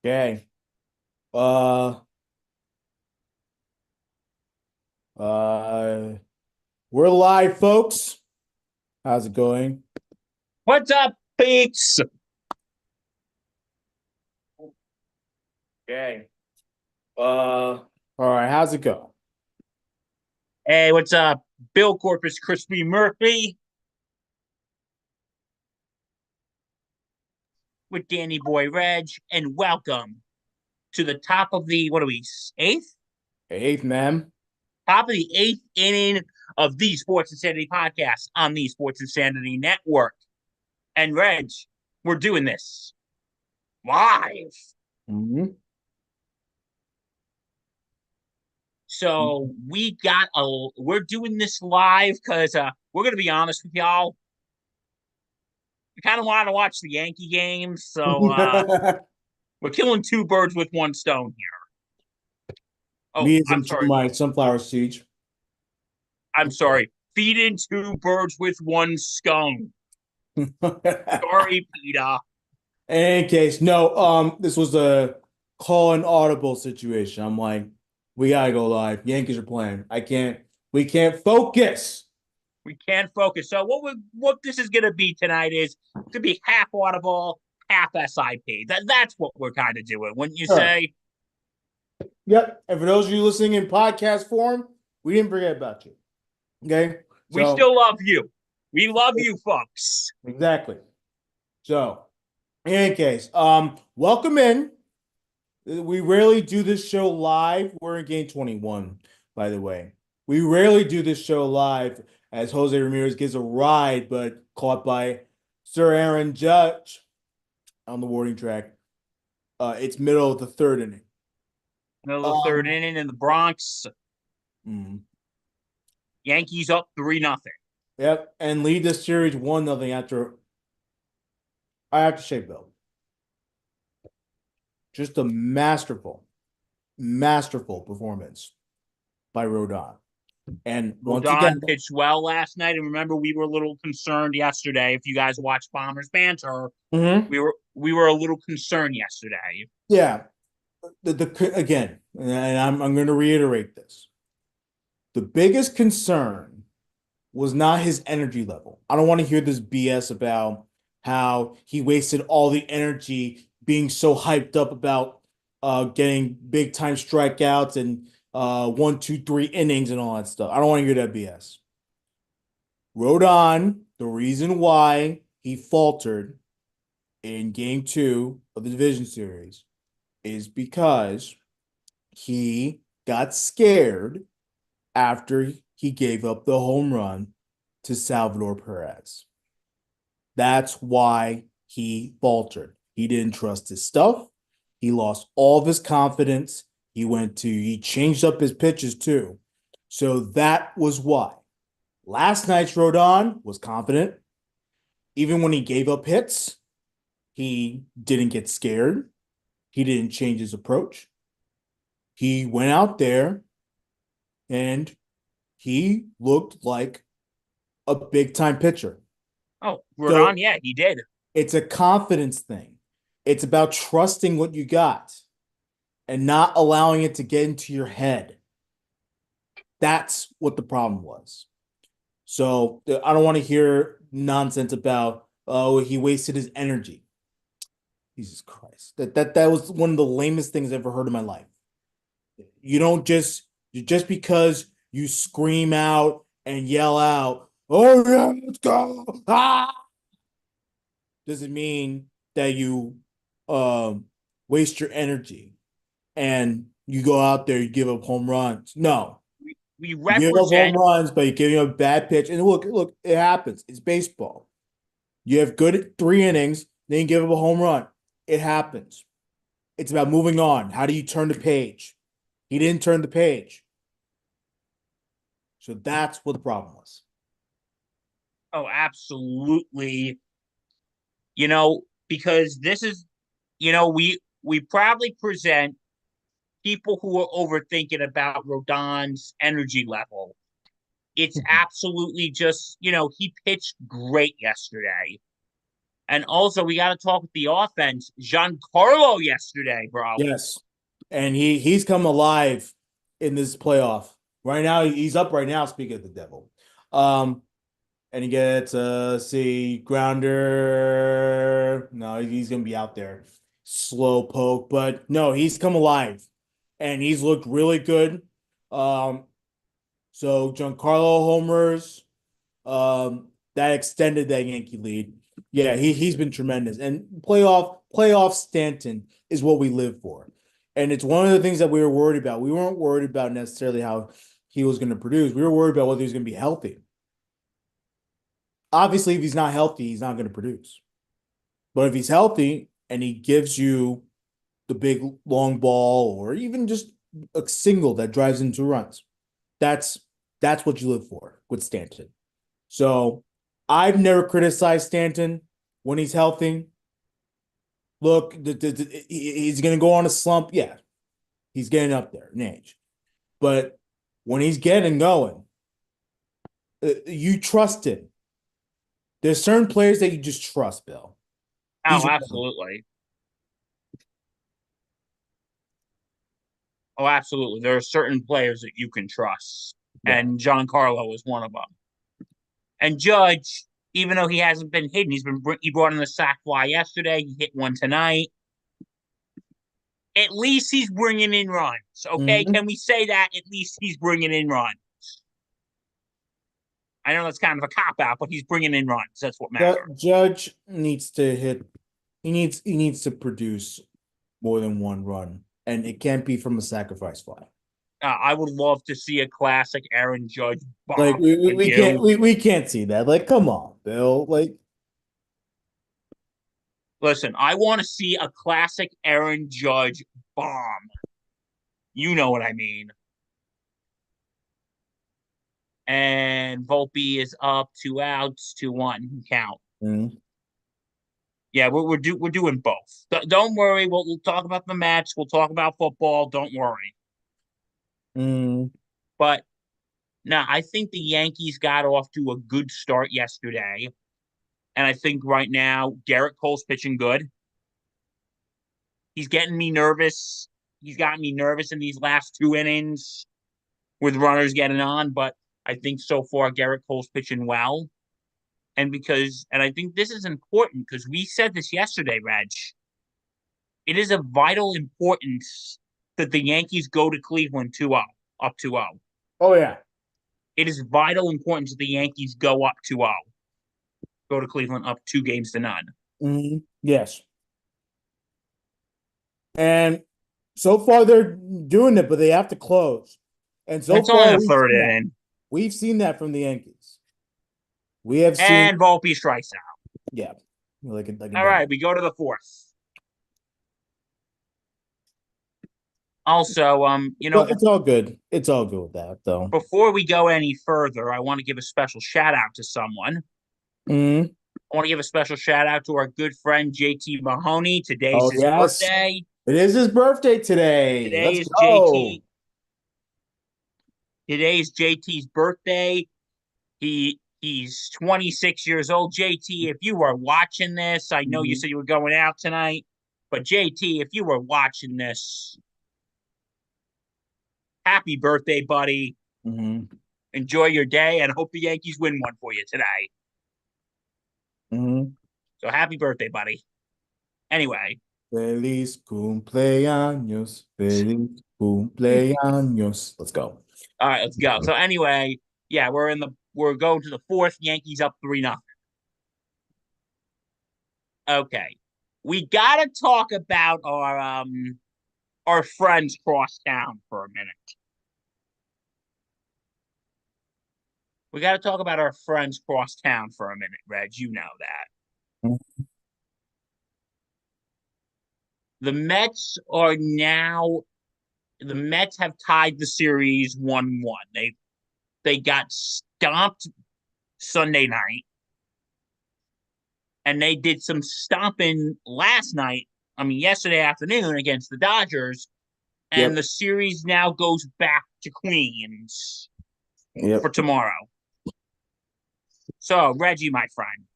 Okay. Uh, uh, we're live, folks. How's it going? What's up, peeps? Okay. All right. How's it go? Hey, what's up? Bill Corpus Crispy Murphy with Danny Boy Reg, and welcome to the top of the, what are we, eighth? Eighth, man. Top of the eighth inning of the Sports Insanity podcast on the Sports Insanity Network. And Reg, we're doing this live. Mm-hmm. So we're doing this live because we're going to be honest with y'all. We kind of want to watch the Yankee games. So we're killing two birds with one stone here. Oh, Me and I'm some sorry. my sunflower seeds. I'm sorry. Feeding two birds with one stone. In Sorry, Peter. any case, no. This was a call and audible situation. I'm like, we gotta go live. Yankees are playing. I can't. We can't focus. We can't focus. So what this is gonna be tonight is to be half audible, half SIP. That's what we're kind of doing, wouldn't you Sure. say? Yep. And for those of you listening in podcast form, we didn't forget about you. Okay. We So still love you. We love you, folks. exactly. So in any case, welcome in. We rarely do this show live. We're in game 21, by the way. We rarely do this show live as Jose Ramirez gets a ride, but caught by Sir Aaron Judge on the warning track. It's middle of the third inning. Middle of the third Um, inning in the Bronx. mm, Yankees up 3-0. yep, and lead the series 1-0 after I have to say, Bill. Just a masterful performance by Rodon. And once again, Rodon pitched well last night, and remember we were a little concerned yesterday. If you guys watched Bombers banter, mhm, we were a little concerned yesterday. yeah, the again, and I'm going to reiterate this. The biggest concern was not his energy level. I don't want to hear this BS about how he wasted all the energy being so hyped up about getting big time strikeouts and 1, 2, 3 innings and all that stuff. I don't want to hear that BS. Rodon, the reason why he faltered in game two of the division series is because he got scared after he gave up the home run to Salvador Perez. That's why he faltered. He didn't trust his stuff. He lost all of his confidence. He changed up his pitches too. So that was why. Last night's Rodon was confident. Even when he gave up hits, he didn't get scared. He didn't change his approach. He went out there and he looked like a big time pitcher. Oh, So Rodon, yeah, he did. it's a confidence thing. It's about trusting what you got and not allowing it to get into your head. That's what the problem was. So I don't want to hear nonsense about, oh, he wasted his energy. Jesus Christ. That was one of the lamest things I've ever heard in my life. You don't just because you scream out and yell out, oh yeah, let's go. Ah! Doesn't mean that you um waste your energy and you go out there, you give up home runs. No. We You give up home represent. runs, but you're giving up a bad pitch. And look, it happens. It's baseball. You have good 3 innings, then you give up a home run. It happens. It's about moving on. How do you turn the page? He didn't turn the page. So that's what the problem was. Oh, absolutely. You know, because this is, we probably present people who are overthinking about Rodon's energy level. It's absolutely just, he pitched great yesterday. And also, we got to talk with the offense. Giancarlo yesterday, bro. Yes. And he's come alive in this playoff. Right now, he's up right now, speaking of the devil. Um, and he gets see grounder. No, he's gonna be out there. Slow poke, but no, he's come alive and he's looked really good. Um, so Giancarlo homers, that extended that Yankee lead. Yeah, he's been tremendous. And playoff Stanton is what we live for. And it's one of the things that we were worried about. We weren't worried about necessarily how he was going to produce. We were worried about whether he was going to be healthy. Obviously, if he's not healthy, he's not going to produce. But if he's healthy and he gives you the big long ball or even just a single that drives into runs, that's that's what you live for with Stanton. So I've never criticized Stanton when he's healthy. Look, he's going to go on a slump. Yeah, he's getting up there in age. But when he's getting going, you trust him. There's certain players that you just trust, Bill. He's Oh, one of them. absolutely. Oh, absolutely. There are certain players that you can trust, Yeah. and Giancarlo is one of them. And Judge, even though he hasn't been hitting, he brought in the sac fly yesterday. He hit one tonight. At least he's bringing in runs. Okay, Mhm. can we say that? At least he's bringing in runs. I know that's kind of a cop out, but he's bringing in runs. That's what matters. Judge needs to hit. He needs to produce more than one run, and it can't be from a sacrifice fly. I would love to see a classic Aaron Judge Like bomb we can't debut. we can't see that. Like, come on, Bill. Like, Listen, I want to see a classic Aaron Judge bomb. You know what I mean. And Volpe is up 2 outs, 2-1 count. mm, Yeah, we're doing both. Don't worry. We'll talk about the match. We'll talk about football. Don't worry. mm, But no, I think the Yankees got off to a good start yesterday, and I think right now Garrett Cole's pitching good. He's getting me nervous. He's gotten me nervous in these last 2 innings with runners getting on, but I think so far Garrett Cole's pitching well. And I think this is important because we said this yesterday, Reg. It is of vital importance that the Yankees go to Cleveland 2-0, up 2-0. oh yeah. It is vital importance that the Yankees go up 2-0, go to Cleveland up 2 games to none. Yes. And so far they're doing it, but they have to close. And so It's only far the we've third seen that. inning. We've seen that from the Yankees. We have seen, And Volpe strikes out. yeah, like a All dog. right, we go to the fourth. Also, But it's all good. It's all good with that, though. before we go any further, I want to give a special shout out to someone. Mm. I want to give a special shout out to our good friend JT Mahoney. Today's Oh his yes, birthday. it is his birthday today. Today Let's is go. JT. Today is JT's birthday. He's 26 years old. JT, if you are watching this, I know you Mhm. said you were going out tonight, but JT, if you were watching this, happy birthday, buddy. Mhm. Enjoy your day and hope the Yankees win one for you today. Mhm. So happy birthday, buddy. Anyway, Feliz cumpleaños, feliz cumpleaños. Let's go. all right, let's go. So anyway, yeah, we're going to the fourth. Yankees up 3-0. Okay, we gotta talk about our friends cross town for a minute. We got to talk about our friends cross town for a minute, Reg. You know that the Mets are now the Mets have tied the series 1-1. They got stomped Sunday night. and they did some stomping last night. I mean, yesterday afternoon against the Dodgers, and the Yep. series now goes back to Queens for Yep. tomorrow. So, Reggie, my friend,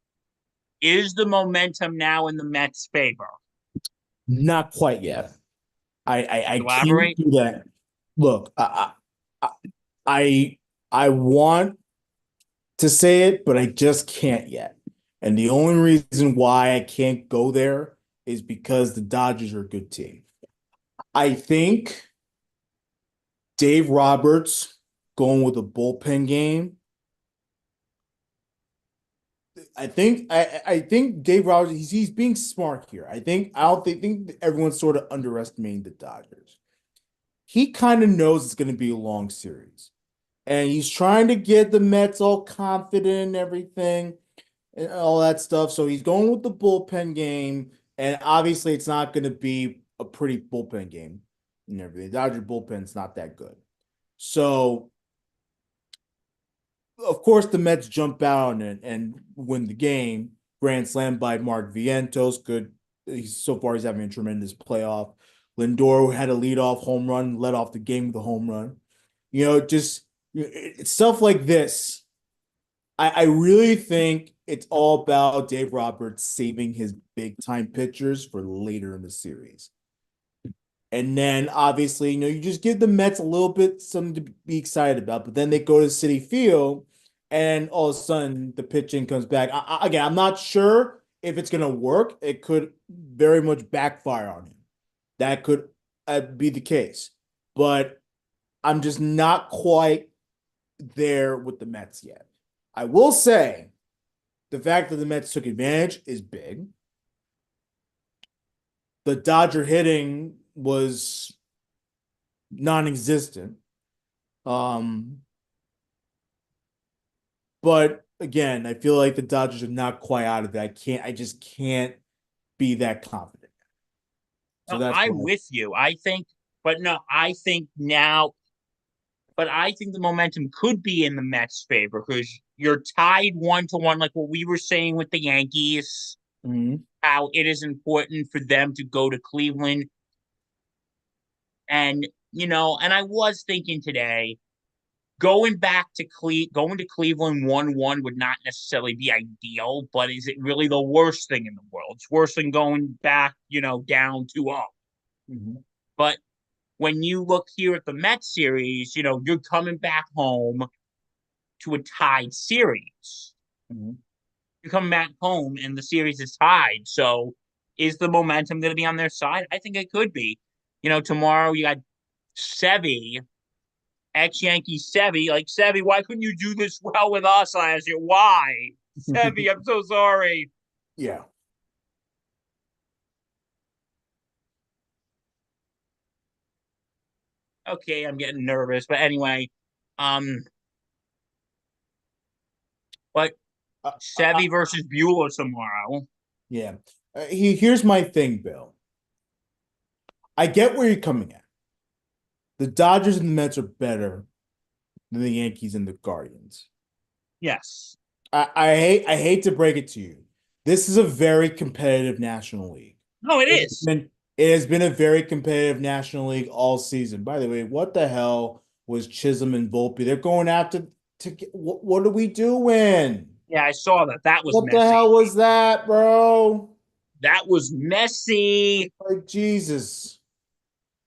is the momentum now in the Mets' favor? Not quite yet. I can't Elaborate. do that. Look, I I I want to say it, but I just can't yet. And the only reason why I can't go there is because the Dodgers are a good team. I think Dave Roberts going with a bullpen game. I think Dave Roberts he's being smart here. I don't think everyone's sort of underestimating the Dodgers. He kind of knows it's going to be a long series. And he's trying to get the Mets all confident and everything and all that stuff. So he's going with the bullpen game. And obviously, it's not going to be a pretty bullpen game and everything. The Dodger bullpen's not that good. So, of course, the Mets jump out and win the game. Grand slam by Mark Vientos. Good. So far, he's having a tremendous playoff. Lindor had a leadoff home run, led off the game with a home run. Just stuff like this. I really think it's all about Dave Roberts saving his big time pitchers for later in the series. And then obviously, you just give the Mets a little bit something to be excited about. But then they go to City Field, and all of a sudden the pitching comes back. Again, I'm not sure if it's going to work. It could very much backfire on him. That could be the case. But I'm just not quite there with the Mets yet. I will say the fact that the Mets took advantage is big. The Dodger hitting was non-existent. Um, but again, I feel like the Dodgers are not quite out of that. I just can't be that confident. So No, that's I'm why. with you. I think, but no, I think now, but I think the momentum could be in the Mets' favor because you're tied 1-1, like what we were saying with the Yankees, Mhm. how it is important for them to go to Cleveland. And I was thinking today, going to Cleveland 1-1 would not necessarily be ideal, but is it really the worst thing in the world? It's worse than going back, down 2-0. Mhm. But when you look here at the Mets series, you're coming back home to a tied series. Mhm. You're coming back home and the series is tied. So is the momentum going to be on their side? I think it could be. Tomorrow you got Sevy, ex Yankee Sevy. Like, Sevy, why couldn't you do this well with us last year? Why? Sevy, I'm so sorry. Yeah. Okay, I'm getting nervous. But anyway, um, but Uh, uh, Sevy versus Bueller tomorrow. yeah. Here's my thing, Bill. I get where you're coming at. The Dodgers and the Mets are better than the Yankees and the Guardians. Yes. I hate to break it to you. This is a very competitive National League. No, it It has is. been it has been a very competitive National League all season. By the way, what the hell was Chisholm and Volpe? They're going after to get, what are we doing? Yeah, I saw that. That was What the messy. hell was that, bro? That was messy. Like Jesus.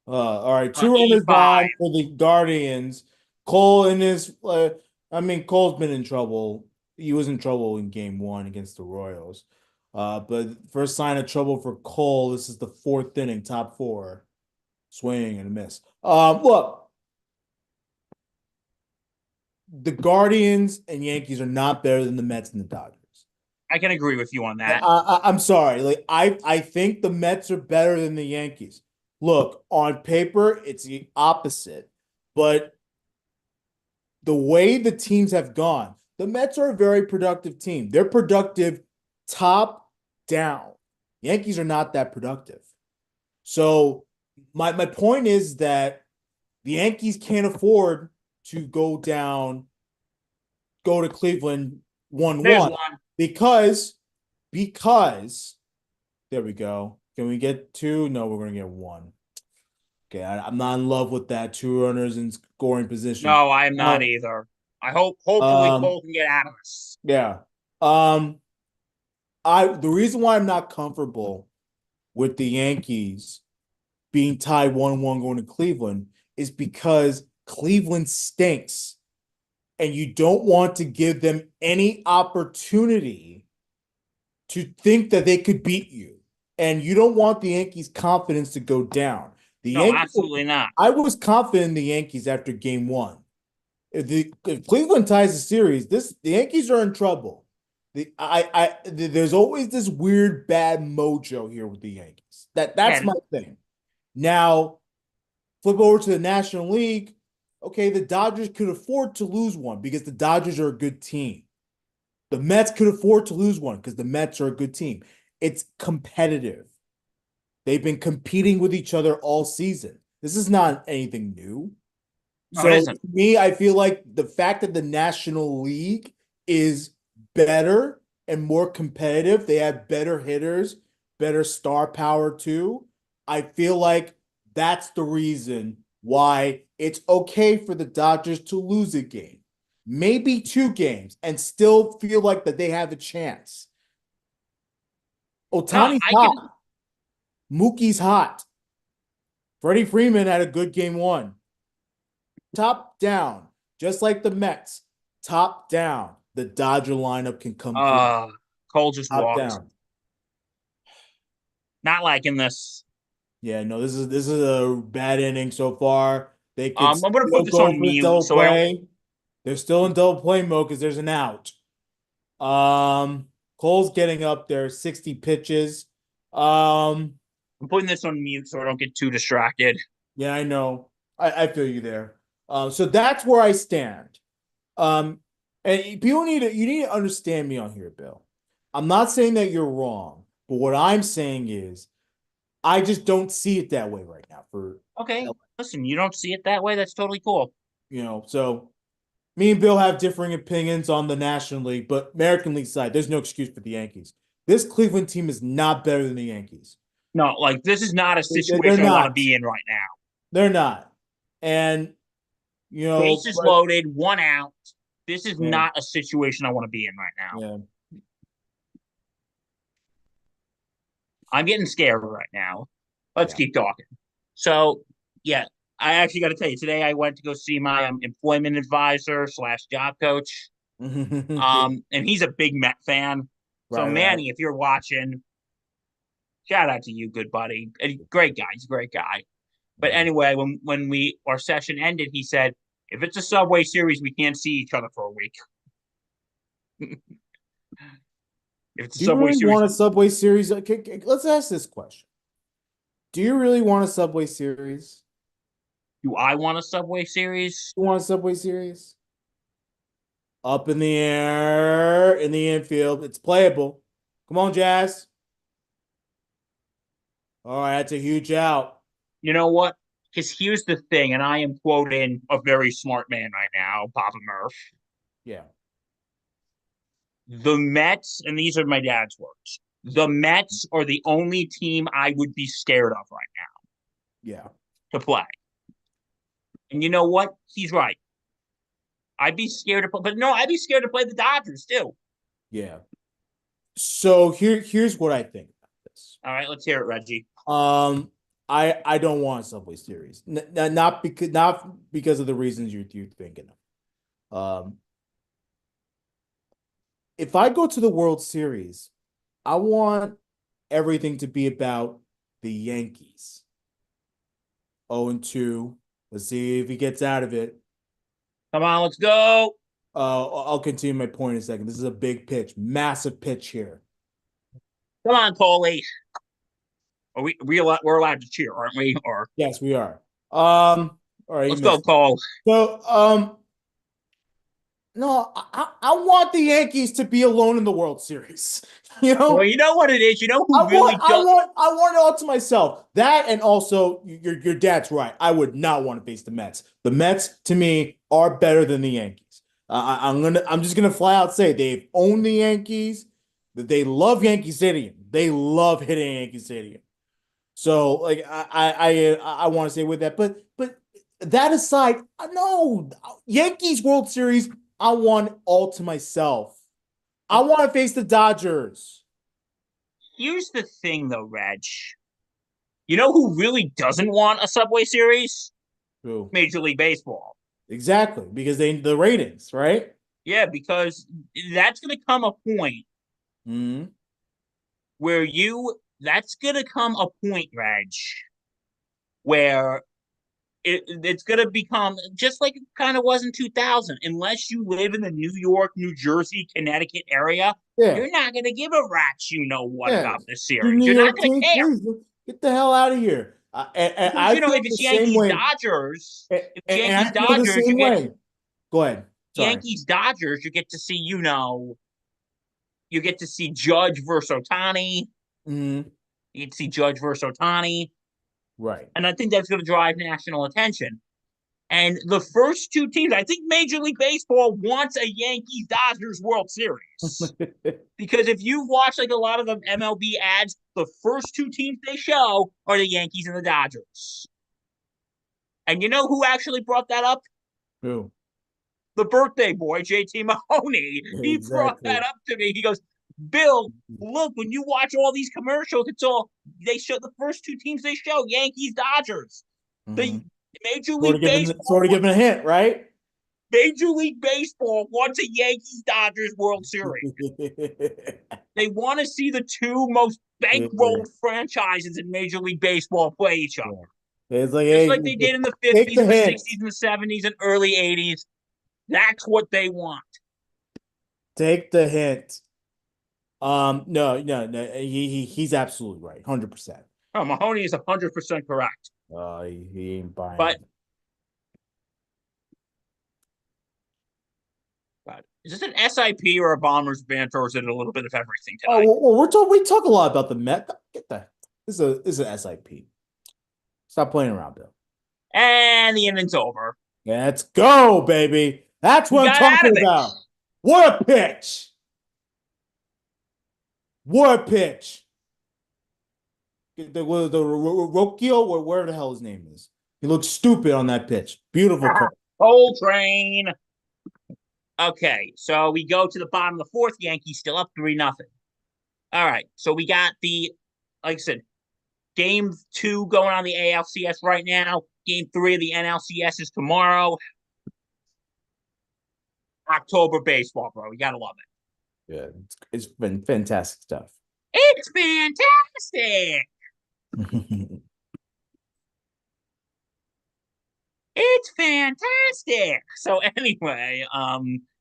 All right, two runners 85. on for the Guardians. Cole in his, I mean, Cole's been in trouble. He was in trouble in game one against the Royals. But first sign of trouble for Cole. This is the fourth inning, top four, swing and a miss. Look, the Guardians and Yankees are not better than the Mets and the Dodgers. I can agree with you on that. I'm sorry. Like I think the Mets are better than the Yankees. Look, on paper, it's the opposite, but the way the teams have gone, the Mets are a very productive team. They're productive top down. Yankees are not that productive. So my point is that the Yankees can't afford to go to Cleveland There's 1-1 one. because because there we go. Can we get two? No, we're going to get one. Okay, I'm not in love with that. Two runners in scoring position. No, I am not Now, either. Hopefully um, Cole can get out of this. yeah. Um, the reason why I'm not comfortable with the Yankees being tied 1-1 going to Cleveland is because Cleveland stinks and you don't want to give them any opportunity to think that they could beat you. And you don't want the Yankees' confidence to go down. The No, Yankees, absolutely not. I was confident in the Yankees after game one. If Cleveland ties the series, the Yankees are in trouble. There's always this weird bad mojo here with the Yankees. That's Yeah, my thing. Now, flip over to the National League. Okay, the Dodgers could afford to lose one because the Dodgers are a good team. The Mets could afford to lose one because the Mets are a good team. It's competitive. They've been competing with each other all season. This is not anything new. no, it So isn't. to me, I feel like the fact that the National League is better and more competitive, they have better hitters, better star power too. I feel like that's the reason why it's okay for the Dodgers to lose a game, maybe two games, and still feel like that they have a chance. No, Otani's I can. hot. Mookie's hot. Freddie Freeman had a good game one. Top down, just like the Mets, top down. The Dodger lineup can come through. Uh, Cole just Top walked. down. Not liking this. Yeah, no, this is a bad inning so far. They could I'm gonna still put this go on for mute double so I don't. play. They're still in double play mode because there's an out. Cole's getting up there, 60 pitches. Um, I'm putting this on mute so I don't get too distracted. yeah, I know. I feel you there. So that's where I stand. Um, and people you need to understand me on here, Bill. I'm not saying that you're wrong, but what I'm saying is I just don't see it that way right now for Okay, listen, you don't see it that way. That's totally cool. so me and Bill have differing opinions on the National League, but American League side, there's no excuse for the Yankees. This Cleveland team is not better than the Yankees. No, like this is not a They're situation I want to not. be in right now. They're not. And Bases but loaded, one out. This is yeah, not a situation I want to be in right now. yeah. I'm getting scared right now. Let's Yeah. keep talking. So, yeah, I actually got to tell you, today I went to go see my employment advisor slash job coach. And he's a big Met fan. So, Right, right. Manny, if you're watching, shout out to you, good buddy. Great guy. He's a great guy. But Mhm. anyway, when we our session ended, he said, if it's a Subway series, we can't see each other for a week. If it's a Do you Subway really series, want a Subway series? Okay, let's ask this question. Do you really want a Subway series? do I want a Subway series? You want a Subway series? Up in the air, in the infield. It's playable. Come on, Jazz. All right, that's a huge out. You know what? Because here's the thing, and I am quoting a very smart man right now, Papa Murph. Yeah, The Mets, and these are my dad's words, the Mets are the only team I would be scared of right yeah, now to play. And you know what? He's right. I'd be scared to play, but no, I'd be scared to play the Dodgers too. yeah. So here's what I think about this. All right, let's hear it, Reggie. Um, I don't want a Subway series. Not because of the reasons you're thinking of. If I go to the World Series, I want everything to be about the Yankees. 0-2. Let's see if he gets out of it. Come on, let's go. I'll continue my point in a second. This is a big pitch, massive pitch here. Come on, Coley. Are we're allowed to cheer, aren't we? Or Yes, we are. All right, he let's go, missed. Cole. So, no, I want the Yankees to be alone in the World Series. You Well, know, you know what it is. You know I who want, really I does. want, I want it all to myself. That and also, your dad's right. I would not want to face the Mets. The Mets, to me, are better than the Yankees. I'm just gonna fly out say they've owned the Yankees. They love Yankee Stadium. They love hitting Yankee Stadium. So like I want to say with that, but that aside, no Yankees World Series. I want all to myself. I want to face the Dodgers. Here's the thing, though, Reg. You know who really doesn't want a Subway Series? Who? Major League Baseball. Exactly, because they the ratings, right? Yeah, because that's going to come a point Mm-hmm. where you, that's going to come a point, Reg, where it's going to become just like it kind of was in 2000. Unless you live in the New York, New Jersey, Connecticut area, Yeah, you're not going to give a rat's you know what yeah. about this You series. New You're not York going to team, care. please get the hell out of here. And Because, I you know, feel if the it's same Yankees way. Dodgers, if it's And Yankees I feel the Dodgers, you same get way. Go ahead. Sorry. Yankees Dodgers, you get to see, you know, you get to see Judge versus Otani. Mm-hmm. You get to see Judge versus Otani. Right. And I think that's going to drive national attention. And the first two teams, I think Major League Baseball wants a Yankees Dodgers World Series. Because if you watch like a lot of the MLB ads, the first two teams they show are the Yankees and the Dodgers. And you know who actually brought that up? Who? The birthday boy, JT Mahoney. He brought Exactly. that up to me. He goes, Bill, look, when you watch all these commercials, it's all they show the first two teams they show, Yankees, Dodgers. Mm-hmm. The Major League Baseball Sort of giving a hint, right? Major League Baseball wants a Yankees Dodgers World Series. They want to see the two most Yeah. bankrolled franchises in Major League Baseball play each other. Yeah. It's like, Just hey, like they did in the take 50s the and the hint. 60s and the 70s and early 80s. That's what they want. Take the hint. No. He's absolutely right, 100%. Oh, Mahoney is 100% correct. He ain't buying But it. is this an SIP or a Bombers banter, or is it a little bit of everything Oh, tonight? we talk a lot about the Met. Get that. This is an SIP. Stop playing around, Bill. And the inning's over. Let's go, baby. That's We what I'm got out talking of it. about. What a pitch! What a pitch! The Rocchio or whatever the hell his name is. He looks stupid on that pitch. Beautiful call. Whole train. Okay, so we go to the bottom of the fourth. Yankees still up 3-0. All right, so we got the, like I said, game 2 going on the ALCS right now. Game 3 of the NLCS is tomorrow. October baseball, bro. You gotta love it. Yeah, it's been fantastic stuff. It's fantastic. It's fantastic. So anyway,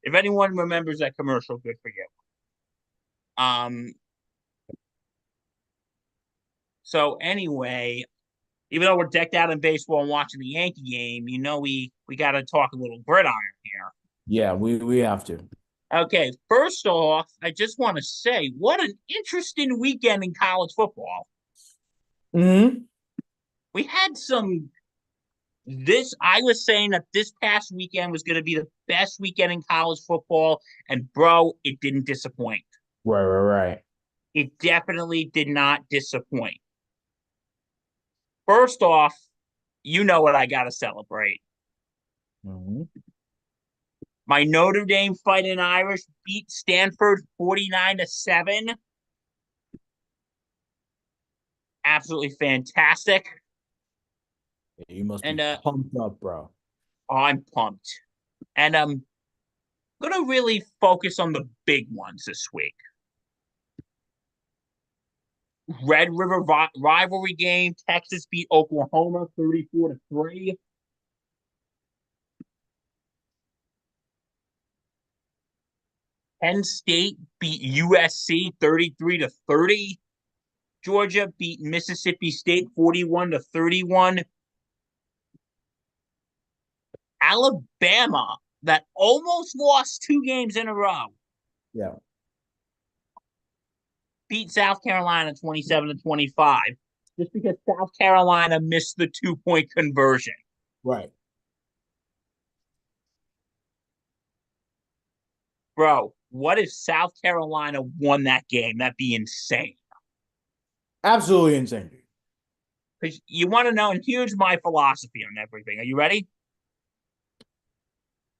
if anyone remembers that commercial, good for you. Um, so anyway, even though we're decked out in baseball and watching the Yankee game, you know we got to talk a little gridiron here. Yeah, we have to. Okay, first off, I just want to say what an interesting weekend in college football. Mm-hmm. We had some this I was saying that this past weekend was going to be the best weekend in college football, and bro, it didn't disappoint. Right. It definitely did not disappoint. First off, you know what I got to celebrate. Mm-hmm. My Notre Dame Fighting Irish beat Stanford 49-7. Absolutely fantastic. You must And be pumped up, bro. I'm pumped. And I'm gonna really focus on the big ones this week. Red River rivalry game. Texas beat Oklahoma 34-3. Penn State beat USC 33-30. Georgia beat Mississippi State 41-31. Alabama, that almost lost 2 games in a row, Yeah. beat South Carolina 27-25, just because South Carolina missed the 2-point conversion. Right. Bro, What if South Carolina won that game? That'd be insane. Absolutely insane. Because you want to know, and here's my philosophy on everything. Are you ready?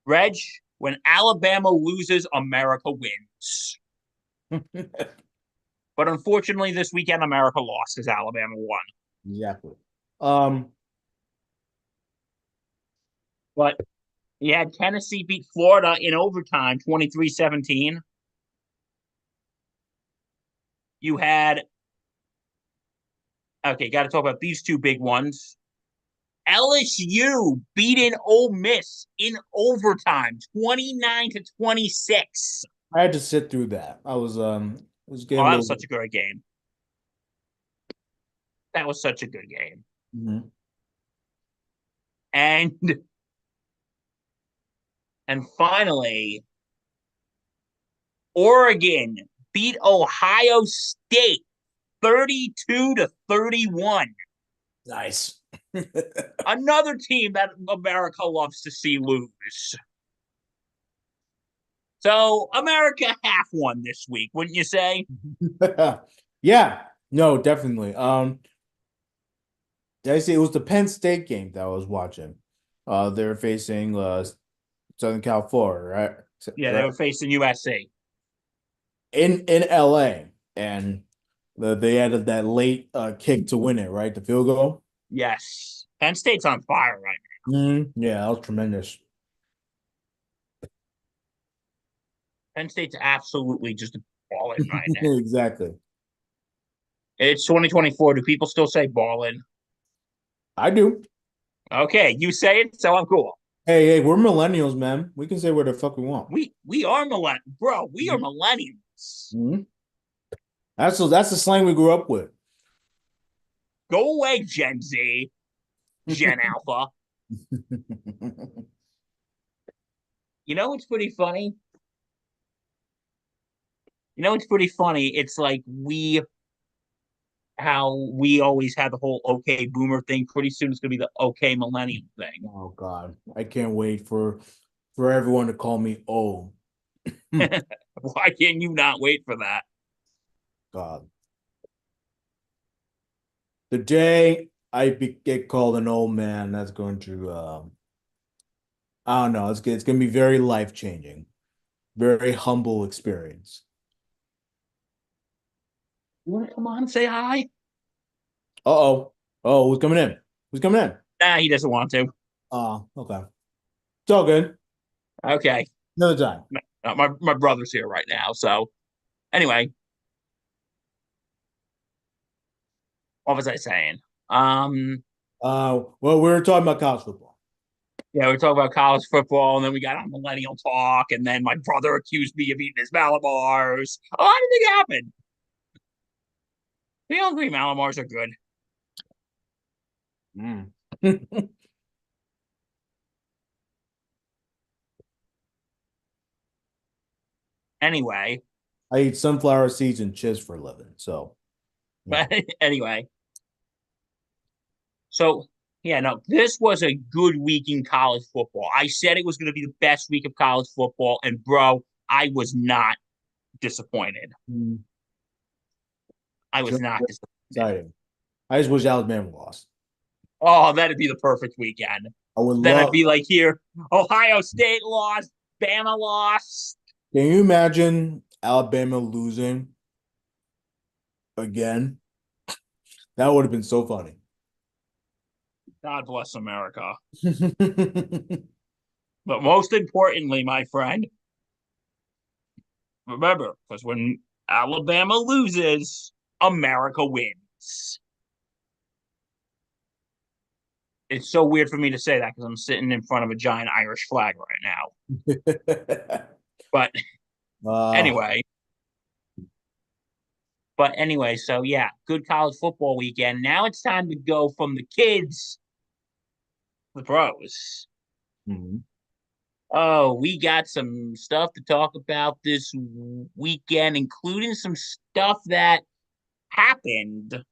Reg, when Alabama loses, America wins. But unfortunately, this weekend, America lost as Alabama won. Exactly. Um, But you had Tennessee beat Florida in overtime, 23-17. You had, okay, got to talk about these two big ones. LSU beating Ole Miss in overtime, 29-26. I had to sit through that. I was getting Oh, a that was little. such a great game. That was such a good game. Mhm. And finally, Oregon beat Ohio State 32-31. Nice. Another team that America loves to see lose. So America half won this week, wouldn't you say? Yeah, no, definitely. Did I say it was the Penn State game that I was watching? They're facing Southern California, right? Yeah, they Right were facing USC. in LA, and they added that late kick to win it, right? The field goal. Yes. Penn State's on fire right Yeah, that was tremendous. now. Penn State's absolutely just balling right now. Exactly. It's 2024. Do people still say balling? I do. Okay, you say it, so I'm cool. Hey, we're millennials, man. We can say where the fuck we want. We are bro. We are millennials. Mhm. That's the slang we grew up with. Go away, Gen Z, Gen Alpha. You know what's pretty funny? You know what's pretty funny? It's like how we always had the whole okay boomer thing. Pretty soon it's gonna be the okay millennium thing. Oh God, I can't wait for everyone to call me old. Why can you not wait for that? God, the day get called an old man, that's going to I don't know. It's going to be very life changing, very humble experience. You want to come on and say hi? Uh-oh. Oh, who's coming in? Who's coming in? Nah, he doesn't want to. Okay. It's all good. Okay. Another time. My brother's here right now. So anyway, what was I saying? Um, Well, we were talking about college football. yeah, we talked about college football, and then we got on millennial talk, and then my brother accused me of eating his Malibars. A lot of things happened. The don't think Malibars are good. Mm. Anyway, I eat sunflower seeds and chips for a living. So, yeah. but anyway, so yeah, no, this was a good week in college football. I said it was going to be the best week of college football, and bro, I was not disappointed. Mm. I was Sure. not disappointed. Exciting. I just wish Alabama lost. Oh, that'd be the perfect weekend. I would Then I'd love. be like, here, Ohio State lost, Bama lost. Can you imagine Alabama losing again? That would have been so funny. God bless America. But most importantly, my friend, remember, because when Alabama loses, America wins. It's so weird for me to say that because I'm sitting in front of a giant Irish flag right now. But uh, anyway, so yeah, good college football weekend. Now it's time to go from the kids to the pros. mhm, Oh, we got some stuff to talk about this weekend, including some stuff that happened.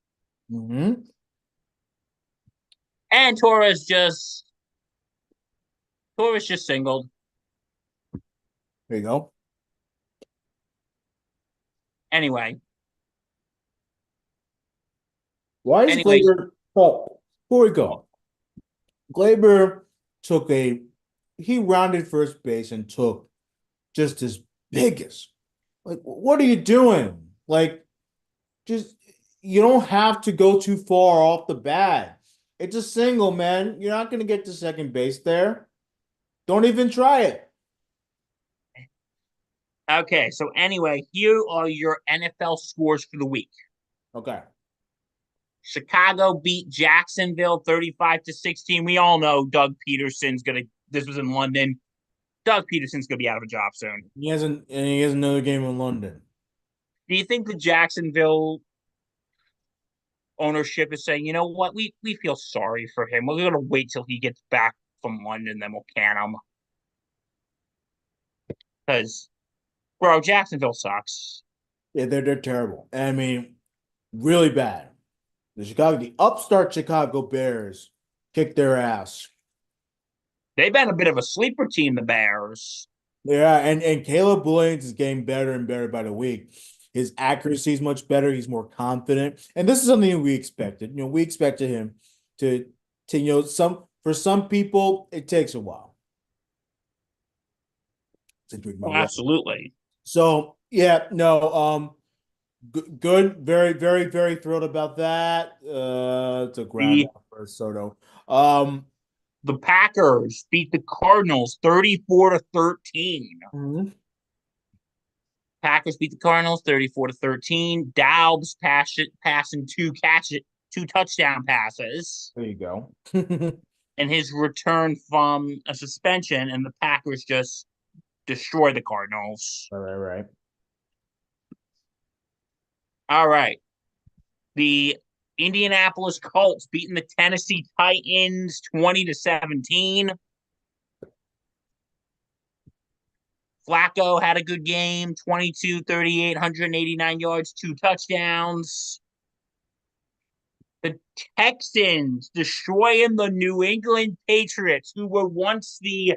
mhm. And Torres just singled. There you go. Anyway, Why is anyways, Glaber? Oh, before we go, Glaber took a he rounded first base and took just his biggest. Like, what are you doing? Like, just you don't have to go too far off the bat. It's a single, man. You're not gonna get to second base there. Don't even try it. okay. So anyway, here are your NFL scores for the week. Okay. Chicago beat Jacksonville 35-16. We all know Doug Peterson's gonna. This was in London. Doug Peterson's gonna be out of a job soon. He has another game in London. Do you think the Jacksonville ownership is saying, you know what, we feel sorry for him. We're gonna wait till he gets back from London, then we'll can him because bro, Jacksonville sucks. Yeah, they're terrible. I mean, really bad. The upstart Chicago Bears kicked their ass. They've been a bit of a sleeper team, the Bears. Yeah, and Caleb Williams is getting better and better by the week. His accuracy is much better. He's more confident, and this is something we expected. We expected him to some for some people it takes a while to drink my Oh, water. absolutely. So yeah, no, good, very, very, very thrilled about that. It's a ground The out for Soto. Um, the Packers beat the Cardinals 34-13. mhm. Packers beat the Cardinals 34-13. Doubs passing two touchdown passes There you go. in his return from a suspension, and the Packers just destroy the Cardinals. All right, right. All right. The Indianapolis Colts beating the Tennessee Titans 20-17. Flacco had a good game, 22, 38, 189 yards, 2 touchdowns. The Texans destroying the New England Patriots, who were once the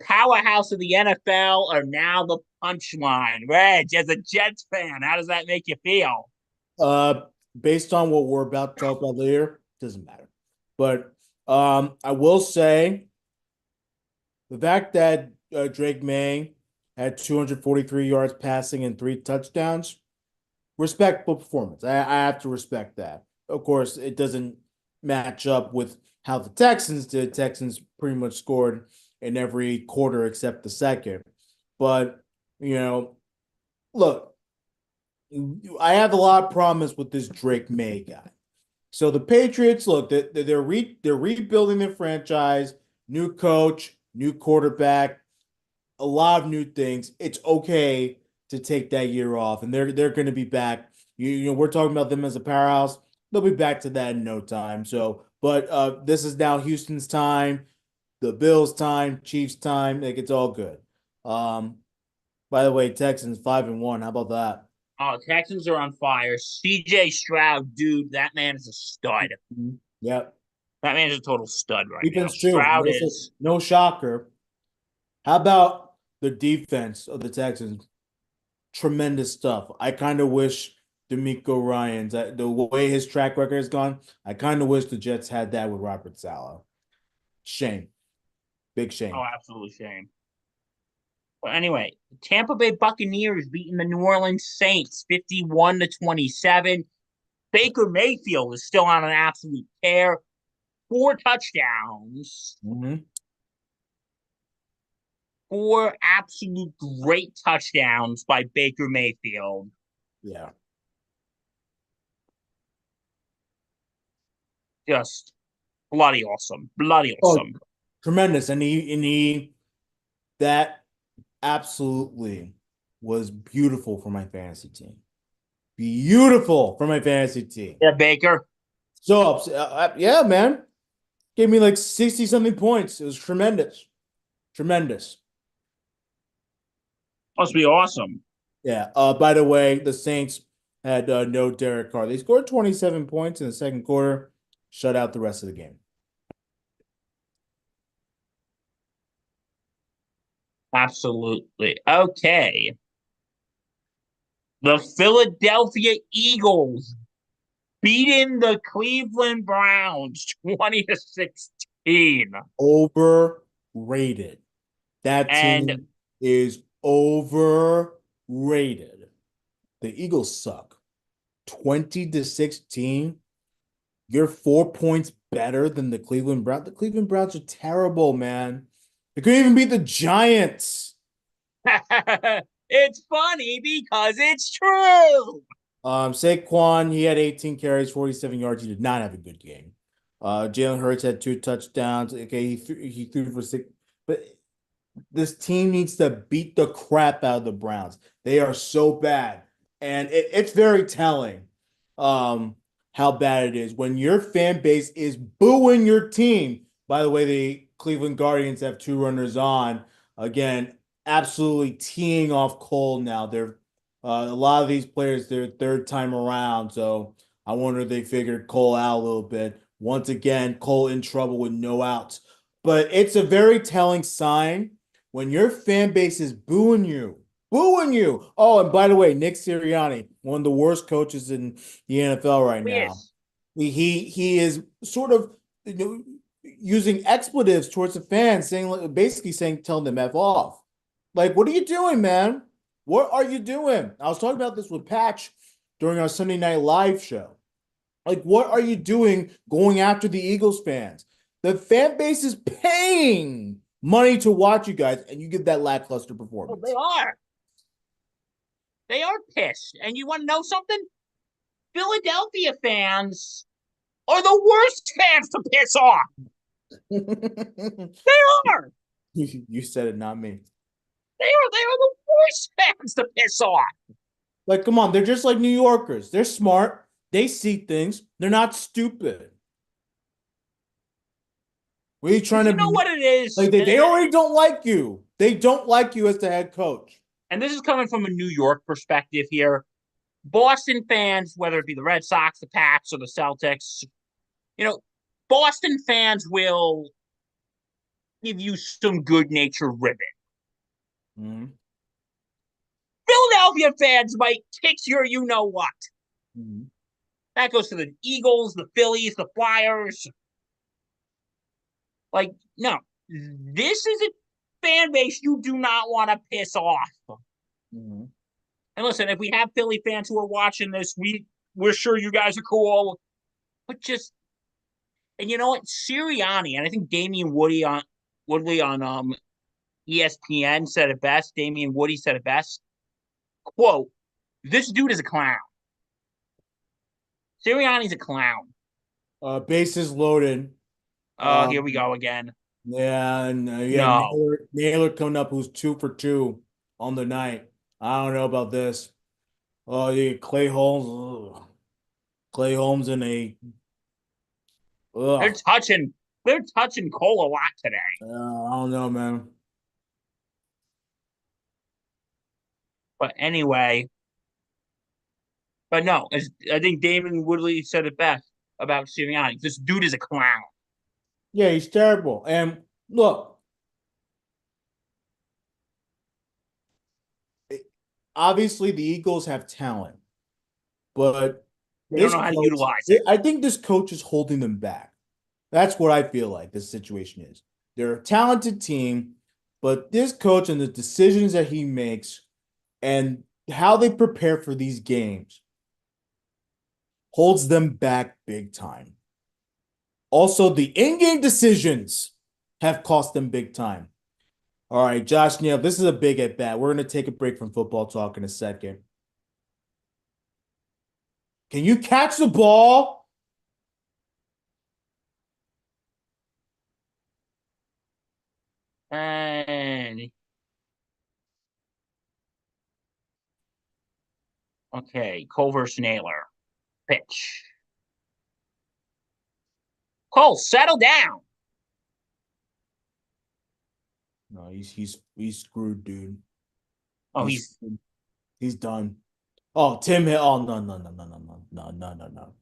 powerhouse of the NFL, are now the punchline. Reg, as a Jets fan, how does that make you feel? Uh, Based on what we're about to talk about later, doesn't matter. But I will say the fact that Drake May had 243 yards passing and 3 touchdowns, respectable performance. I have to respect that. Of course, it doesn't match up with how the Texans did. Texans pretty much scored in every quarter except the second. But, you know, look, I have a lot of problems with this Drake May guy. So the Patriots, look, they're rebuilding their franchise, new coach, new quarterback, a lot of new things. It's okay to take that year off, and they're going to be back. We're talking about them as a powerhouse. They'll be back to that in no time. So, but this is now Houston's time, the Bills' time, Chiefs' time. Like it's all good. Um, by the way, Texans 5-1. How about that? Oh, Texans are on fire. CJ Stroud, dude, that man is a stud. Mhm. Yep. That man is a total stud right now. Defense too. Stroud is. No shocker. How about the defense of the Texans? Tremendous stuff. I kind of wish D'Amico Ryans, the way his track record has gone, I kind of wish the Jets had that with Robert Saleh. Shame. Big Oh, shame. absolutely shame. But anyway, Tampa Bay Buccaneers beating the New Orleans Saints 51-27. Baker Mayfield is still on an absolute tear. 4 touchdowns. Mhm. Four absolute great touchdowns by Baker Mayfield. Yeah. Just bloody awesome. Bloody Oh, awesome. tremendous. And he that absolutely was beautiful for my fantasy team. Beautiful for my fantasy team. Yeah, Baker. So yeah, man. Gave me like 60 something points. It was tremendous. Tremendous. Must be awesome. Yeah. By the way, the Saints had no Derek Carr. They scored 27 points in the second quarter, shut out the rest of the game. Absolutely. Okay. The Philadelphia Eagles beating the Cleveland Browns 20-16. Overrated. That And team is overrated. The Eagles suck. 20-16. You're 4 points better than the Cleveland Browns. The Cleveland Browns are terrible, man. They couldn't even beat the Giants. it's funny because it's true. Saquon, he had 18 carries, 47 yards. He did not have a good game. Jalen Hurts had 2 touchdowns. Okay, he threw for six, but this team needs to beat the crap out of the Browns. They are so bad. And it's very telling how bad it is when your fan base is booing your team. By the way, the Cleveland Guardians have 2 runners on. Again, absolutely teeing off Cole now. They're a lot of these players, their third time around. So I wonder if they figured Cole out a little bit. Once again, Cole in trouble with no outs. But it's a very telling sign when your fan base is booing you, booing you. Oh, and by the way, Nick Sirianni, one of the worst coaches in the NFL right now. Yes. He is sort of, you know, using expletives towards the fans, saying basically saying telling them F off. Like, what are you doing, man? What are you doing? I was talking about this with Patch during our Sunday Night Live show. Like, what are you doing going after the Eagles fans? The fan base is paying money to watch you guys, and you give that lackluster Well, they performance. are. They are pissed. And you want to know something? Philadelphia fans are the worst fans to piss off. They are. You said it, not me. They are the worst fans to piss off. Like, come on, they're just like New Yorkers. They're smart. They see things. They're not stupid. What are you trying Because to you know be? what it is, Like, they already don't like you. They don't like you as the head coach. and this is coming from a New York perspective here. Boston fans, whether it be the Red Sox, the Pats, or the Celtics, you know, Boston fans will give you some good natured ribbon. Mhm. Philadelphia fans might kick your you know what. Mhm. That goes to the Eagles, the Phillies, the Flyers. Like, no, this is a fan base you do not want to piss off. Mhm. And listen, if we have Philly fans who are watching this, we're sure you guys are cool. But just and you know what, Sirianni and I think Damian Woodley on ESPN said it best. Damian Woody said it best. Quote: "This dude is a clown. Sirianni's a clown." Bases loaded. Here we Um, go again. yeah, and yeah, No, Naylor coming up who's 2 for 2 on the night. I don't know about this. Oh, yeah, Clay Holmes. Ugh. Clay Holmes in a they're ugh. touching they're touching Cole a lot today. I don't know, man. But anyway, but no, I think Damon Woodley said it best about Sirianni. This dude is a clown. Yeah, he's terrible. And look, obviously the Eagles have talent, but They don't know how to utilize it. I think this coach is holding them back. That's what I feel like this situation is. They're a talented team, but this coach and the decisions that he makes and how they prepare for these games holds them back big time. Also, the in-game decisions have cost them big time. All right, Josh Neal, this is a big at bat. We're going to take a break from football talk in a second. Can you catch the ball? And okay, Cole versus Naylor. Pitch. Cole, settle down. No, he's screwed, dude. Oh, He's he's he's done. Oh, Tim Hill. Oh, no.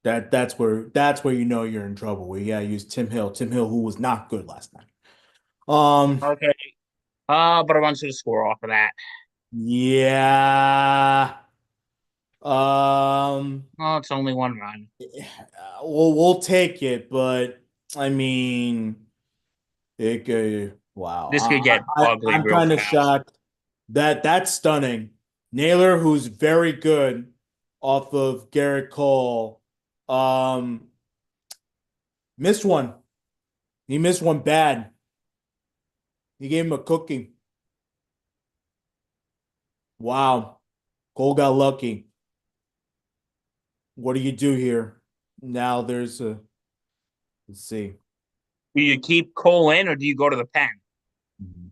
That's where you know you're in trouble. We gotta use Tim Hill. Tim Hill, who was not good last night. okay. But I want you to score off of that. Yeah. Oh, it's only one run. we'll take it, but I mean, it could, wow. This could get ugly I'm real kind of fast. shocked that that's stunning. Naylor, who's very good off of Garrett Cole, um, missed one. He missed one bad. He gave him a cookie. Wow. Cole got lucky. What do you do here? Now there's a, let's see. Do you keep Cole in or do you go to the pen? Mhm.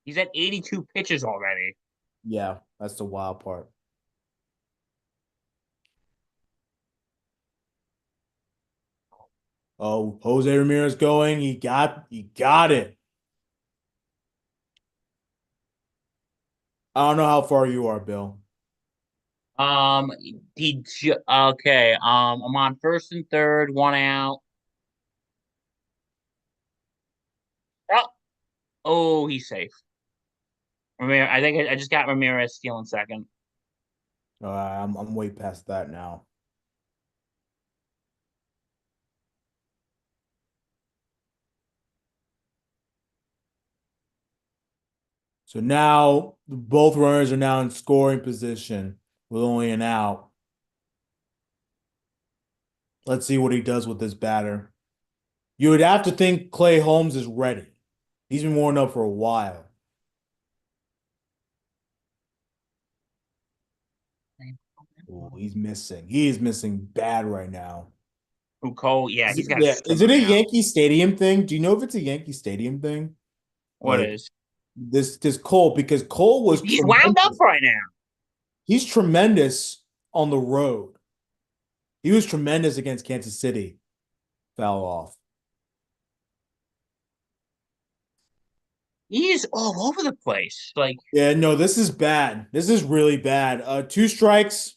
He's at 82 pitches already. Yeah, that's the wild part. Oh, Jose Ramirez going. He got it. I don't know how far you are, Bill. Um, okay. I'm on first and third, one out. Oh, oh, he's safe. Ramirez, I think I just got Ramirez stealing second. I'm way past that now. So now both runners are now in scoring position with only an out. Let's see what he does with this batter. You would have to think Clay Holmes is ready. He's been warming up for a while. Ooh, he's missing. He is missing bad right now. Who Cole? Yeah, he's got to Yeah, is it simmer a down. Yankee Stadium thing? Do you know if it's a Yankee Stadium thing? What Like is? this Cole, because Cole was He's wound up tremendous. right now. He's tremendous on the road. He was tremendous against Kansas City. Foul off. He's all over the place. Like, Yeah, no, this is bad. This is really bad. Two strikes.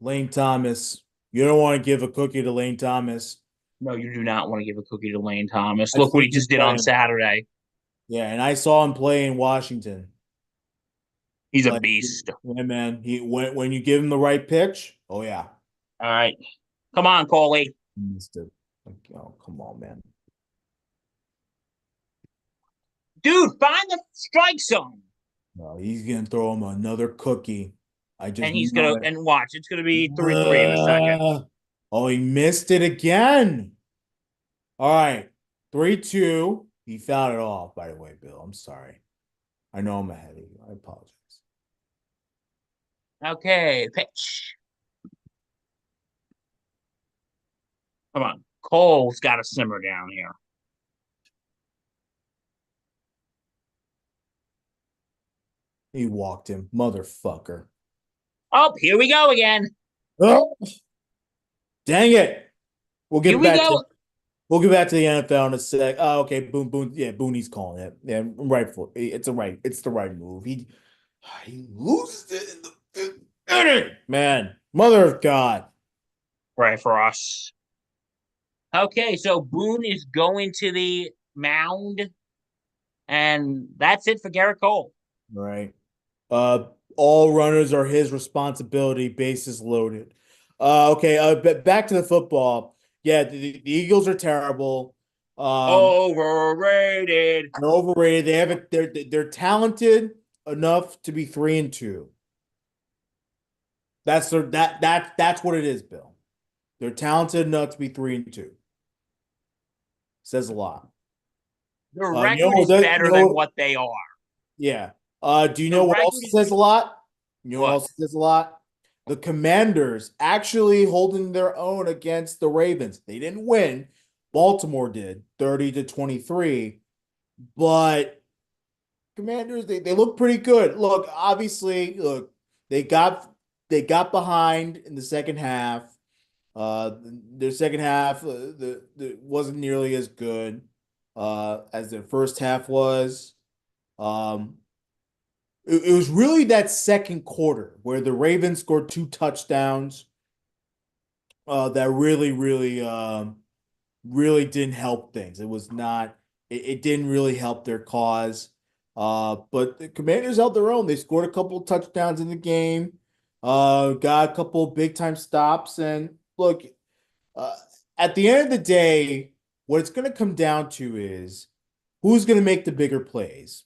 Lane Thomas. You don't want to give a cookie to Lane Thomas. no, you do not want to give a cookie to Lane Thomas. I've Look what seen he him just did on play. Saturday. Yeah, and I saw him play in Washington. He's a Like, beast. yeah, man. He when you give him the right pitch, oh yeah. All right. Come on, Coley. He missed it. Like, oh, come on, man. Dude, find the strike zone. No, he's gonna throw him another cookie. I And just he's know gonna it. and watch, it's gonna be 3-3 in a second. Oh, he missed it again. All right. 3-2. He fouled it off, by the way, Bill. I'm sorry. I know I'm ahead of you. I apologize. Okay, pitch. Come on. Cole's got to simmer down here. He walked him. Motherfucker. Oh, here we go again. Oh, dang it. We'll Here get we back to go. the NFL in a sec. Oh, okay. Boone. Yeah, Booney's calling it. Yeah, rightful. It's the right move. He loses it in the inning. Man. Mother of God. Right for us. Okay, so Boone is going to the mound, and that's it for Garrett Cole. Right. Uh, all runners are his responsibility. Bases loaded. Okay. Back to the football. Yeah, the Eagles are terrible. Um, Overrated. they're overrated. They have it. They're talented enough to be 3-2. That's what it is, Bill. They're talented enough to be 3-2. Says a lot. Their You know record what is does, you better than know, what they are. yeah. Do you Their know what record else is says a lot? You know what what? else says a lot? The Commanders actually holding their own against the Ravens. They didn't win. Baltimore did, 30-23. But Commanders, they look pretty good. Look, obviously, look, they got they got behind in the second half. Uh, their second half wasn't nearly as good as their first half was. Um, it was really that second quarter where the Ravens scored two touchdowns that really didn't help things. It was not. it didn't really help their cause. But the Commanders held their own. They scored a couple touchdowns in the game, got a couple big time stops. And look, uh, at the end of the day, what it's going to come down to is who's going to make the bigger plays.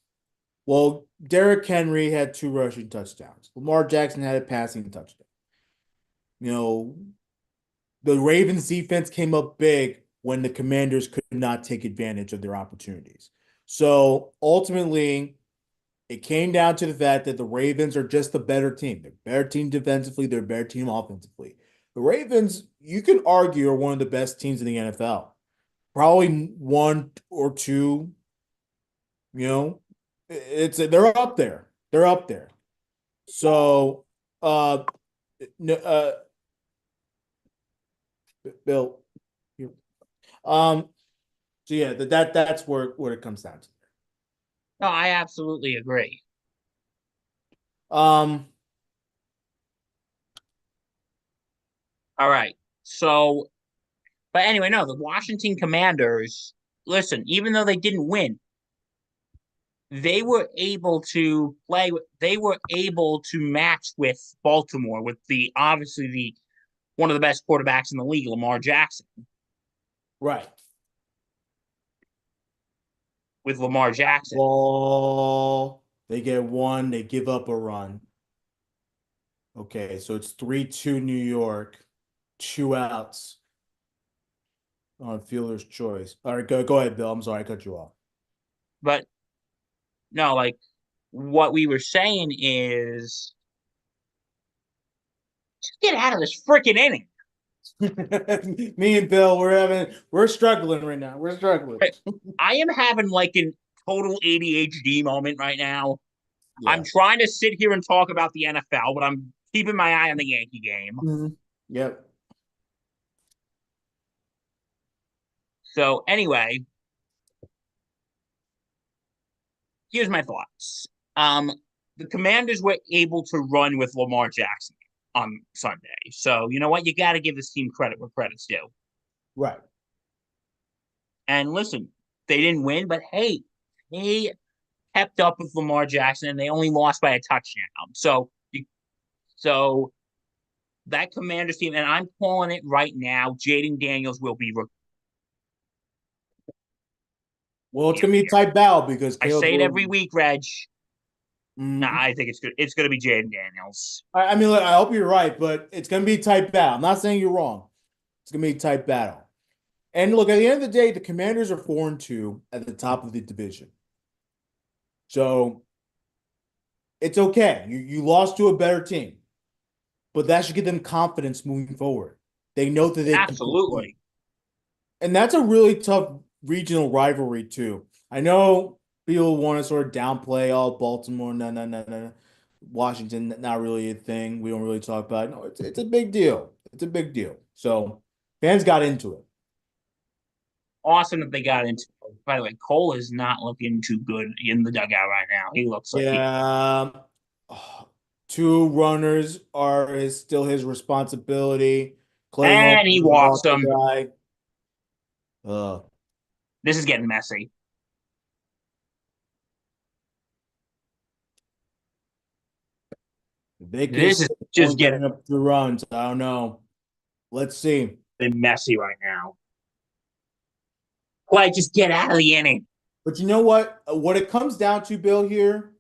Well, Derrick Henry had two rushing touchdowns. Lamar Jackson had a passing touchdown. You know, the Ravens defense came up big when the Commanders could not take advantage of their opportunities. So ultimately, it came down to the fact that the Ravens are just a better team. They're a better team defensively, they're a better team offensively. The Ravens, you can argue, are one of the best teams in the NFL. Probably one or two, you know. They're up there. They're up there. So no, Bill, um so yeah, that's where it comes down to. No, I absolutely agree. Um, All right. So, but anyway, no, the Washington Commanders, listen, even though they didn't win, they were able to play, they were able to match with Baltimore with the obviously the one of the best quarterbacks in the league, Lamar Jackson. right. With Lamar Jackson. Ball, they get one, they give up a run. Okay, so it's 3-2 New York, two outs on fielder's choice. All right, go ahead, Bill. I'm sorry, I cut you off. But no, like what we were saying is just get out of this freaking inning. Me and Bill, we're struggling right now. We're struggling. I am having like a total ADHD moment right now. I'm Yeah. trying to sit here and talk about the NFL, but I'm keeping my eye on the Yankee game. Mhm. Yep. So anyway, here's my thoughts. Um, the Commanders were able to run with Lamar Jackson on Sunday. So you know what? You got to give this team credit where credit's due. Right. And listen, they didn't win, but hey, they kept up with Lamar Jackson and they only lost by a touchdown. So that Commanders team, and I'm calling it right now, Jaden Daniels will be Well, it's rookie of gonna the be a year. tight battle because I Caleb say it every Williams. week, Reg. Nah, Mhm. I think it's good. It's going to be Jaden Daniels. I mean, look, I hope you're right, but it's gonna be a tight battle. I'm not saying you're wrong. It's gonna be a tight battle. And look, at the end of the day, the Commanders are 4-2 at the top of the division. So it's okay. You lost to a better team, but that should give them confidence moving forward. They know that they can compete. Absolutely. And that's a really tough regional rivalry, too. I know people want to sort of downplay all Baltimore, no, no, no, no. Washington, not really a thing. We don't really talk about it. No, it's a big deal. It's a big deal. So fans got into it. Awesome that they got into it. By the way, Cole is not looking too good in the dugout right now. He looks like he. Yeah. Two runners are still his responsibility. Clay Holmes And he is a walks hustle them. guy. Uh, This is getting messy. they could This is still just on getting giving up the runs. I don't know. Let's see. messy right now. Like, just get out of the inning. But you know what? What it comes down to, Bill, here,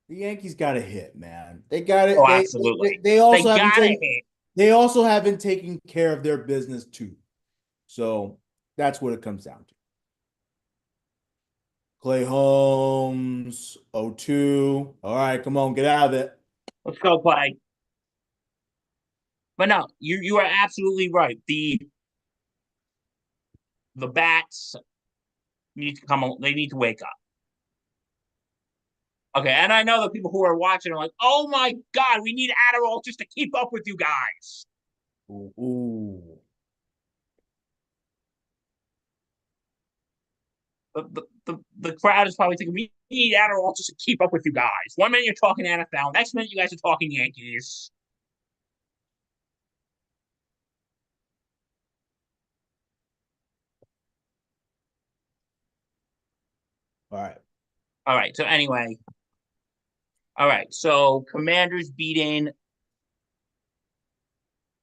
the Yankees got a hit, man. They got it. Oh, They, absolutely. they They also haven't got to taken hit. they also haven't taken care of their business too. So that's what it comes down to. Clay Holmes, 0-2. All right, come on, get out of it. Let's go play. But no, you are absolutely right. The bats need to come. They need to wake up. Okay, and I know the people who are watching are like, "Oh my god, we need Adderall just to keep up with you guys." Ooh, ooh. The crowd is probably thinking, "We need Adderall just to keep up with you guys." 1 minute you're talking NFL, next minute you guys are talking Yankees. All right. All right. So anyway, all right. So Commanders beating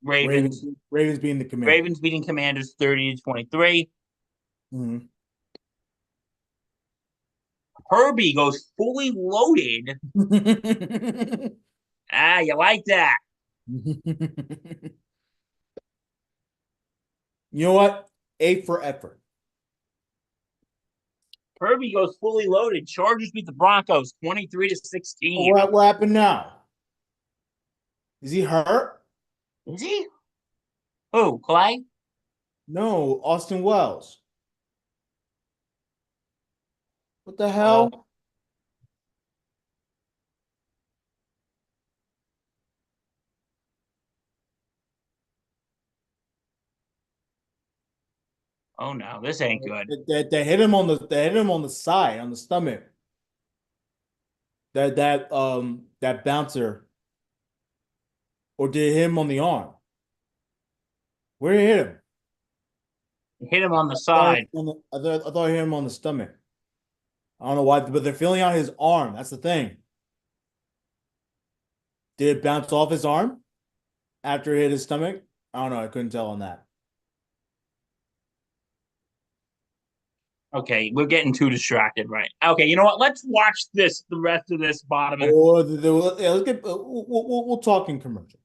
Ravens, Ravens. Ravens being the commander. Ravens beating Commanders 30-23. Mm-hmm. Herbie goes fully loaded. Ah, you like that? You know what? A for effort. Herbie goes fully loaded. Chargers beat the Broncos 23-16. What happened now? Is he hurt? Is he? Who? Clay? No, Austin Wells. What the Oh, hell? oh no, this ain't good. They hit him on the side, on the stomach. That bouncer, or did it hit him on the arm? Where did it hit him? Hit him on the I thought, side. I thought it hit him on the stomach. I don't know why, but they're feeling out his arm. That's the thing. Did it bounce off his arm after it hit his stomach? I don't know. I couldn't tell on that. Okay, we're getting too distracted, right? Okay, you know what? Let's watch this. The rest of this bottom. Or yeah, let's get we'll talk in commercial.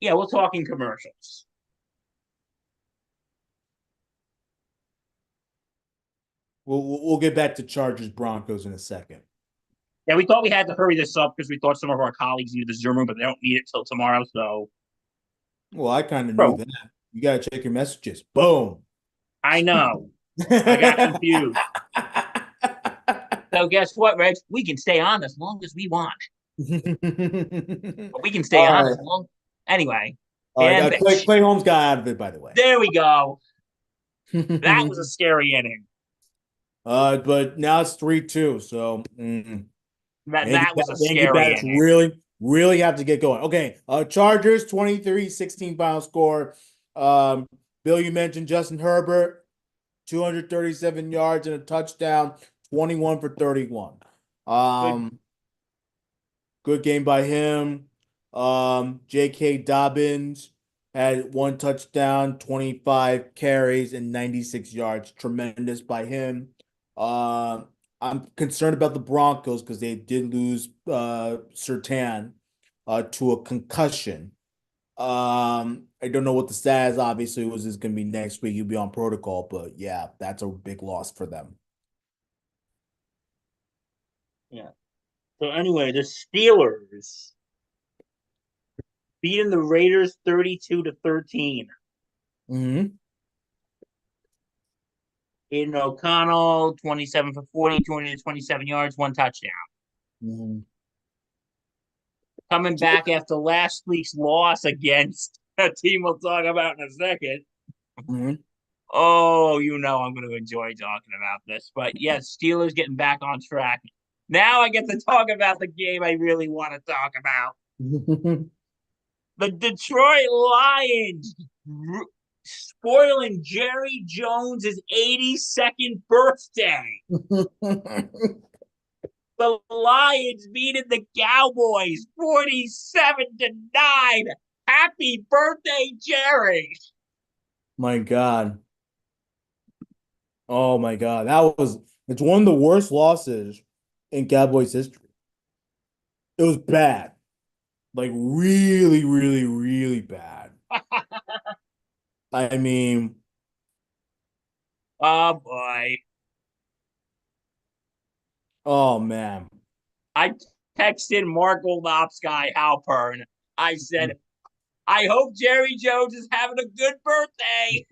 Yeah, we're talking commercials. We'll get back to Chargers Broncos in a second. Yeah, we thought we had to hurry this up because we thought some of our colleagues needed the Zoom room, but they don't need it till tomorrow. So, Well, I kind of knew bro, that. You gotta check your messages. Boom. I know. I got confused. So guess what, Reg? We can stay on as long as we want. But we can stay All on right. as long. Anyway, All right. damn bitch. Clay Holmes got out of it, by the way. There we go. That was a scary inning. But now it's 3-2. So That was a Yankee scary bats inning. really have to get going. Okay. Chargers 23-16 final score. Bill, you mentioned Justin Herbert, 237 yards and a touchdown, 21 for 31. Good. Good game by him. J.K. Dobbins had one touchdown, 25 carries, and 96 yards. Tremendous by him. Uh, I'm concerned about the Broncos because they did lose Surtain to a concussion. I don't know what the status obviously was is going to be next week. He'll be on protocol, but yeah, that's a big loss for them. Yeah. So anyway, the Steelers beating the Raiders 32-13. Mm-hmm. Aiden O'Connell, 27 for 40, 227 yards, one touchdown. Mm-hmm. Coming back after last week's loss against a team we'll talk about in a second. Mm-hmm. Oh, you know I'm going to enjoy talking about this. But yes, Steelers getting back on track. Now I get to talk about the game I really want to talk about. The Detroit Lions spoiling Jerry Jones' 82nd birthday. The Lions beating the Cowboys 47-9. Happy birthday, Jerry. My God. Oh my God. It's one of the worst losses in Cowboys history. It was bad. Like really, really, really bad. I mean, Oh boy. oh man. I texted Mark Goldopsky Halpern. I said, I hope Jerry Jones is having a good birthday.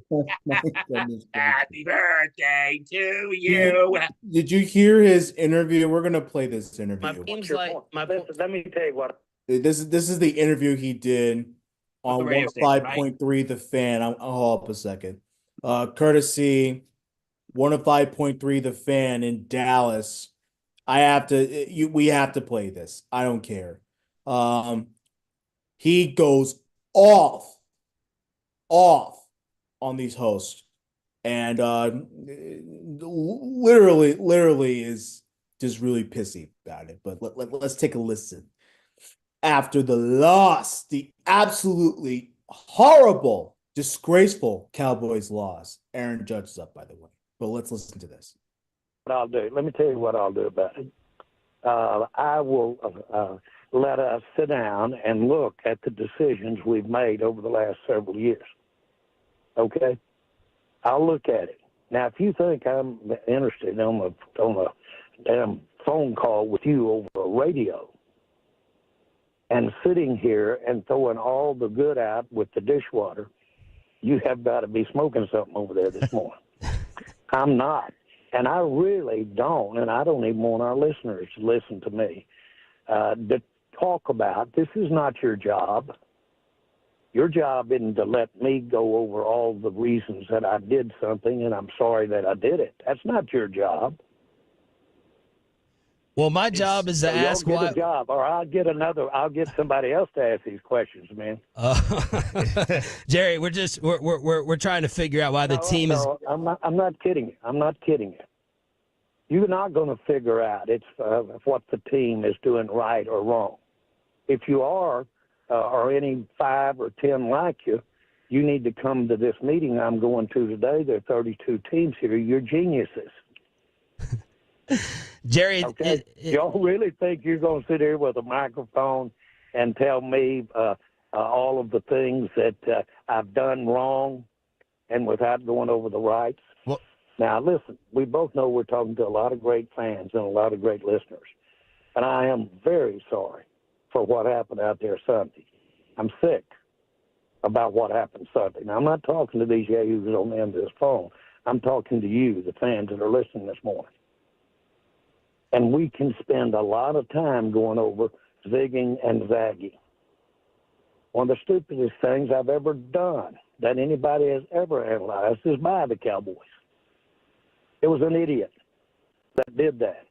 Oh my goodness gracious. Happy birthday to Did, you. did you hear his interview? We're gonna play this interview. Let me tell you what. This is the interview he did With the on radio station, right? 105.3 The Fan. I'll hold up a second. Courtesy 105.3 The Fan in Dallas. We have to play this. I don't care. Um, he goes off on these hosts and literally is just really pissy about it. But let's take a listen. After the loss, the absolutely horrible, disgraceful Cowboys loss. Aaron Judge is up, by the way. But let's listen to this. What I'll do. Let me tell you what I'll do about it. I will let us sit down and look at the decisions we've made over the last several years. Okay? I'll look at it. Now, if you think I'm interested on a damn phone call with you over a radio and sitting here and throwing all the good out with the dishwater, you have got to be smoking something over there this morning. I'm not. And I really don't, and I don't even want our listeners to listen to me, to talk about this is not your job. Your job isn't to let me go over all the reasons that I did something and I'm sorry that I did it. That's not your job. Well, my job is to ask y'all why. get a job, or I'll get somebody else to ask these questions, man. Jerry, we're trying to figure out why the team is. I'm not kidding you. I'm not kidding you. You're not going to figure out what the team is doing right or wrong. If you are, or any 5 or 10 like you, you need to come to this meeting I'm going to today. There are 32 teams here. You're geniuses. Jerry, okay? Y'all really think you're going to sit here with a microphone and tell me all of the things that I've done wrong and without going over the rights? Well, now, listen, we both know we're talking to a lot of great fans and a lot of great listeners. And I am very sorry for what happened out there Sunday. I'm sick about what happened Sunday. Now, I'm not talking to these yahoos on the end of this phone. I'm talking to you, the fans that are listening this morning. And we can spend a lot of time going over zigging and zagging. One of the stupidest things I've ever done that anybody has ever analyzed is by the Cowboys. It was an idiot that did that.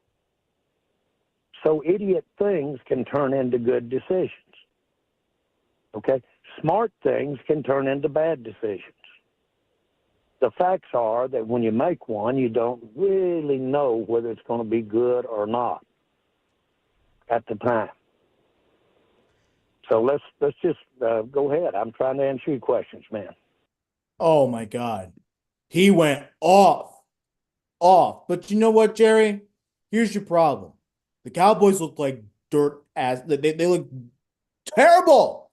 So idiot things can turn into good decisions. Okay? Smart things can turn into bad decisions. The facts are that when you make one, you don't really know whether it's going to be good or not at the time. So let's just go ahead. I'm trying to answer your questions, man. Oh my God. He went off. But you know what, Jerry? Here's your problem. The Cowboys look like dirt ass. They look terrible.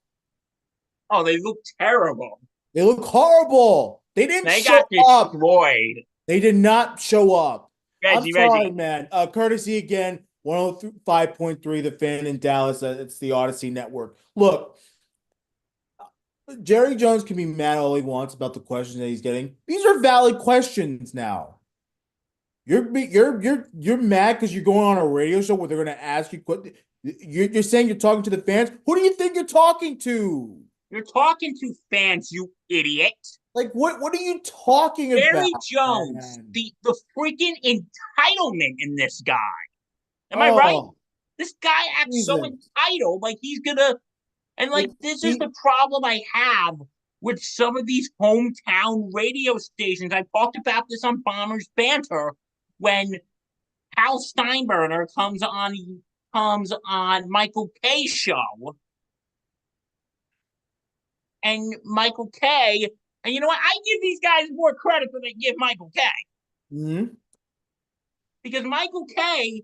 Oh, they look terrible. They look horrible. They didn't show up. Destroyed. They did not show up. I'm sorry, Reggie. man. Courtesy again, 105.3, The Fan in Dallas. It's the Odyssey Network. Look, Jerry Jones can be mad all he wants about the questions that he's getting. These are valid questions now. You're mad because you're going on a radio show where they're going to ask you. You're saying you're talking to the fans. Who do you think you're talking to? You're talking to fans, you idiot. Like what are you talking about? Jerry Jones, man? the freaking entitlement in this guy. Am I right? This guy acts so entitled, like he's gonna, and like this is the problem I have with some of these hometown radio stations. I talked about this on Bombers Banter when Hal Steinbrenner comes on Michael K's show. And Michael K, and you know what? I give these guys more credit than they give Michael K. Mm-hmm. Because Michael K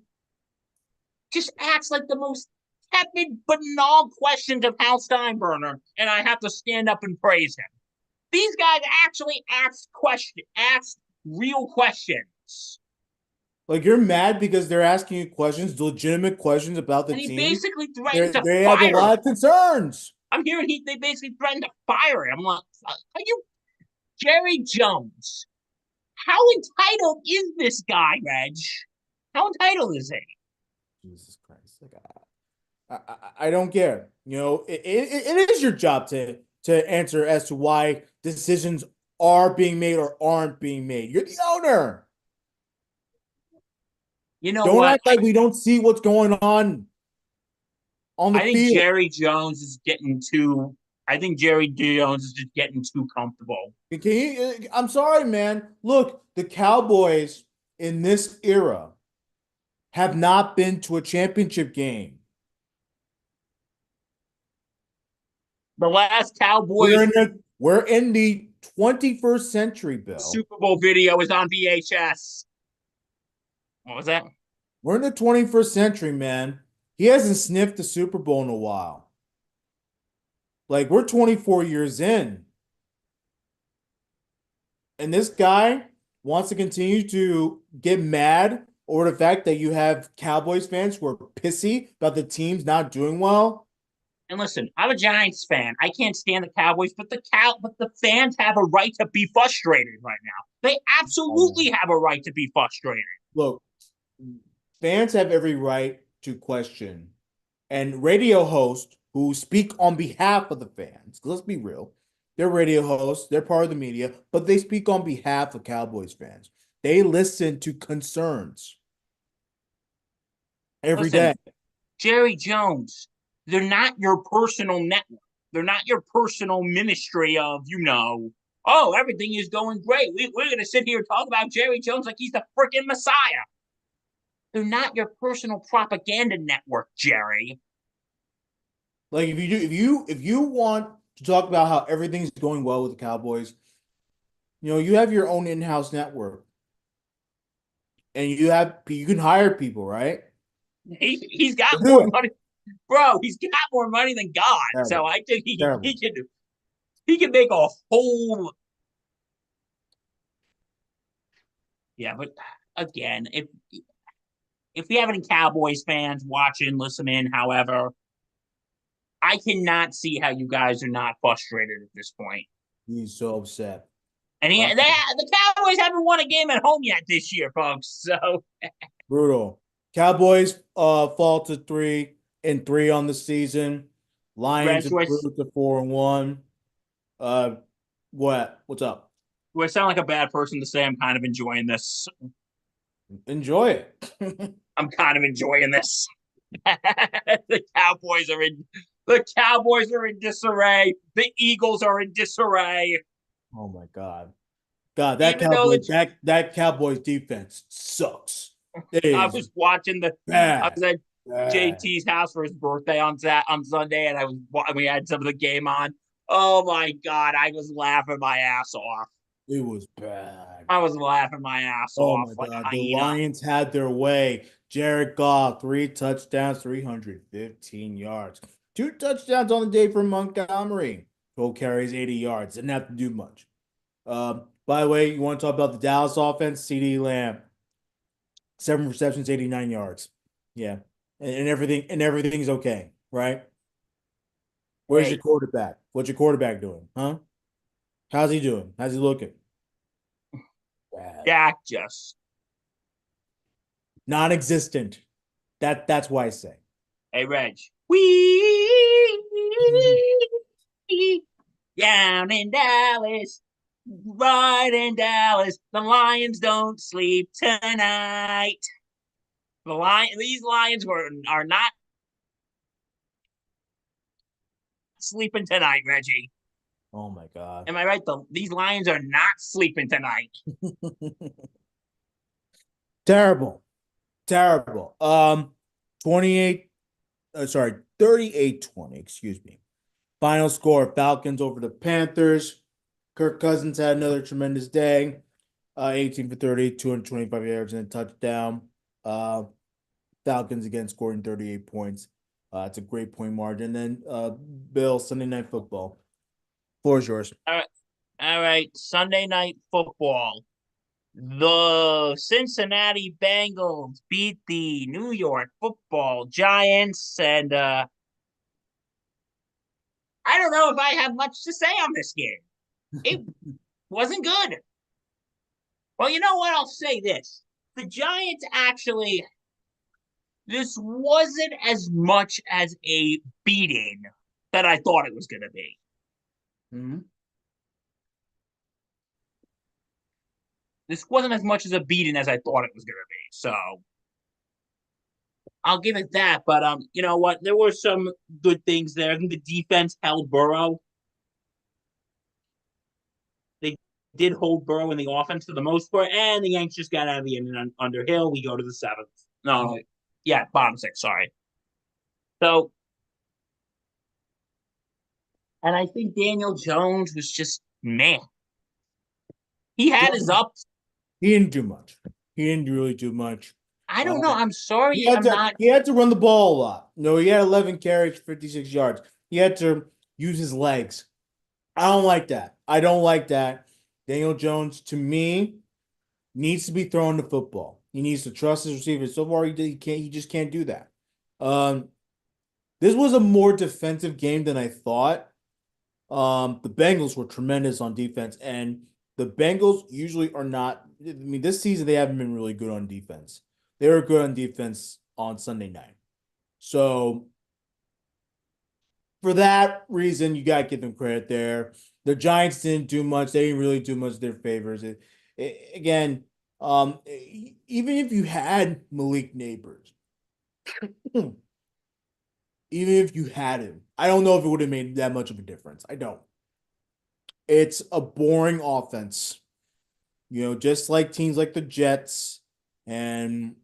just acts like the most tepid, banal questions of Hal Steinbrenner, and I have to stand up and praise him. These guys actually ask real questions. Like you're mad because they're asking you questions, legitimate questions about the team. And he basically threatened to fire. They have a lot of concerns. I'm hearing they basically threatened to fire him. I'm like, are you Jerry Jones? How entitled is this guy, Reg? How entitled is he? Jesus Christ! Like, I don't care. You know, it is your job to answer as to why decisions are being made or aren't being made. You're the owner. You know don't what? Act like we don't see what's going on the field. I think Jerry Jones is getting too I think Jerry Jones is just getting too comfortable. I'm sorry, man. Look, the Cowboys in this era have not been to a championship game. The last We're Cowboys in the 21st century, Bill. Super Bowl video is on VHS. What was that? We're in the 21st century, man. He hasn't sniffed the Super Bowl in a while. Like, we're 24 years in. And this guy wants to continue to get mad over the fact that you have Cowboys fans who are pissy about the teams not doing well. And listen, I'm a Giants fan. I can't stand the Cowboys, but the fans have a right to be frustrated right now. They absolutely have a right to be frustrated. Look, fans have every right to question, and radio hosts who speak on behalf of the fans. Let's be real. They're radio hosts, they're part of the media, but they speak on behalf of Cowboys fans. They listen to concerns every day. Jerry Jones, they're not your personal network. They're not your personal ministry of, oh, everything is going great. We're going to sit here and talk about Jerry Jones like he's the freaking Messiah. They're not your personal propaganda network, Jerry. Like if you want to talk about how everything's going well with the Cowboys, you have your own in-house network. And you can hire people, right? He's got more money. Bro, he's got more money than God. Terrible. So I think he can make a whole. Yeah, but again, if we have any Cowboys fans watching, listening, however, I cannot see how you guys are not frustrated at this point. He's so upset. And the Cowboys haven't won a game at home yet this year, folks. So brutal. Cowboys fall to 3-3 on the season. Lions improved to 4-1. What's up? Do I sound like a bad person to say I'm kind of enjoying this? Enjoy it. I'm kind of enjoying this. The Cowboys are in disarray. The Eagles are in disarray. Oh my God. That Cowboys defense sucks. I was watching bad. I was at JT's house for his birthday on Sunday, and we had some of the game on. Oh my God, I was laughing my ass off. It was bad. I was laughing my ass off. Oh my God, the Lions had their way. Jared Goff, 3 touchdowns, 315 yards. 2 touchdowns on the day for Montgomery. Cole carries 80 yards. Didn't have to do much. By the way, you want to talk about the Dallas offense? CeeDee Lamb, 7 receptions, 89 yards. Yeah, and everything's okay, right? Where's your quarterback? What's your quarterback doing? Huh? How's he doing? How's he looking? Dak just non-existent. That's why I say. Hey, Reg. Down in Dallas, right in Dallas, the Lions don't sleep tonight. These Lions are not sleeping tonight, Reggie. Oh my God. Am I right? These Lions are not sleeping tonight. Terrible. 38-20, excuse me. Final score, Falcons over the Panthers. Kirk Cousins had another tremendous day. 18 for 30, 225 yards and a touchdown. Falcons again scoring 38 points. It's a great point margin. And then Bill, Sunday Night Football. Floor is yours. All right. Sunday Night Football. The Cincinnati Bengals beat the New York Football Giants, and I don't know if I have much to say on this game. It wasn't good. Well, you know what? I'll say this. The Giants actually, this wasn't as much as a beating that I thought it was going to be. Mm-hmm. This wasn't as much as a beating as I thought it was going to be. So I'll give it that. But you know what? There were some good things there. I think the defense held Burrow. did hold Burrow in the offense for the most part, and the Yanks just got out of the inning under Hill. We go to the seventh. No, yeah, bottom six. Sorry. So, and I think Daniel Jones was just man. He had his ups. He didn't do much. He didn't really do much. I don't know. I'm sorry. He I'm not. had to run the ball a lot. No, he had 11 carries, 56 yards. He had to use his legs. I don't like that. I don't like that. Daniel Jones, to me, needs to be throwing the football. He needs to trust his receivers. So far, he can't. He just can't do that. This was a more defensive game than I thought. The Bengals were tremendous on defense, and the Bengals usually are not. I mean, this season they haven't been really good on defense. They were good on defense on Sunday night. So for that reason, you got to give them credit there. The Giants didn't do much. They didn't really do much in their favors. Again, even if you had Malik Neighbors, even if you had him, I don't know if it would have made that much of a difference. I don't. It's a boring offense. Just like teams like the Jets and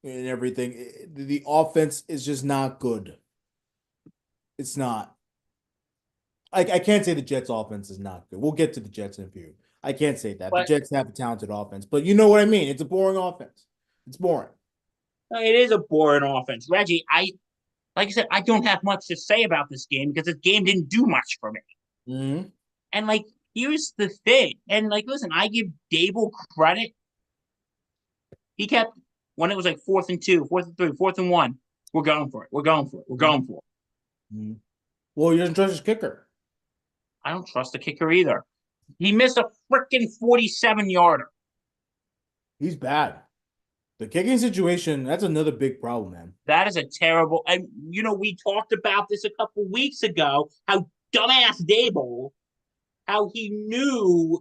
everything. The offense is just not good. It's not. I can't say the Jets offense is not good. We'll get to the Jets in a few. I can't say that. The Jets have a talented offense, but you know what I mean. It's a boring offense. It's boring. It is a boring offense. Reggie, like I said, I don't have much to say about this game because this game didn't do much for me. Mm-hmm. And here's the thing. And listen, I give Dable credit. He kept when it was 4th and 2, 4th and 3, 4th and 1. We're going for it. We're going for it. We're going for it. Mm-hmm. Well, he doesn't trust his kicker. I don't trust the kicker either. He missed a freaking 47-yarder. He's bad. The kicking situation, that's another big problem, man. That is a terrible. And, we talked about this a couple weeks ago, how dumbass Dable, how he knew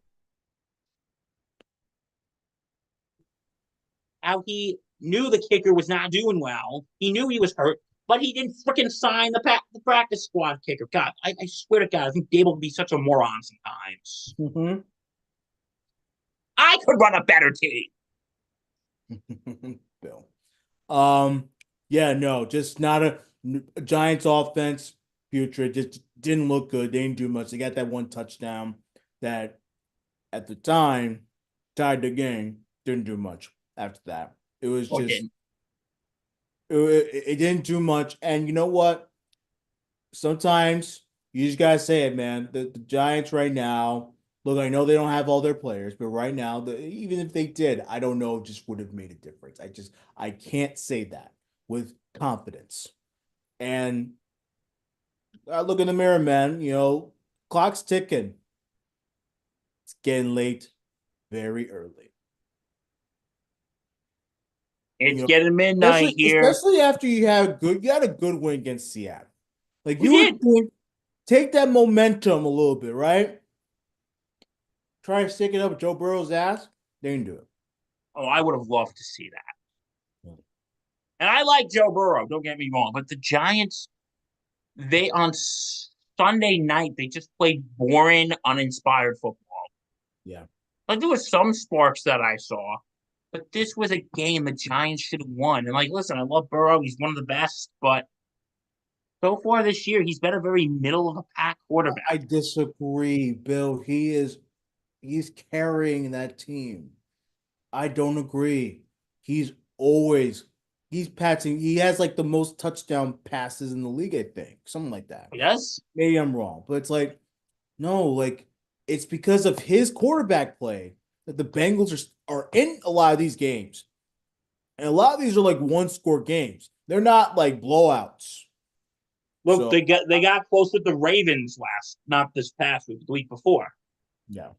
the kicker was not doing well. He knew he was hurt, but he didn't freaking sign the practice squad kicker. God, I swear to God, I think Dable would be such a moron sometimes. Mm-hmm. I could run a better team. Bill. Yeah, no, just not a Giants offense. Future just didn't look good. They didn't do much. They got that one touchdown that at the time tied the game. Didn't do much after that. It was just it didn't do much. And you know what? Sometimes you just gotta say it, man. The Giants right now. Look, I know they don't have all their players, but right now, even if they did, I don't know, just would have made a difference. I can't say that with confidence. And I look in the mirror, man. Clock's ticking. It's getting late, very early. It's getting midnight here, especially after you had a good win against Seattle. You would think, take that momentum a little bit, right? Try to stick it up Joe Burrow's ass. They didn't do it. Oh, I would have loved to see that. And I like Joe Burrow, don't get me wrong, but the Giants, they on Sunday night, they just played boring, uninspired football. Yeah. There was some sparks that I saw, but this was a game the Giants should have won. And listen, I love Burrow. He's one of the best, but so far this year, he's been a very middle of the pack quarterback. I disagree, Bill. He's carrying that team. I don't agree. He's passing. He has the most touchdown passes in the league, I think. Something like that. Yes. Maybe I'm wrong, but it's no, it's because of his quarterback play that the Bengals are in a lot of these games. And a lot of these are one-score games. They're not blowouts. Look, so, they got close with the Ravens not this past week, the week before. Yeah.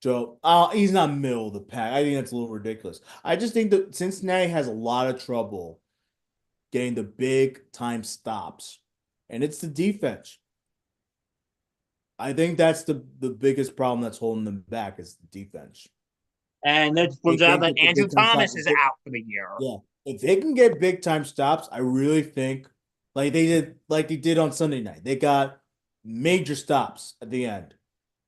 So he's not middle of the pack. I think that's a little ridiculous. I just think that Cincinnati has a lot of trouble getting the big time stops, and it's the defense. I think that's the biggest problem that's holding them back is the defense. And it turns out that Andrew Thomas is out for the year. Yeah, if they can get big time stops, I really think they did on Sunday night. They got major stops at the end.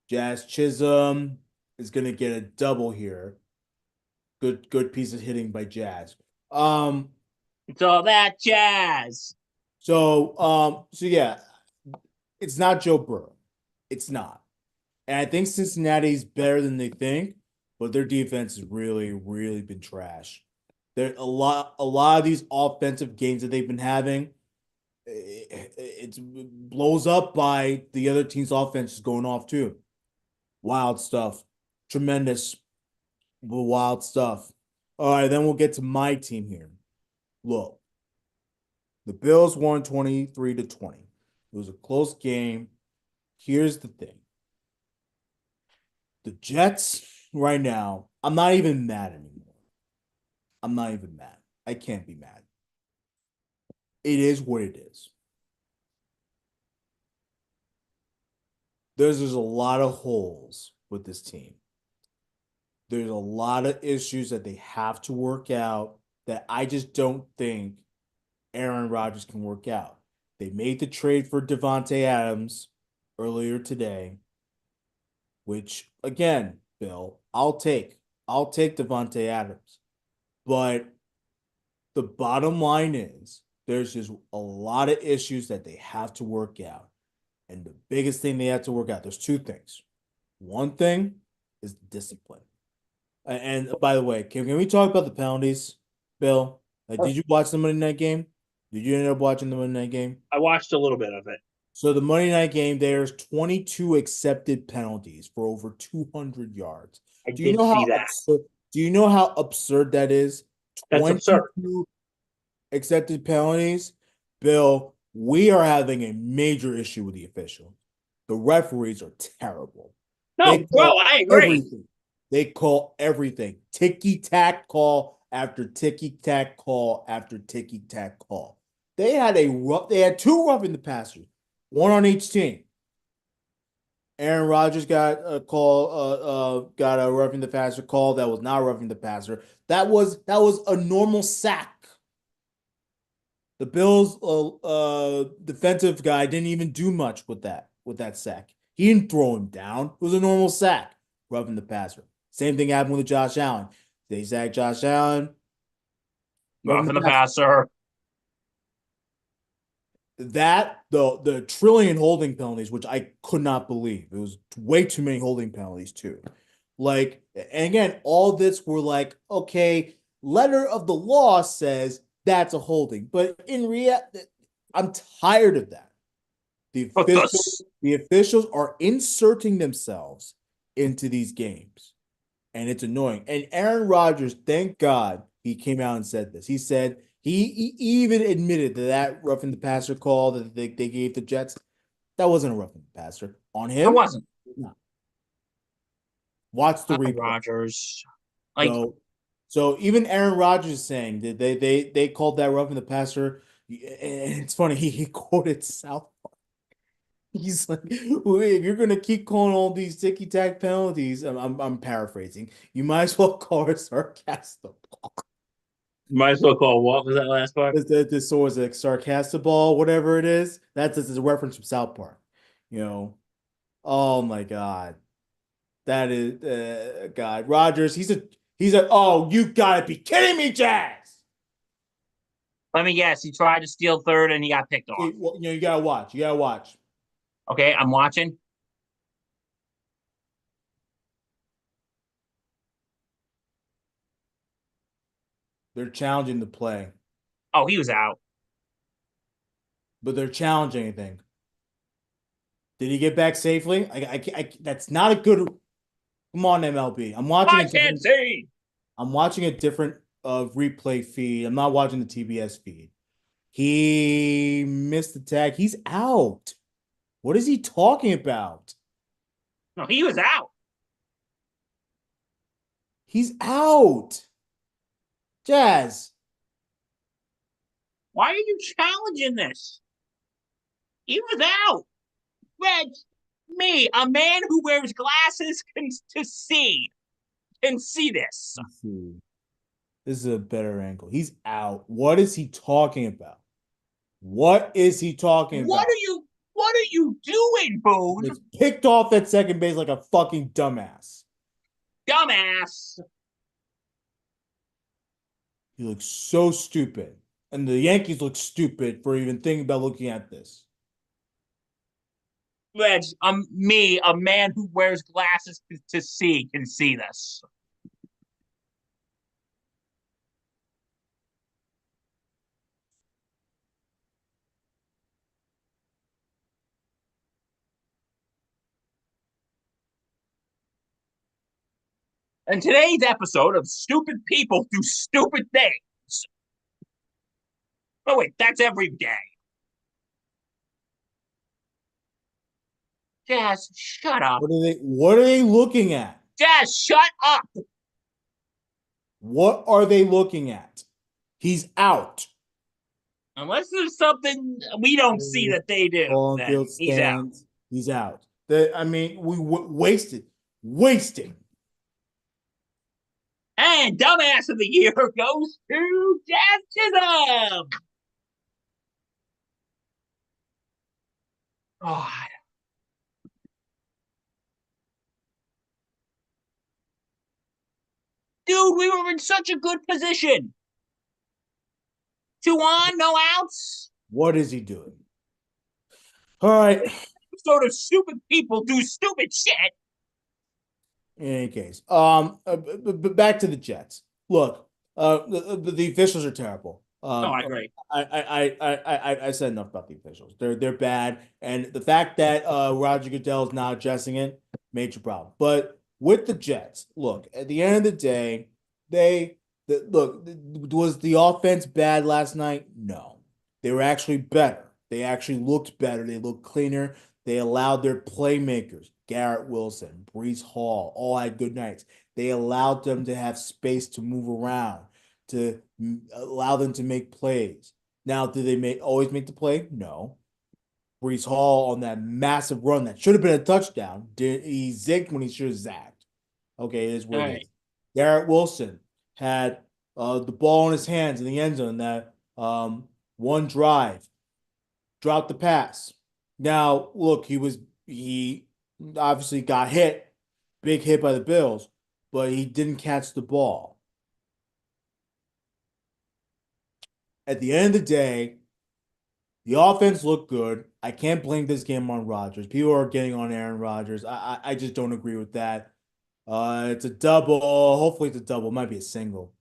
Jazz Chisholm, is going to get a double here. Good piece of hitting by Jazz. It's all that jazz. So yeah, it's not Joe Burrow. It's not. And I think Cincinnati's better than they think, but their defense has really, really been trash. There a lot of these offensive games that they've been having, it blows up by the other team's offense going off too. Wild stuff. Tremendous, wild stuff. All right, then we'll get to my team here. Look, the Bills won 23-20. It was a close game. Here's the thing. The Jets right now, I'm not even mad anymore. I'm not even mad. I can't be mad. It is what it is. There's a lot of holes with this team. There's a lot of issues that they have to work out that I just don't think Aaron Rodgers can work out. They made the trade for Devontae Adams earlier today, which again, Bill, I'll take Devontae Adams. But the bottom line is there's just a lot of issues that they have to work out. And the biggest thing they have to work out, there's two things. One thing is discipline. And by the way, can we talk about the penalties, Bill? Like, did you watch the Monday night game? Did you end up watching the Monday night game? I watched a little bit of it. So the Monday night game, there's 22 accepted penalties for over 200 yards. I did see that. Do you know how absurd that is? That's absurd. 22 accepted penalties. Bill, we are having a major issue with the official. The referees are terrible. No, bro, I agree. Everything. They call everything. Ticky-tack call after ticky-tack call after ticky-tack call. They had two roughing the passers, one on each team. Aaron Rodgers got a call, got a roughing the passer call that was not roughing the passer. That was a normal sack. The Bills defensive guy didn't even do much with that sack. He didn't throw him down. It was a normal sack, roughing the passer. Same thing happened with Josh Allen. They sacked Josh Allen. Roughing the passer. That the trillion holding penalties, which I could not believe. It was way too many holding penalties too. Like, and again, all this were like, okay, letter of the law says that's a holding, but in reality, I'm tired of that. The officials are inserting themselves into these games, and it's annoying. And Aaron Rodgers, thank God, he came out and said this. He said he even admitted that roughing the passer call that they gave the Jets, that wasn't a roughing the passer on him. It wasn't. No. Watch the replay. Rodgers. So even Aaron Rodgers is saying that they called that roughing the passer, and it's funny, he quoted South Park. He's like, if you're gonna keep calling all these ticky-tack penalties, I'm paraphrasing, you might as well call it sarcastic. Might as well call what was that last part? This was a sarcastic ball, whatever it is. That's a reference from South Park. You know, oh my God, that is God Rodgers. He's a oh, you gotta be kidding me, Jazz. Let me guess. He tried to steal third and he got picked off. You gotta watch. You gotta watch. Okay, I'm watching. They're challenging the play. Oh, he was out. But they're challenging anything. Did he get back safely? That's not a good. Come on, MLB. I'm watching a different replay feed. I'm not watching the TBS feed. He missed the tag. He's out. What is he talking about? No, he was out. He's out. Jazz. Why are you challenging this? He was out. Reg, me, a man who wears glasses can see this. This is a better angle. He's out. What is he talking about? What is he talking about? What are you doing, Boone? He's picked off at second base like a fucking dumbass. Dumbass. He looks so stupid. And the Yankees look stupid for even thinking about looking at this. Reg, me, a man who wears glasses to see, can see this. In today's episode of Stupid People Do Stupid Things. Oh, wait, that's every day. Jazz, shut up. What are they looking at? Jazz, shut up. What are they looking at? He's out. Unless there's something we don't see that they do, On then field he's out. stands. He's out. We wasted. And Dumbass of the Year goes to Jazz Chisholm. God. Dude, we were in such a good position. 2 on, no outs. What is he doing? All right. Sort of stupid people do stupid shit. In any case, but back to the Jets. Look, the officials are terrible. I agree. I said enough about the officials. They're bad, and the fact that Roger Goodell is not addressing it, major problem. But with the Jets, look, at the end of the day, was the offense bad last night? No, they were actually better. They actually looked better. They looked cleaner. They allowed their playmakers, Garrett Wilson, Brees Hall, all had good nights. They allowed them to have space to move around, to allow them to make plays. Now, did they always make the play? No. Brees Hall on that massive run that should have been a touchdown. He zigged when he should have zagged. Okay, it is what it is. Garrett Wilson had the ball in his hands in the end zone. That one drive, dropped the pass. Now, look, he obviously got hit, big hit by the Bills, but he didn't catch the ball. At the end of the day, the offense looked good. I can't blame this game on Rodgers. People are getting on Aaron Rodgers. I just don't agree with that. It's a double. Hopefully, it's a double. It might be a single.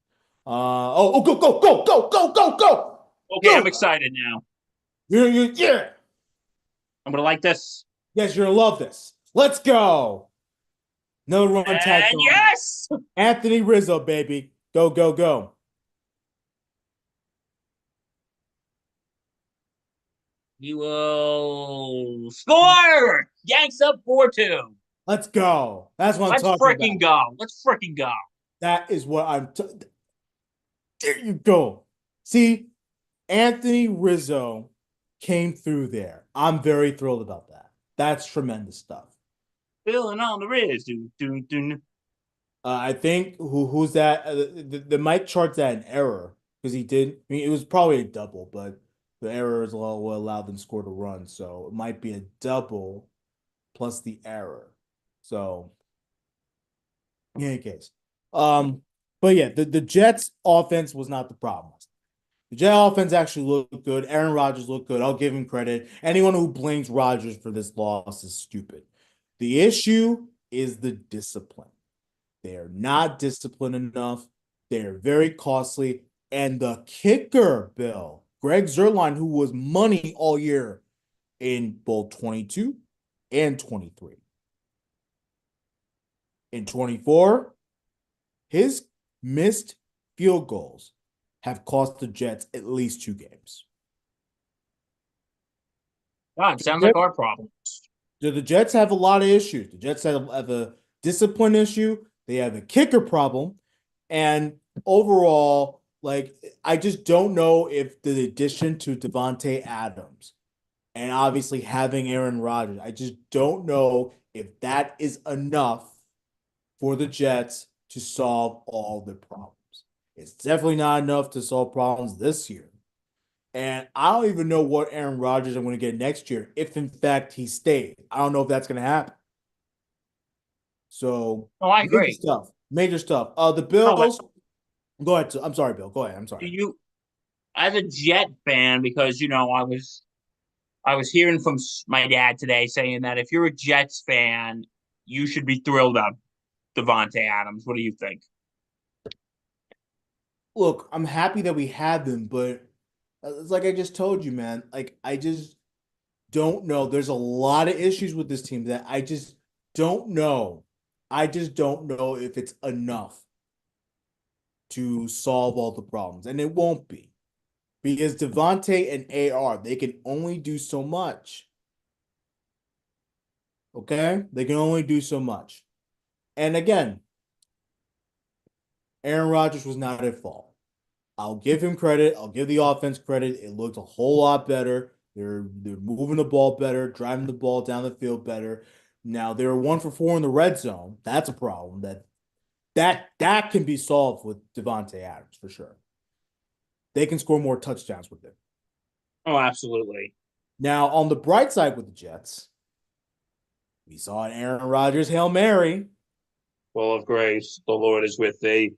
Go, go, go, go, go, go, go. Okay, I'm excited now. Yeah. I'm gonna like this. Yes, you're gonna love this. Let's go. Another run tacked on. Yes, Anthony Rizzo, baby. Go, go, go. he will score. Yanks up 4-2. Let's go. That's what Let's I'm talking freaking about. go. Let's freaking go. That is what there you go. See, Anthony Rizzo came through there. I'm very thrilled about that. That's tremendous stuff. Feeling on the Riz. I think who's that? The Mike charts that an error because he did. I mean, it was probably a double, but the error is what allowed them to score the run. So it might be a double plus the error. So in any case, but yeah, the Jets offense was not the problem. The Jet offense actually looked good. Aaron Rodgers looked good. I'll give him credit. Anyone who blames Rodgers for this loss is stupid. The issue is the discipline. They are not disciplined enough. They're very costly. And the kicker, Bill, Greg Zuerlein, who was money all year in both 22 and 23. In 24, his missed field goals have cost the Jets at least 2 games. God, sounds like our problems. The Jets have a lot of issues. The Jets have a discipline issue. They have a kicker problem. And overall, like, I just don't know if the addition to Devontae Adams and obviously having Aaron Rodgers, I just don't know if that is enough for the Jets to solve all the problems. It's definitely not enough to solve problems this year. And I don't even know what Aaron Rodgers I'm going to get next year, if in fact he stays. I don't know if that's going to happen. So Oh, I major agree. stuff. Major stuff. The No, but Bills. Go ahead. I'm sorry, Bill. Go ahead. I'm do sorry. you, as a Jet fan, because I was hearing from my dad today saying that if you're a Jets fan, you should be thrilled about Devontae Adams. What do you think? Look, I'm happy that we had them, but it's like I just told you, man. Like I just don't know. There's a lot of issues with this team that I just don't know. I just don't know if it's enough to solve all the problems, and it won't be because Devontae and AR they can only do so much. Okay, they can only do so much. And again, Aaron Rodgers was not at fault. I'll give him credit. I'll give the offense credit. It looked a whole lot better. They're moving the ball better, driving the ball down the field better. Now they were 1 for 4 in the red zone. That's a problem. That can be solved with Devontae Adams for sure. They can score more touchdowns with it. Oh, absolutely. Now on the bright side with the Jets, we saw an Aaron Rodgers Hail Mary. Full of grace, the Lord is with thee.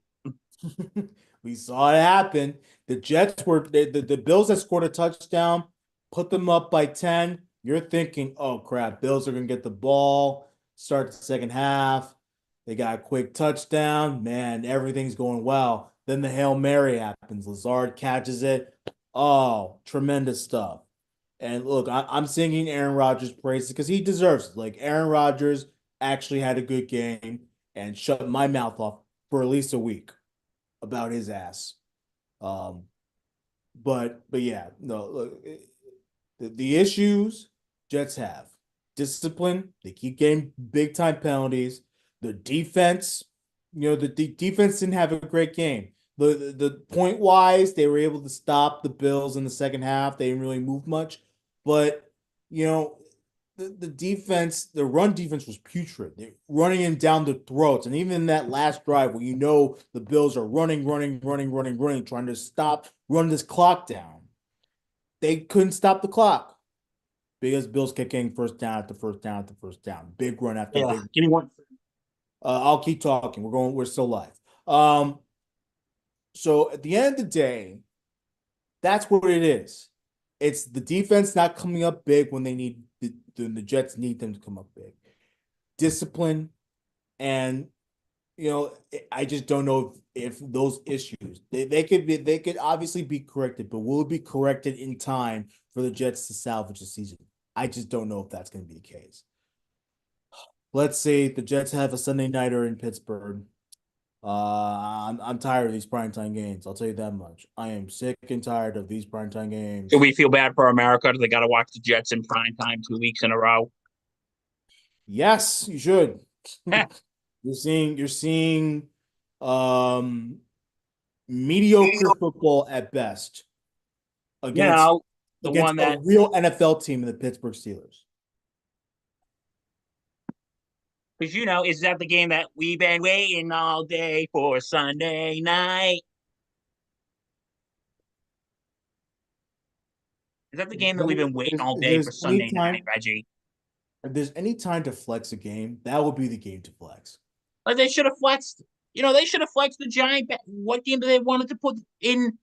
We saw it happen. The Jets were the Bills that scored a touchdown, put them up by 10. You're thinking, oh crap, Bills are gonna get the ball, start the second half. They got a quick touchdown. Man, everything's going well. Then the Hail Mary happens. Lazard catches it. Oh, tremendous stuff. And look, I'm singing Aaron Rodgers' praises because he deserves it. Like Aaron Rodgers actually had a good game and shut my mouth off for at least a week about his ass. Um, but yeah, no, look, the issues Jets have discipline. They keep getting big time penalties. The defense, the defense didn't have a great game. The point wise, they were able to stop the Bills in the second half. They didn't really move much, but you know, the defense, the run defense was putrid. They're running him down the throats. And even in that last drive where the Bills are running, trying to run this clock down, they couldn't stop the clock because Bills kept getting first down after first down after first down. Big run after Yeah, big. give me one. I'll keep talking. We're still live. So at the end of the day, that's what it is. It's the defense not coming up big when they need the Jets need them to come up big. Discipline and I just don't know if those issues they could obviously be corrected, but will it be corrected in time for the Jets to salvage the season? I just don't know if that's going to be the case. Let's see. The Jets have a Sunday nighter in Pittsburgh. I'm tired of these primetime games. I'll tell you that much. I am sick and tired of these primetime Do games. we feel bad for America? Do they got to watch the Jets in prime time 2 weeks in a row? Yes, you should. You're seeing um mediocre football at best You against know, the against one a that, real NFL team in the Pittsburgh Steelers. because is that the game that we've been waiting all day for Sunday night? Is that the game that we've been waiting all If day for there's any Sunday night, time Reggie? if there's any time to flex a game, that would be the game to flex. Like they should have flexed. They should have flexed the Giant. What game do they wanted to put in?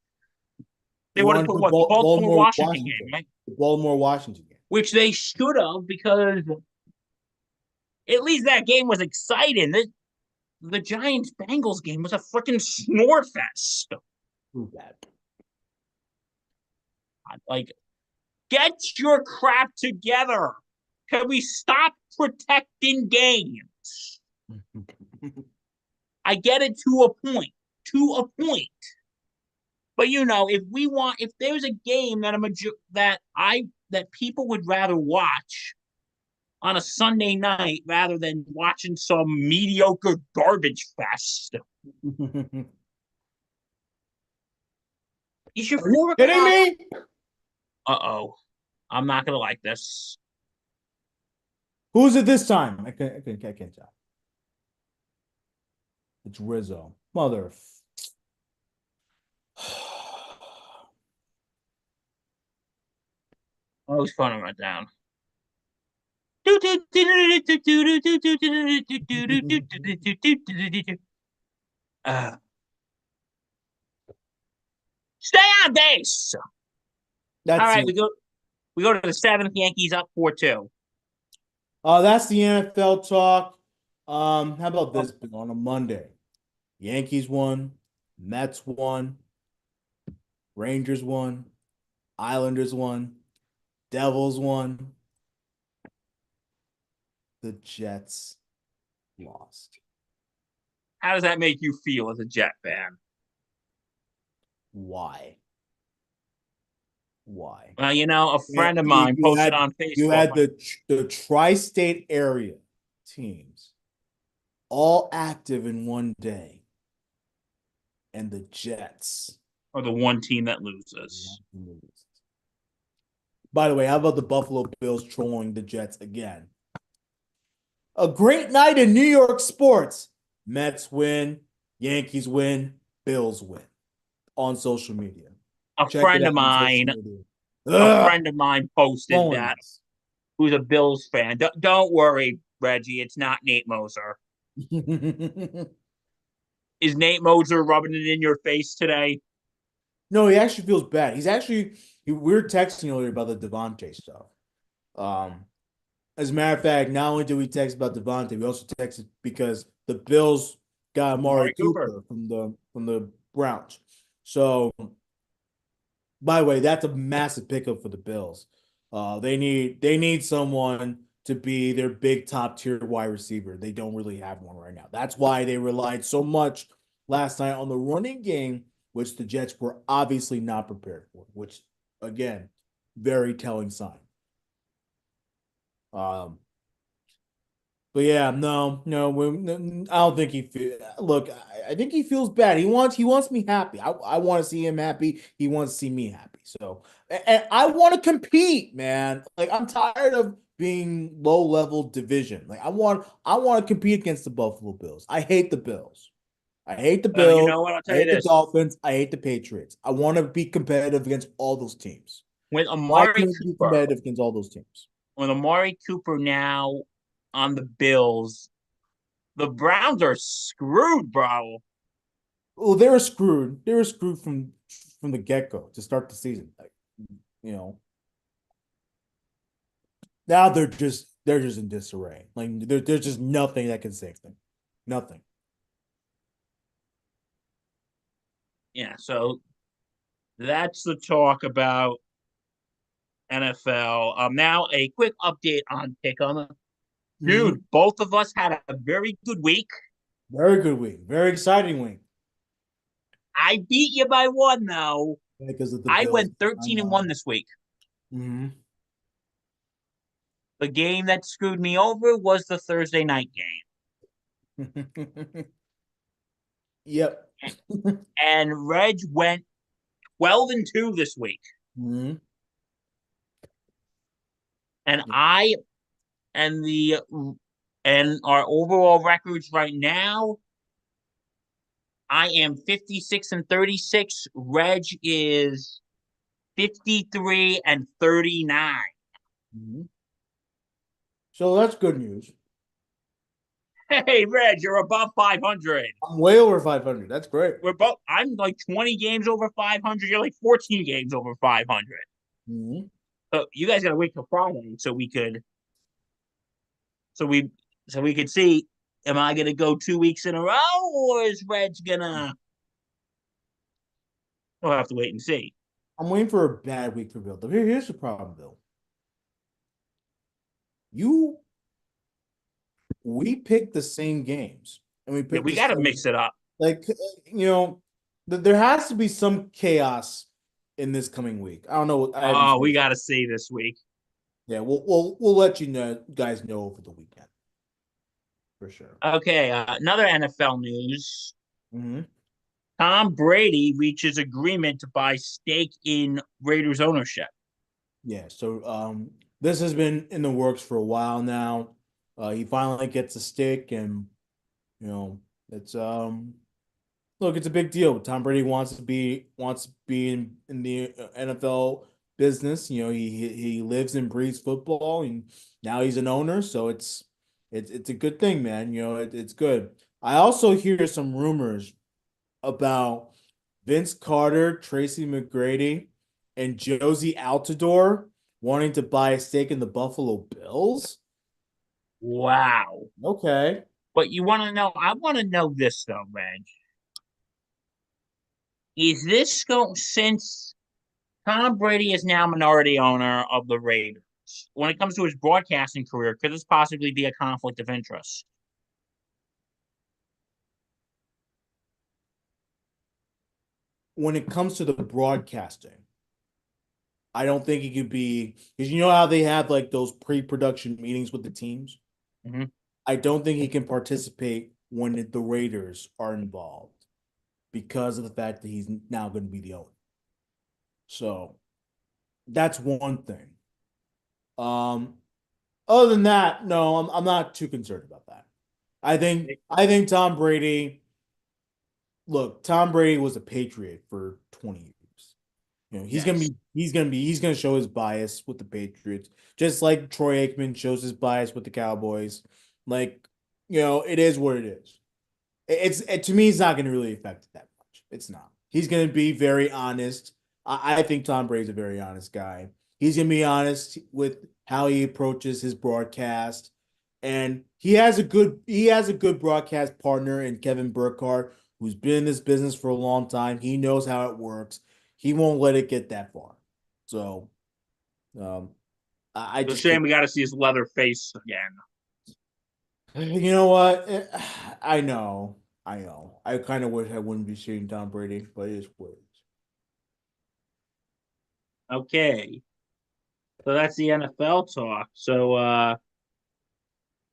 They They wanted to wanted to put put what, the Baltimore Baltimore Washington game, Washington, right? the Baltimore Washington game. Which they should have, because at least that game was exciting. The Giants Bengals game was a freaking snore fest. Too bad. Like, get your crap together. Can we stop protecting games? I get it to a point. To a point. But if there's a game that people would rather watch on a Sunday night rather than watching some mediocre garbage fest, is your Are you 4 o'clock. kidding me? Uh-oh. I'm not gonna like this. Who's it this time? I can't tell. It's Rizzo. Mother. I was fun right down. Uh, stay on base. All That's right, it. we go to the seventh. Yankees up 4-2. That's the NFL talk. How about this, Bill? On a Monday, Yankees won, Mets won, Rangers won, Islanders won, Devils won, the Jets lost. How does that make you feel as a Jet fan? Why? Why? Well, a Yeah, friend of You, mine you posted had on you Facebook. had the tri-state area teams all active in one day, and the Jets. Or the one team that loses. By the way, how about the Buffalo Bills trolling the Jets again? A great night in New York sports. Mets win, Yankees win, Bills win on social media. A Check it friend out of on social mine, media. a Ugh, friend of mine posted that phones. who's a Bills fan. Don't worry, Reggie, it's not Nate Moser. Is Nate Moser rubbing it in your face today? No, he actually feels bad. We were texting earlier about the Devontae stuff. Um, as a matter of fact, not only did we text about Devontae, we also texted because the Bills got Amari Amari Cooper. Cooper from the Browns. So, by the way, that's a massive pickup for the Bills. They need someone to be their big top tier wide receiver. They don't really have one right now. That's why they relied so much last night on the running game, which the Jets were obviously not prepared for, which again, very telling sign. Um, but yeah, no, I don't think he feel. Look, I think he feels bad. He wants me happy. I want to see him happy. He wants to see me happy. So, and I want to compete, man. Like I'm tired of being low level division. Like I want to compete against the Buffalo Bills. I hate the Bills. I hate the Well, you Bills. know what? I'll I tell you hate the this. Dolphins. I hate the Patriots. I want to be competitive against all those teams. With Why Amari can't we be Cooper, competitive against all those teams? with Amari Cooper now on the Bills, the Browns are screwed, bro. Well, they were screwed. They were screwed from the get go to start the season. Like, you know, now they're just in disarray. Like there's just nothing that can save them. Nothing. Yeah, so that's the talk about NFL. Now a quick update on Pick'em. Mhm. Dude, both of us had a very good week. Very good week. Very exciting week. I beat you by one though. Because of the I Bills. went I 13-1 know. this week. Hmm. The game that screwed me over was the Thursday night Yep. game. And Reg went 12-2 this week. Hmm. And I and the and our overall records right now, I am 56-36. Reg is 53-39. Hmm. So that's good news. Hey, Reg, you're above 500. I'm way over 500. That's great. We're both. I'm like 20 games over 500. You're like 14 games over 500. Hmm. So you guys gotta wait till Friday so we could so we so we could see. Am I gonna go 2 weeks in a row, or is Reg gonna? We'll have to wait and see. I'm waiting for a bad week for Bill. Here's the problem, Bill. You we picked the same games and we Yeah, picked we the got to same mix it up. like you know there has to be some chaos in this coming week. I don't know. I haven't Oh, we seen. got to see this week. Yeah, we'll let you know, guys know over the weekend for sure. Okay, another NFL news. Hmm. Tom Brady reaches agreement to buy stake in Raiders ownership. Yeah, so this has been in the works for a while now. He finally gets a stick, and you know it's look, it's a big deal. Tom Brady wants to be in the NFL business. You know, he lives and breathes football, and now he's an owner, so it's a good thing, man. You know, it's good. I also hear some rumors about Vince Carter, Tracy McGrady, and Josie Altidore wanting to buy a stake in the Buffalo Bills. Wow. Okay. But you want to know? I want to know this though, Reg. Is this going since Tom Brady is now minority owner of the Raiders? When it comes to his broadcasting career, could this possibly be a conflict of interest? When it comes to the broadcasting, I don't think it could be because you know how they have like those pre-production meetings with the teams. Mhm. I don't think he can participate when the Raiders are involved because of the fact that he's now going to be the owner. So that's one thing. Um, Other than that, no, I'm not too concerned about that. I think Tom Brady. Look, Tom Brady was a Patriot for 20 years. You know, Yes. he's gonna show his bias with the Patriots, just like Troy Aikman shows his bias with the Cowboys. Like, you know, it is what it is. To me, it's not gonna really affect it that much. It's not. He's gonna be very honest. I think Tom Brady's a very honest guy. He's gonna be honest with how he approaches his broadcast, and he has a good broadcast partner in Kevin Burkhardt, who's been in this business for a long time. He knows how it works. He won't let it get that far. So, um, I It's a just shame can't. we got to see his leather face again. You know what? I know. I know. I kind of wish I wouldn't be seeing Tom Brady, but it is what it is. Okay. So that's the NFL talk. So,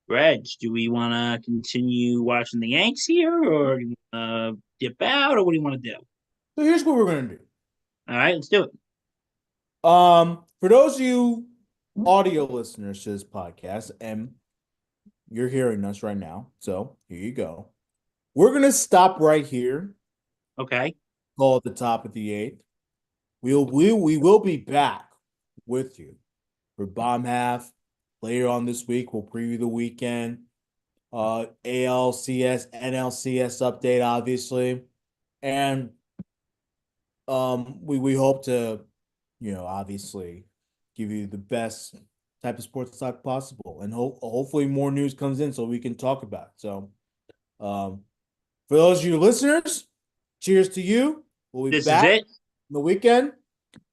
Reg, do we want to continue watching the Yanks here, or do you want to dip out, or what do you want to do? So here's what we're gonna do. All right, let's do it. For those of you audio listeners to this podcast, and you're hearing us right now, so here you go. We're gonna stop right here. Okay. Call at the top of the eighth. We will be back with you for bomb half later on this week. We'll preview the weekend. ALCS, NLCS update, obviously. And we hope to, obviously give you the best type of sports talk possible. And hopefully more news comes in so we can talk about it. So um for those of you listeners, cheers to you. We'll be This is back it. the weekend.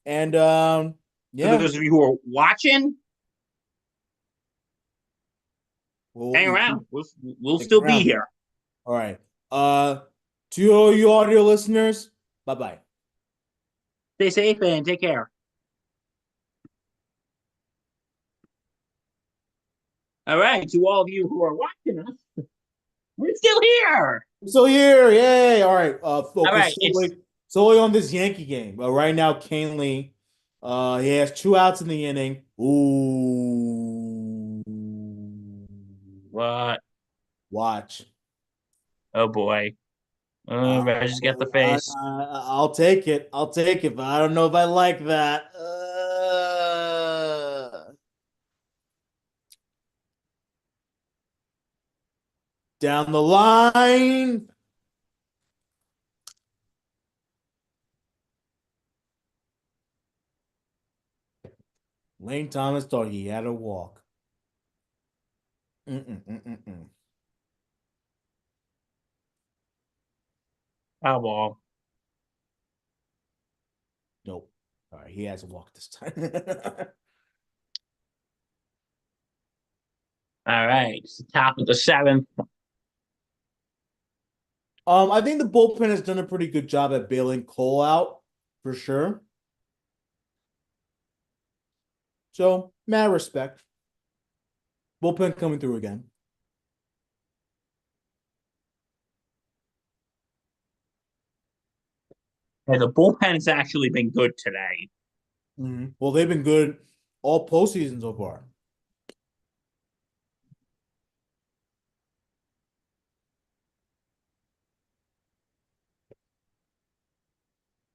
And For yeah, those of you who are watching, we'll hang you around. keep We'll sticking still be around. here. All right. To all you audio listeners, bye-bye. Stay safe and take care. All right, to all of you who are watching us, we're still here. So here, yay! All right, All right, focus solely on this Yankee game. Right now, Canley, he has 2 outs in the inning. Ooh, what? watch. Oh boy. I just got the face. I'll take it. I'll take it, but I don't know if I like that. Down the line. Lane Thomas thought he had a walk. Mm-mm-mm-mm-mm. Oh well. Nope. All right, he has a walk this time. All right, it's the top of the seventh. I think the bullpen has done a pretty good job at bailing Cole out for sure. So, mad respect. Bullpen coming through again. And the bullpen's actually been good today. Well, they've been good all postseason so far.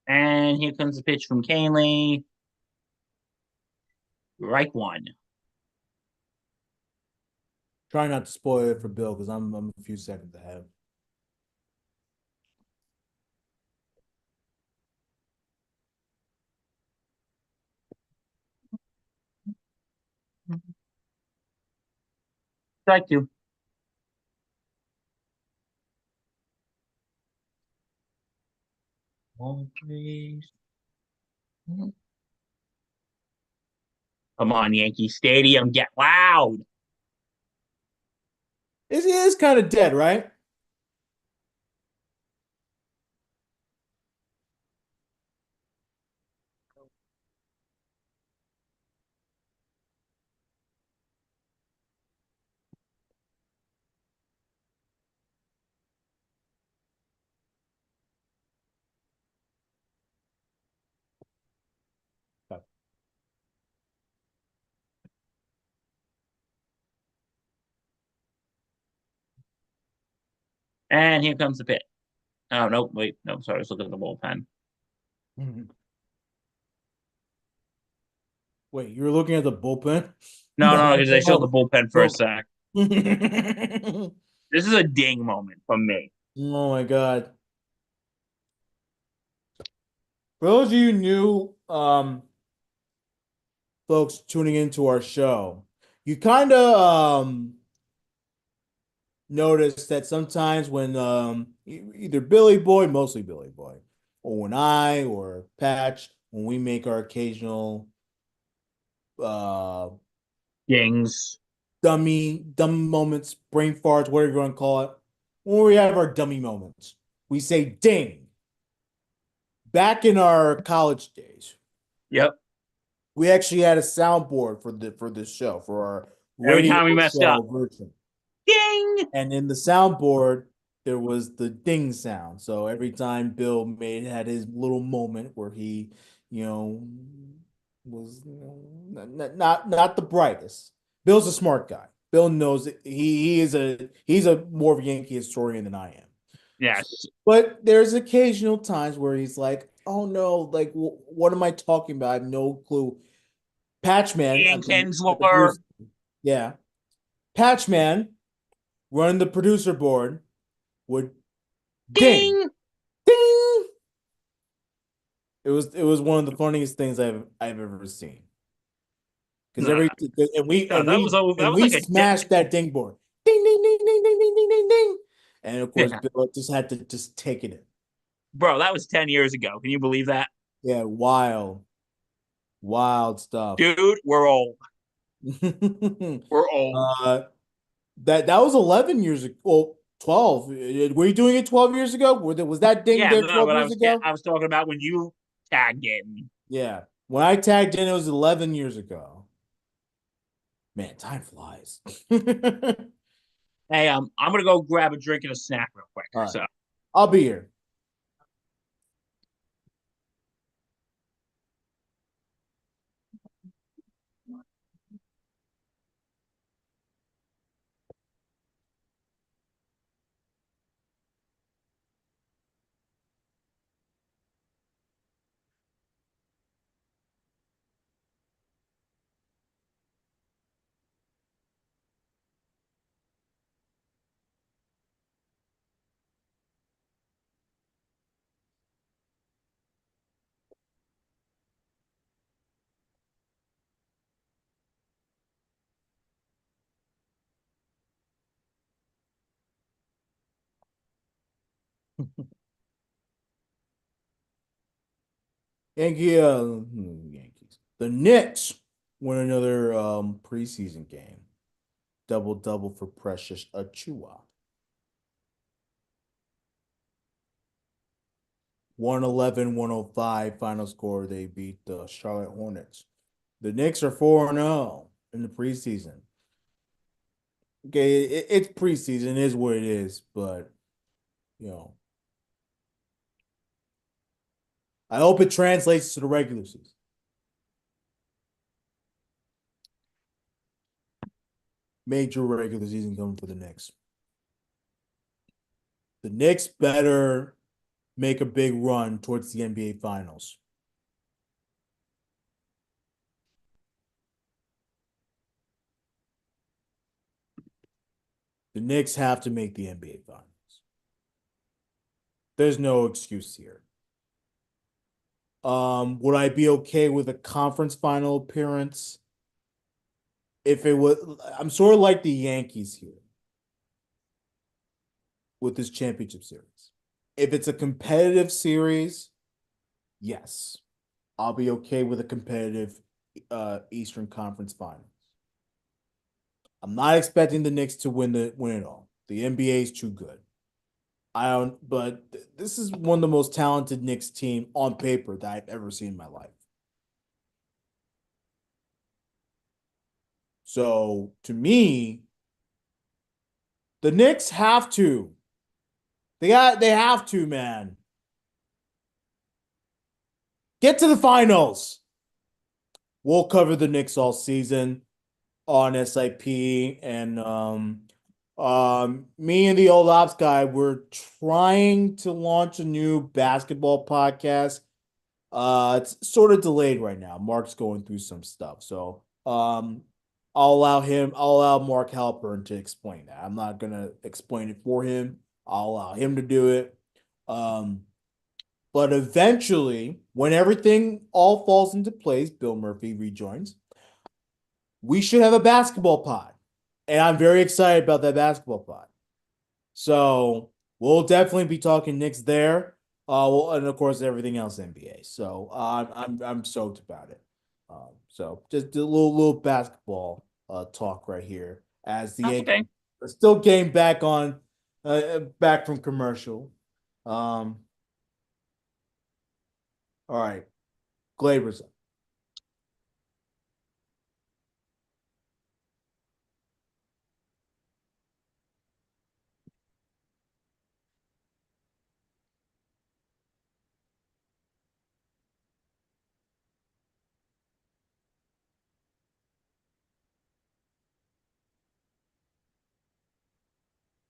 And here comes the pitch from Canley. Right one. Try not to spoil it for Bill because I'm a few seconds ahead. Strike two. Come on, Yankee Stadium, get loud. It is kind of dead, right? And here comes the pit. Oh, no, wait. No, sorry. I was looking at the bullpen. Wait, you were looking at the bullpen? No, because I showed the bullpen for a Oh. sec. This is a ding moment from me. Oh my God. For those of you new folks tuning into our show, you kind of notice that sometimes when either Billy Boy, mostly Billy Boy, or when I or Patch, when we make our occasional uh Dings. dummy moments, brain farts, whatever you want to call it, when we have our dummy moments, we say ding. Back in our college days, Yep. we actually had a soundboard for this show for our Every radio time we messed show up. version. Ding! And in the soundboard, there was the ding sound. So every time Bill had his little moment where he, you know, was not the brightest. Bill's a smart guy. Bill knows it. He's a more of a Yankee historian than I am. Yes. But there's occasional times where he's like, "Oh no, like what am I talking about? I have no clue." Patchman, Ian at the Kinsler. producer, yeah, Patchman running the producer board would ding, Ding! ding. It was one of the funniest things I've ever seen. Because Nah, and we God, that was we like a smashed that ding board. Ding ding ding ding ding ding ding ding ding. And of course yeah. Bill just had to just take it in. Bro, that was 10 years ago. Can you believe that? Yeah, wild stuff. Dude, we're old. We're old. That was 11 years ago. Well, 12. Were you doing it 12 years ago? Was that ding Yeah, there no, 12 but years ago? I was talking about when you tagged in. Yeah. When I tagged in, it was 11 years ago. Man, time flies. All Hey, I'm gonna go grab a drink and a snack real quick. right. So I'll be here. Yankees. The Knicks win another preseason game. Double for Precious Achua. 111-105 final score. They beat the Charlotte Hornets. The Knicks are 4-0 in the preseason. Okay, it's preseason, it is what it is, but you know, I hope it translates to the regular season. Major regular season coming for the Knicks. The Knicks better make a big run towards the NBA Finals. The Knicks have to make the NBA Finals. There's no excuse here. Would I be okay with a conference final appearance? If it was, I'm sort of like the Yankees here with this championship series. If it's a competitive series, yes, I'll be okay with a competitive Eastern Conference Finals. I'm not expecting the Knicks to win it all. The NBA is too good. I don't, but this is one of the most talented Knicks team on paper that I've ever seen in my life. So to me, the Knicks have to. They have to, man. Get to the finals. We'll cover the Knicks all season on SIP and me and the old ops guy, we're trying to launch a new basketball podcast. It's sort of delayed right now. Mark's going through some stuff. So I'll allow Mark Halpern to explain that. I'm not gonna explain it for him. I'll allow him to do it. Um, but eventually, when everything all falls into place, Bill Murphy rejoins, we should have a basketball pod. And I'm very excited about that basketball pod. So we'll definitely be talking Knicks there. Well, and of course everything else NBA. So I'm stoked about it. So just a little basketball talk right here as the That's Yankees okay. are still getting back on back from commercial. All right, Glaber's up.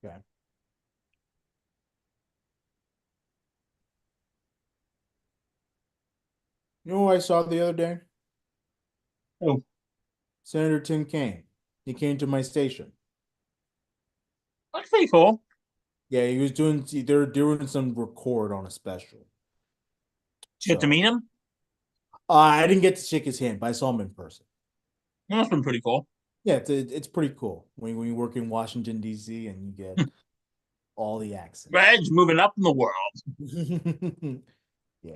Okay. You know what I saw the other day? Oh, Senator Tim Kaine. He came to my station. that's pretty cool. Yeah, he was doing. They're doing some record on a special. Did you get to So meet him? I didn't get to shake his hand, but I saw him in person. That's been pretty cool. Yeah, it's pretty cool when you work in Washington D.C. and you get all the accents. Reg moving up in the world. Yeah,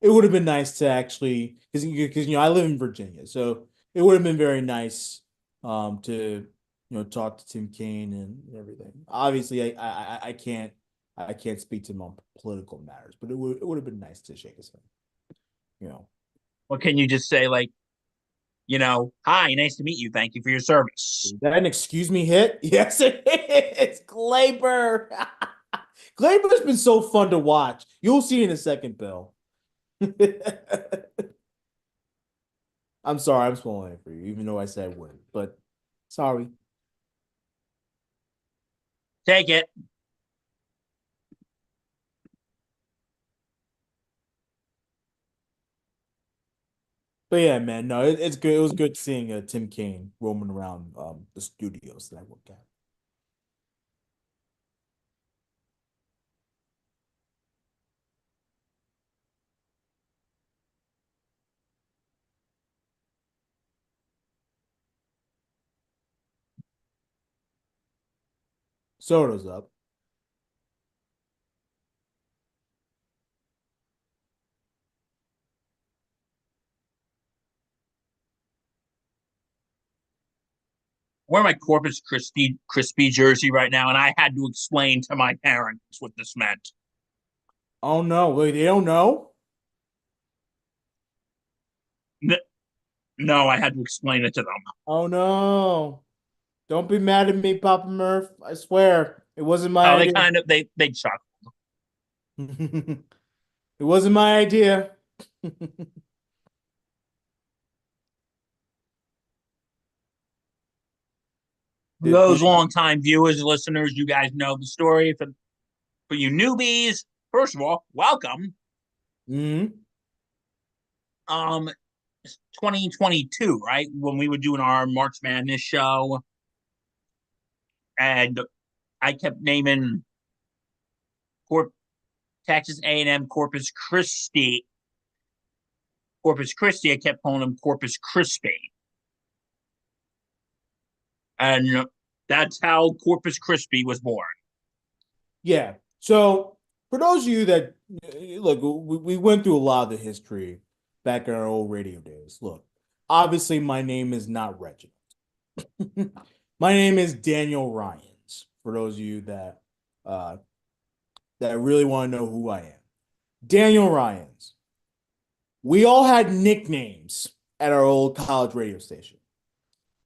it would have been nice to actually because I live in Virginia, so it would have been very nice to talk to Tim Kaine and everything. Obviously, I can't speak to him on political matters, but it would have been nice to shake his hand. You know. What can you just say? Like, hi, nice to meet you. Thank you for your service. Is that an excuse me hit? Yes, it is. Glaber. Glaber's been so fun to watch. You'll see in a second, Bill. I'm sorry, I'm spoiling it for you, even though I said I wouldn't. But sorry. Take it. But yeah, man, no, it's good. It was good seeing Tim Kaine roaming around the studios that I work at. Soda's up. Wear my Corpus Crispy jersey right now, and I had to explain to my parents what this meant. Oh no, wait, they don't know? No, I had to explain it to them. Oh no. Don't be mad at me, Papa Murph. I swear. It wasn't my Oh, they idea. kind of they chuckled. It wasn't my idea. For those longtime viewers, listeners, you guys know the story. For you newbies, first of all, welcome. Mhm. 2022, right? When we were doing our March Madness show. and I kept naming Texas A&M Corpus Christi. I kept calling him Corpus Crispy, and that's how Corpus Crispy was born. Yeah. So for those of you that look, we went through a lot of the history back in our old radio days. Look, obviously my name is not Reginald. My name is Daniel Ryans. For those of you uh that really want to know who I am. Daniel Ryans. We all had nicknames at our old college radio station.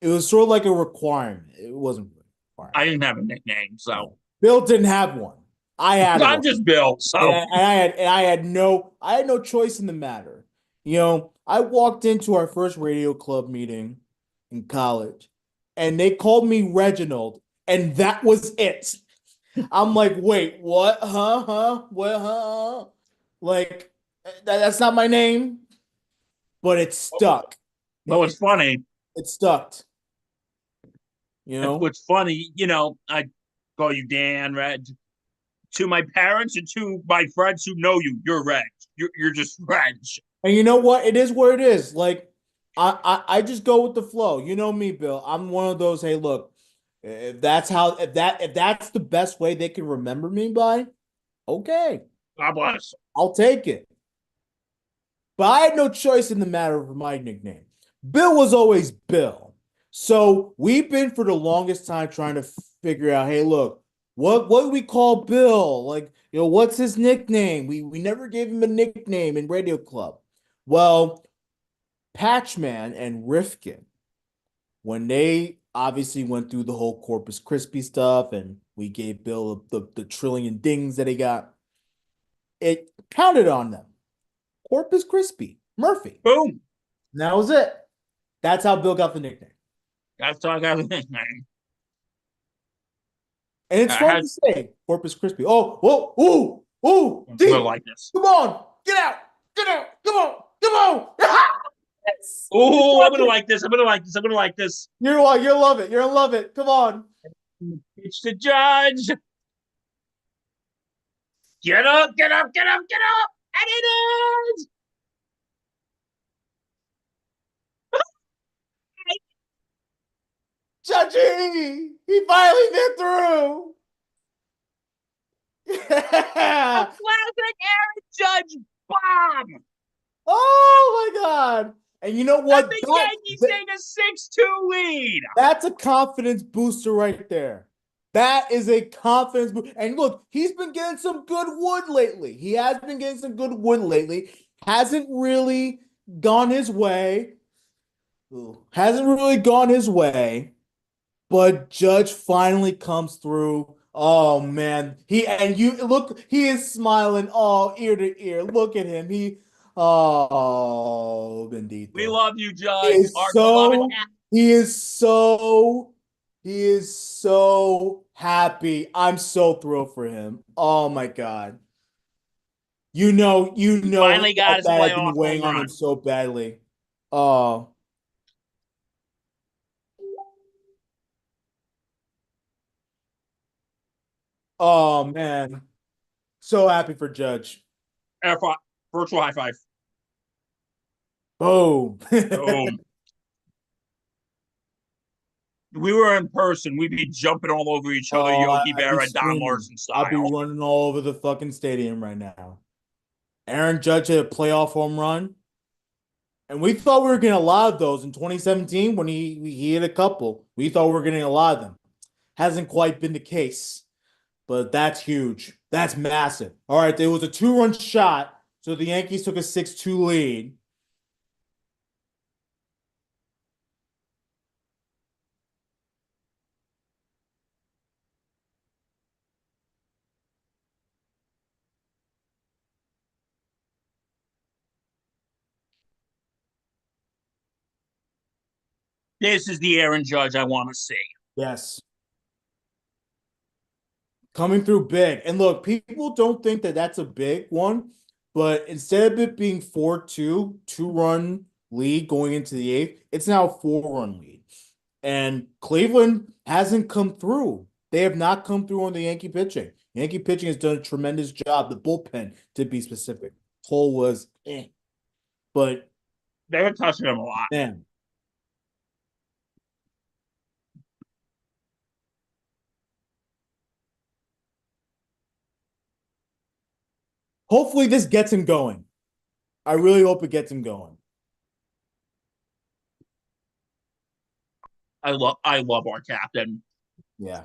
It was sort of like a requirement. It wasn't really a requirement. I didn't have a nickname, so Bill didn't have one. I had I'm one. just Bill. So I had no choice in the matter. You know, I walked into our first radio club meeting in college, and they called me Reginald, and that was it. I'm like, wait, what? Huh? What? Huh? Like, that's not my name, but it stuck. but what's funny, It stuck. You know? what's funny, I call you Dan, Reg. To my parents and to my friends who know you, you're Reg. You're just Reg. And you know what? It is what it is. Like, I just go with the flow. You know me, Bill. I'm one of those, hey, look, if that's the best way they can remember me by, okay, God bless. I'll take it. But I had no choice in the matter of my nickname. Bill was always Bill. So we've been for the longest time trying to figure out, hey, look, what do we call Bill? Like, what's his nickname? We never gave him a nickname in Radio Club. Well, Patchman and Rifkin, when they obviously went through the whole Corpus Crispy stuff and we gave Bill the trillion dings that he got, it counted on them. Corpus Crispy, Murphy. Boom. And that was it. That's how Bill got the nickname. That's how I got the nickname. And it's fun to say Corpus Crispy. Oh, whoa, ooh, I'm D, like this. come on, get out, come on. Oh, I'm gonna like this. I'm gonna like this. You'll love it. You're gonna love it. Come on. It's the judge. Get up. And it is. Judgy, he finally been through. A classic Aaron Judge bomb. Oh my God. And you know what? And the Yankees take a 6-2 lead. That's a confidence booster right there. That is a confidence booster. And look, he's been getting some good wood lately. He has been getting some good wood lately. Hasn't really gone his way. But Judge finally comes through. Oh man. He is smiling all ear to ear. Look at him. Bendito. We love you, Judge. He is so happy. I'm so thrilled for him. Oh my God. He finally got his that playoff had been weighing home on run. him so badly. Oh. Oh man. So happy for Judge. Virtual high five. Boom. Boom. We were in person, we'd be jumping all over each other, Yogi Berra, Don Larson style. I'd be running all over the fucking stadium right now. Aaron Judge had a playoff home run. And we thought we were getting a lot of those in 2017 when he hit a couple. We thought we were getting a lot of them. Hasn't quite been the case. But that's huge. That's massive. All right, there was a 2-run shot. So the Yankees took a 6-2 lead. This is the Aaron Judge I want to see. Yes. Coming through big. And look, people don't think that that's a big one, but instead of it being 4-2, 2-run lead going into the 8th, it's now a 4-run lead. And Cleveland hasn't come through They have not come through on the Yankee pitching. Yankee pitching has done a tremendous job. The bullpen, to be specific, Cole was but They were touching him a lot. man, hopefully this gets him going. I really hope it gets him going. I love our captain. Yeah.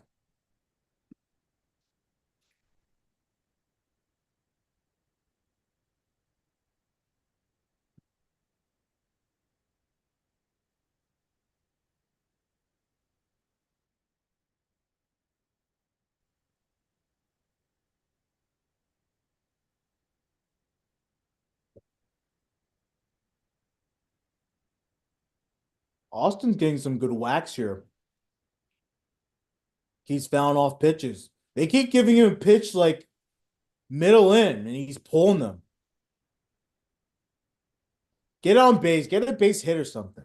Austin's getting some good whacks here. He's found off pitches. They keep giving him a pitch like middle in, and he's pulling them. Get on base. Get a base hit or something.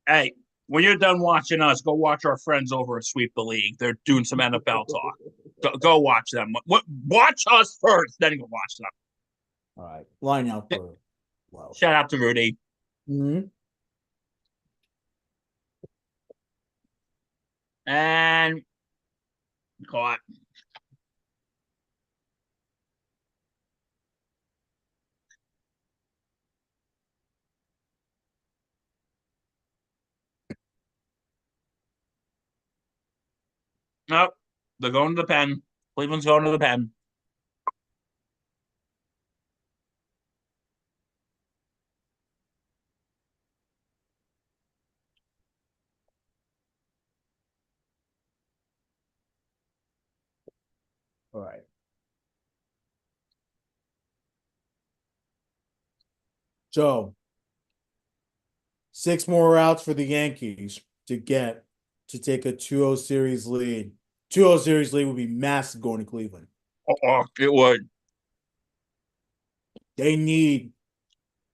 Hey, when you're done watching us, go watch our friends over at Sweep the League. They're doing some NFL talk. Go watch them. Watch us first, then you go watch them. All right. Line out for wow. Shout out to Rudy. Mm-hmm. And caught. Nope. They're going to the pen. Cleveland's going to the pen. All right. So 6 more outs for the Yankees to get to take a 2-0 series lead. 2-0 series lead would be massive going to Cleveland. Oh, it would. They need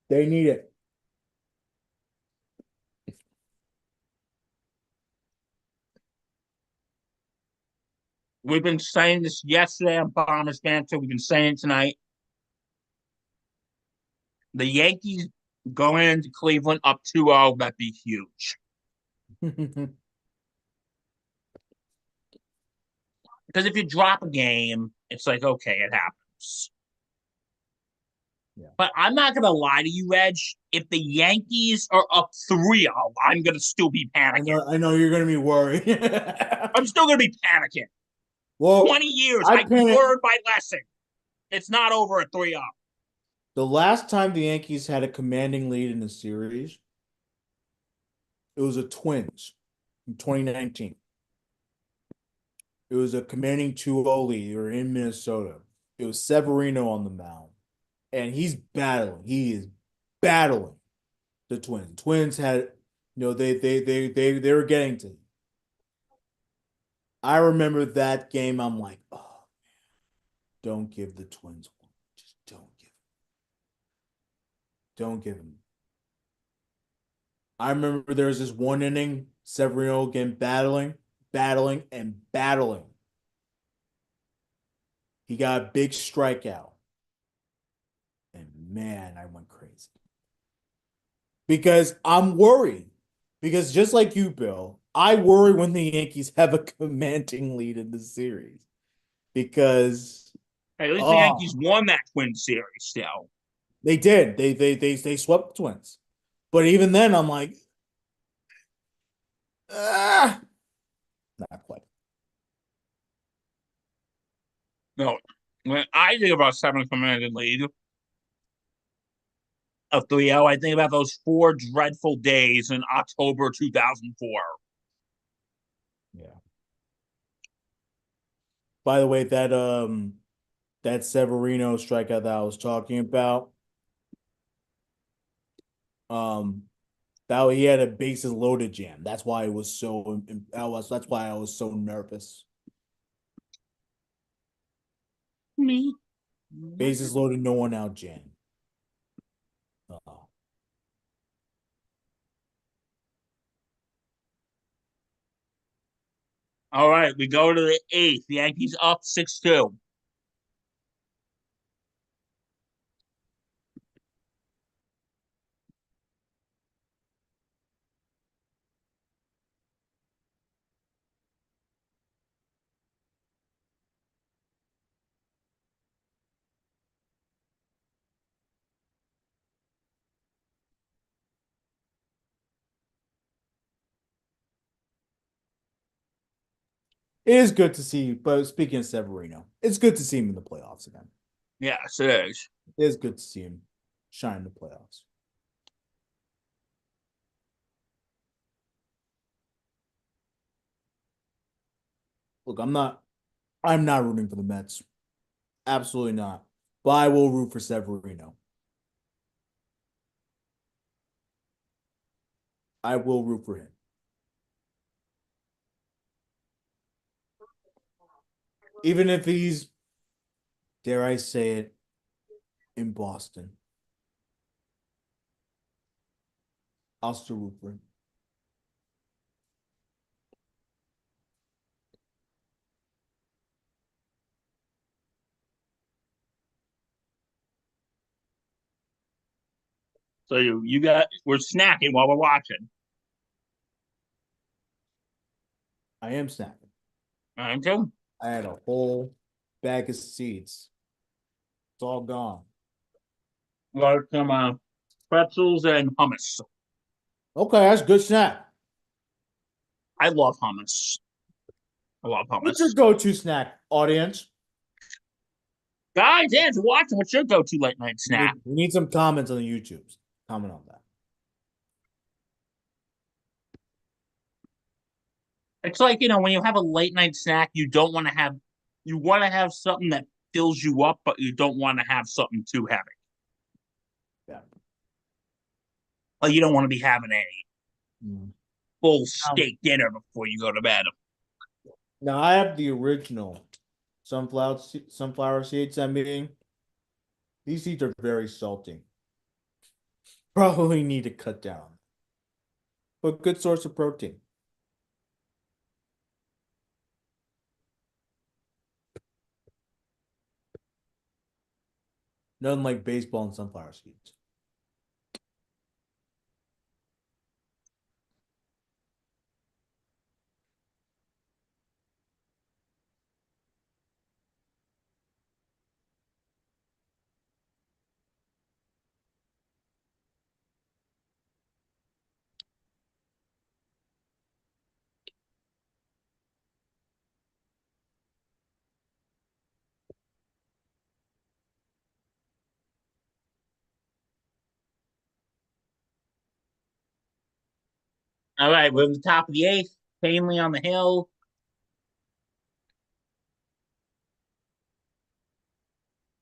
it. We've been saying this yesterday on Bombers Banter. We've been saying it tonight. The Yankees going into Cleveland up 2-0, that'd be huge. Because if you drop a game, it's like, okay, it happens. Yeah. But I'm not going to lie to you, Reg. If the Yankees are up 3-0, I'm going to still be panicking. I know you're going to be worried. I'm still going to be panicking. Well, 20 years, I learned my lesson. It's not over at 3-0. The last time the Yankees had a commanding lead in the series, it was the Twins in 2019. It was a commanding 2-0 lead. They were in Minnesota. It was Severino on the mound. And he's battling. He is battling the Twins. The Twins had, they were getting to him. I remember that game. I'm like, oh man, don't give the Twins one. Just don't give them. I remember there was this one inning, Severino again battling. He got a big strikeout. And man, I went crazy. Because I'm worried. Because just like you, Bill, I worry when the Yankees have a commanding lead in the series. Because at least the Yankees won that Twin series still. They did. They swept the Twins. But even then, I'm like, not quite. No, when I think about 7 commanding lead of 3-0, I think about those 4 dreadful days in October 2004. Yeah. By the way, that Severino strikeout that I was talking about, that he had a bases loaded jam. That's why it was so. That's why I was so nervous. Me. Bases loaded, no one out jam. All right, we go to the eighth. The Yankees up 6-2. It is good to see, but speaking of Severino, it's good to see him in the playoffs again. Yes, it is. It is good to see him shine in the playoffs. Look, I'm not rooting for the Mets. Absolutely not. But I will root for Severino. I will root for him. Even if he's, dare I say it, in Boston. I'll still root for him. So we're snacking while we're watching. I am snacking. I too. I had a whole bag of seeds. It's all gone. Got some pretzels and hummus. Okay, that's a good snack. I love hummus. I love What's your hummus. go-to snack, audience? Guys, and watching, what's your go-to late night snack? We need some comments on the YouTubes. Comment on that. It's like, when you have a late night snack, you want to have something that fills you up, but you don't want to have something too heavy. Yeah. Like you don't want to be having a Mm. full steak dinner before you go to bed. Now I have the original sunflower seeds I'm eating. These seeds are very salty. Probably need to cut down. But good source of protein. Nothing like baseball and sunflower seeds. All right, we're at the top of the eighth. Hanley on the hill.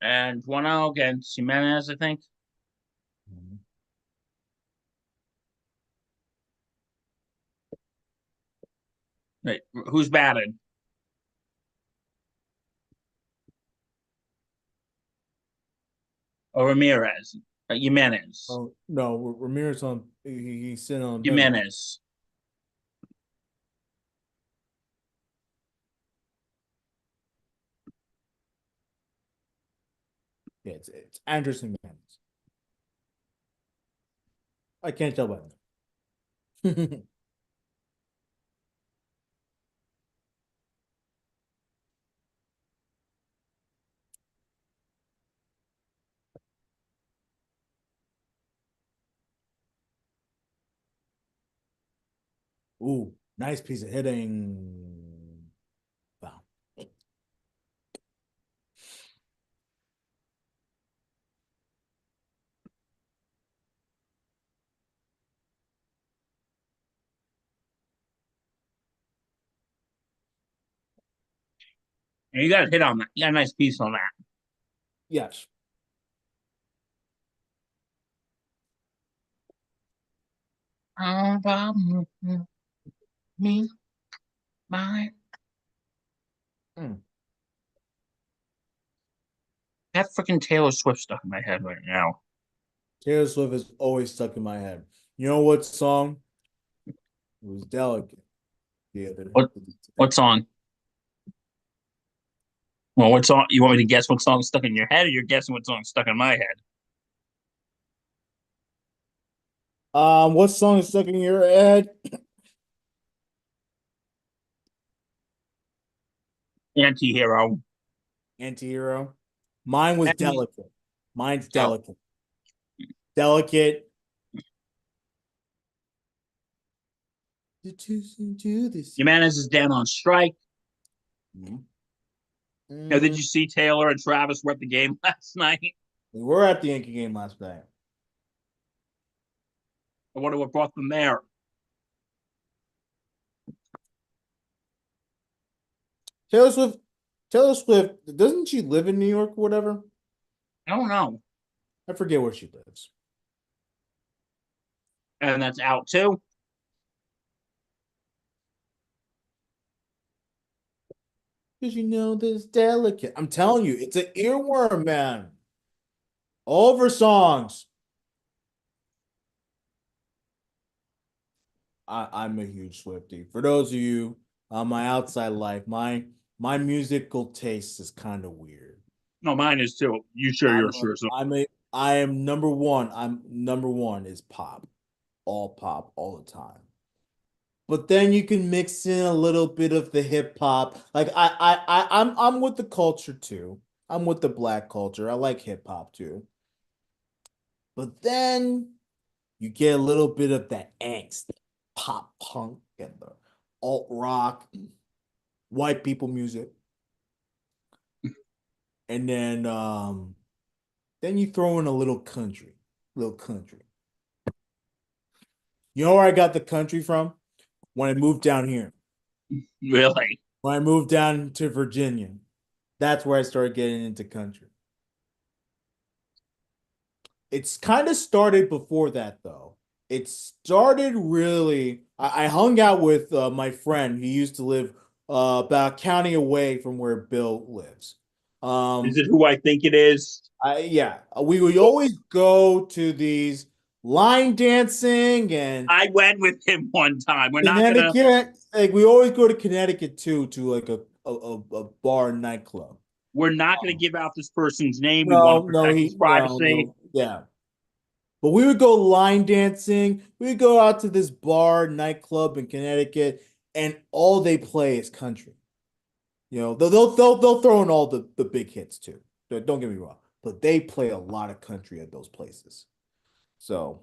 And 1-0 against Jimenez, I think. Wait, who's batting? Or Ramirez? Jimenez. Oh no, Ramirez on he's sitting on bench. Jimenez. Yeah, it's Anderson Jimenez. I can't tell by him. Ooh, nice piece of hitting. Wow. And you got a hit on that. You got a nice piece on that. Yes. Me, mine. Mm. That freaking Taylor Swift stuck in my head right now. Taylor Swift is always stuck in my head. You know what song? It was Delicate. Yeah. What song? Well, what song? You want me to guess what song is stuck in your head, or you're guessing what song is stuck in my head? What song is stuck in your head? Anti-hero. Antihero. Mine was And, delicate. Mine's oh, delicate. Delicate. Do this. Jimenez is down on strike. Mhm. Now, did you see Taylor and Travis were at the game last night? We were at the Yankee game last night. I wonder what brought them there. Taylor Swift. Taylor Swift. Doesn't she live in New York or whatever? I don't know. I forget where she lives. And that's out too. Because you know this delicate. I'm telling you, it's an earworm, man. All of her songs. I'm a huge Swiftie. For those of you on my outside life, my musical taste is kind of weird. No, mine is too. You sure I'm you're a, sure? So I'm a I am number one. I'm number one is pop. Pop all the time. But then you can mix in a little bit of the hip hop. Like I'm with the culture too. I'm with the black culture. I like hip hop too. But then you get a little bit of that angst, pop punk and the alt rock, white people music. And then you throw in a little country. Little country. You know where I got the country from? When I moved down here. really, When I moved down to Virginia. That's where I started getting into country. It's kind of started before that though. It started really. I hung out with my friend who used to live about a county away from where Bill lives. is Um, it who I think it is? yeah, we would always go to these line dancing and I went with him one time. We're not gonna. Connecticut. Like we always go to Connecticut too, to like a bar and nightclub. We're not gonna give out this person's name. We want to protect his privacy. No, yeah. But we would go line dancing. We would go out to this bar, nightclub in Connecticut, and all they play is country. You know, they'll throw in all the big hits too. Don't get me wrong, but they play a lot of country at those places. So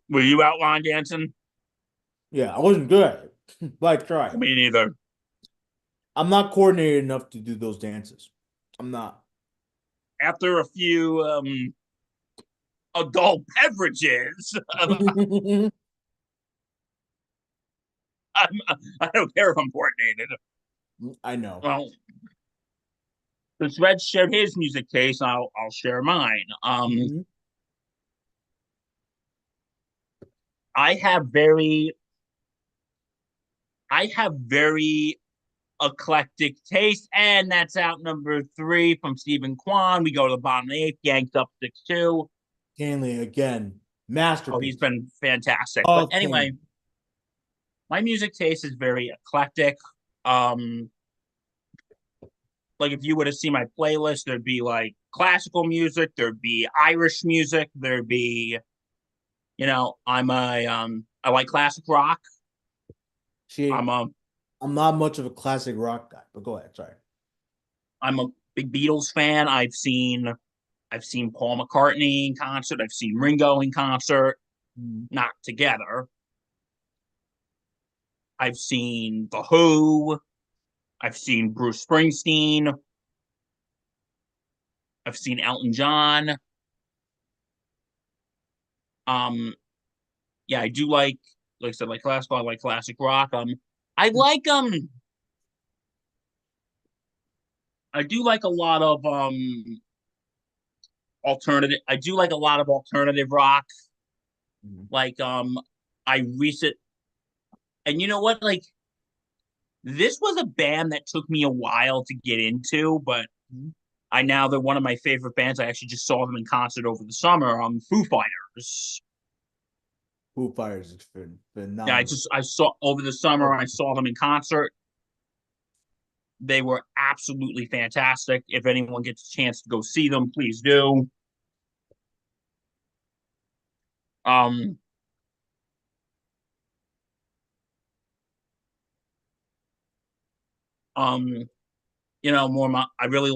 Were you out line dancing? yeah, I wasn't good at it, but I tried. Me neither. I'm not coordinated enough to do those dances. I'm not. After a few adult beverages, I don't care if I'm coordinated. I know. Well, since Red shared his music taste, I'll share mine. Mhm. I have very I have very eclectic taste, and that's out number 3 from Stephen Kwan. We go to the bottom of the 8th, Yanked up 6-2. Hanley again, Oh, he's masterpiece. been fantastic. But Oh, anyway, King. my music taste is very eclectic. Um, like if you were to see my playlist, there'd be like classical music, there'd be Irish music, there'd be, I like classic rock. She, I'm a I'm not much of a classic rock guy, but go ahead. Sorry. I'm a big Beatles fan. I've seen Paul McCartney in concert. I've seen Ringo in concert, Mhm. not together. I've seen The Who. I've seen Bruce Springsteen. I've seen Elton John. Um, yeah, I do like I said, like classical. I like classic rock. I like I do like a lot of alternative. I do like a lot of alternative rock. Mhm. Like I recent and you know what? Like this was a band that took me a while to get into, but Mhm. they're one of my favorite bands. I actually just saw them in concert over the summer. Foo Fighters. Foo Fighters is Yeah, phenomenal. I saw over the summer. I saw them in concert. They were absolutely fantastic. If anyone gets a chance to go see them, please do. Um, um, more. I really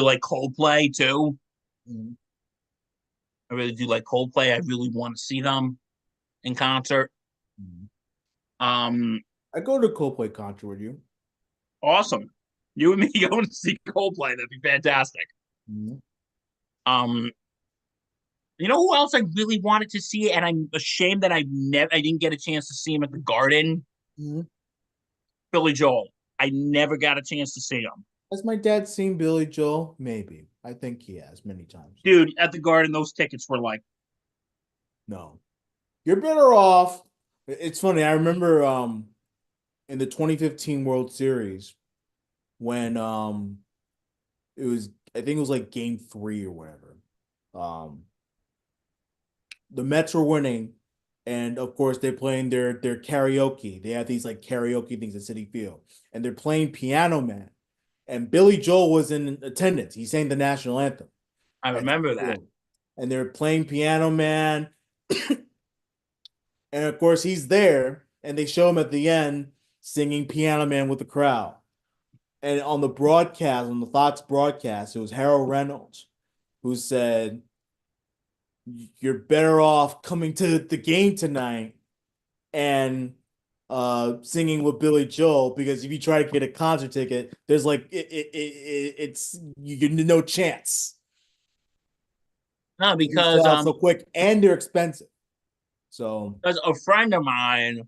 like Coldplay too. Mhm. I really do like Coldplay. I really want to see them in concert. Mhm. Um, I go to Coldplay concert with you. awesome. You and me going to see Coldplay. That'd be fantastic. Mhm. Um, you know who else I really wanted to see, and I'm ashamed that I didn't get a chance to see him at the Garden. Mhm. Billy Joel. I never got a chance to see him. Has my dad seen Billy Joel? Maybe. I think he has many times. Dude, at the Garden, those tickets were like, No. You're better off. It's funny. I remember in the 2015 World Series when it was, I think it was like game 3 or whatever. Um the Mets were winning, and of course they're playing their karaoke. They have these like karaoke things at Citi Field, and they're playing Piano Man. And Billy Joel was in attendance. He sang the national anthem I at remember Citi that. Field. And they're playing Piano Man, and of course he's there, and they show him at the end singing Piano Man with the crowd. And on the broadcast, on the Fox broadcast, it was Harold Reynolds who said, "You're better off coming to the game tonight and singing with Billy Joel, because if you try to get a concert ticket, there's like it's you no chance. No, They sell out so because quick and they're expensive. So a friend of mine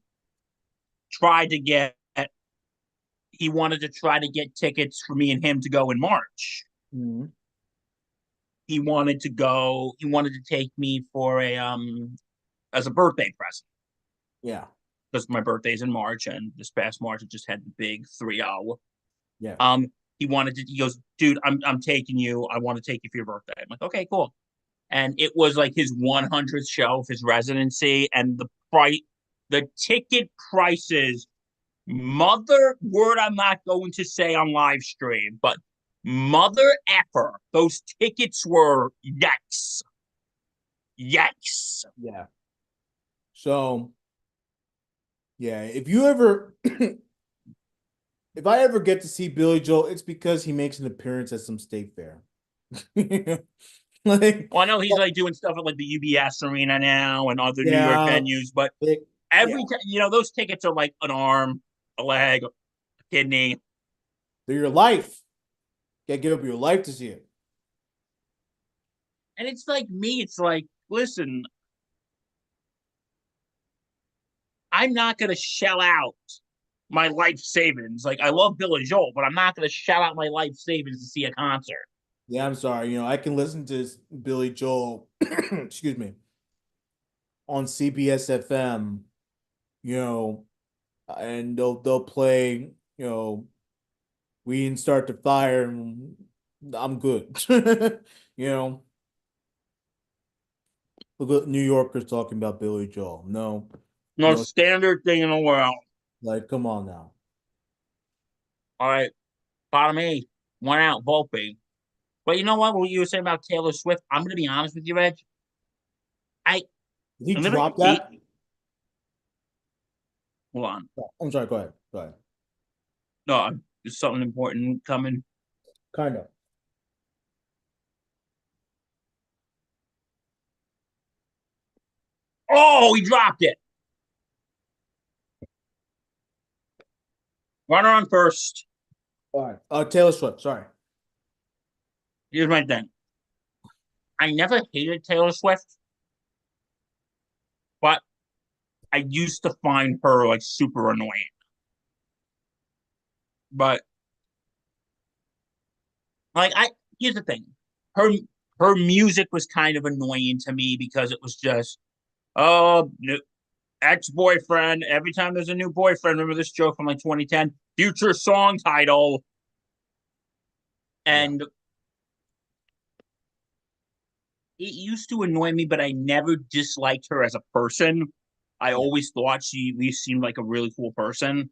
tried to get he wanted to try to get tickets for me and him to go in March. mhm. He wanted to take me for a as a birthday present. Yeah, Because my birthday's in March, and this past March I just had the big 3-0. yeah, He goes, dude, I'm taking you. I want to take you for your birthday. I'm like, okay, cool. And it was like his 100th show of his residency, and the ticket prices, mother word, I'm not going to say on live stream, but mother effer, those tickets were yikes, yikes. yeah. So yeah, if you ever if I ever get to see Billy Joel, it's because he makes an appearance at some state fair. Like, Well, I know he's like doing stuff at like the UBS Arena now and other New York yeah, venues, but they, yeah, every time, those tickets are like an arm, a leg, a kidney. they're your life. You gotta give up your life to see it. And it's like me, it's like, listen, I'm not going to shell out my life savings. Like, I love Billy Joel, but I'm not going to shell out my life savings to see a concert. Yeah, I'm sorry. I can listen to Billy Joel, excuse me, on CBS FM, you know, and they'll play, we didn't start the fire, and I'm good. You know, look at New Yorkers talking about Billy Joel. No, Most no, standard thing in the world. like, come on now. All right, bottom eight, one out, Volpe. But you know what you were saying about Taylor Swift? I'm going to be honest with you, Reg. I, Did he I'm going to drop hate. that? Hold on. Oh, I'm sorry. Go ahead. Go ahead. No, there's something important coming. Kind of. Oh, he dropped it. Runner on first. All right. Taylor Swift. Sorry. Here's my thing. I never hated Taylor Swift, but I used to find her like super annoying. But like here's the thing. Her her music was kind of annoying to me because it was just, oh, ex-boyfriend. Every time there's a new boyfriend, remember this joke from like 2010? Future song title. Yeah. And it used to annoy me, but I never disliked her as a person. I Yeah. always thought she at least seemed like a really cool person.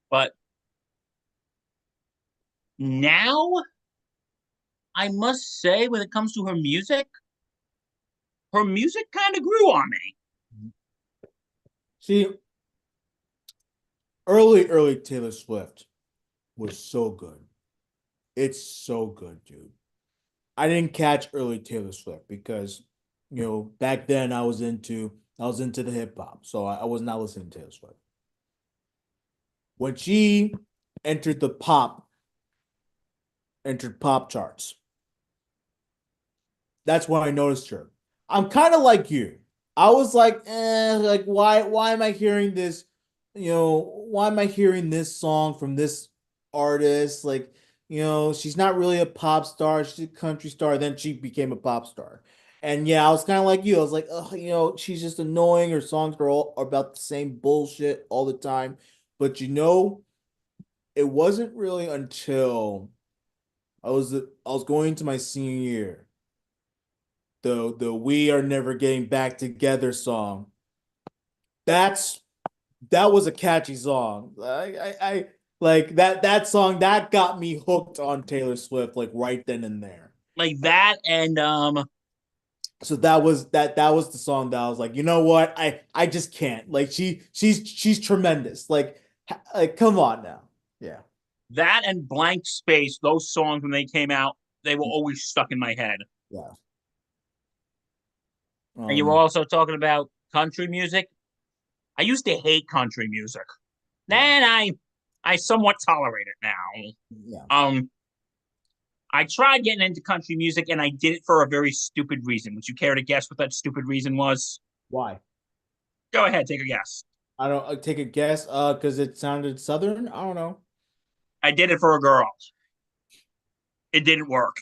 But now, I must say, when it comes to her music kind of grew on me. See, early Taylor Swift was so good. It's so good, dude. I didn't catch early Taylor Swift because, back then I was into the hip hop, so I was not listening to Taylor Swift. When she entered the pop charts, that's when I noticed her. I'm kind of like you. I was like, like why am I hearing this? Why am I hearing this song from this artist? Like, she's not really a pop star, she's a country star. Then she became a pop star. And yeah, I was kind of like you. I was like, oh, she's just annoying. Her songs are all about the same bullshit all the time. But it wasn't really until I was going to my senior year, the "We Are Never Getting Back Together" song. That's that was a catchy song. I like that song that got me hooked on Taylor Swift like right then and there. Like that, and So that was the song that I was like, you know what? I just can't. Like she's tremendous. Like come on now. Yeah. that and Blank Space, those songs when they came out, they were always stuck in my head. Yeah. And you were Um also talking about country music. I used to hate country music. yeah. Then I somewhat tolerate it now. Yeah. I tried getting into country music and I did it for a very stupid reason. Would you care to guess what that stupid reason was? Why? Go ahead, take a guess. I don't take a guess because it sounded southern. I don't know. I did it for a girl. It didn't work.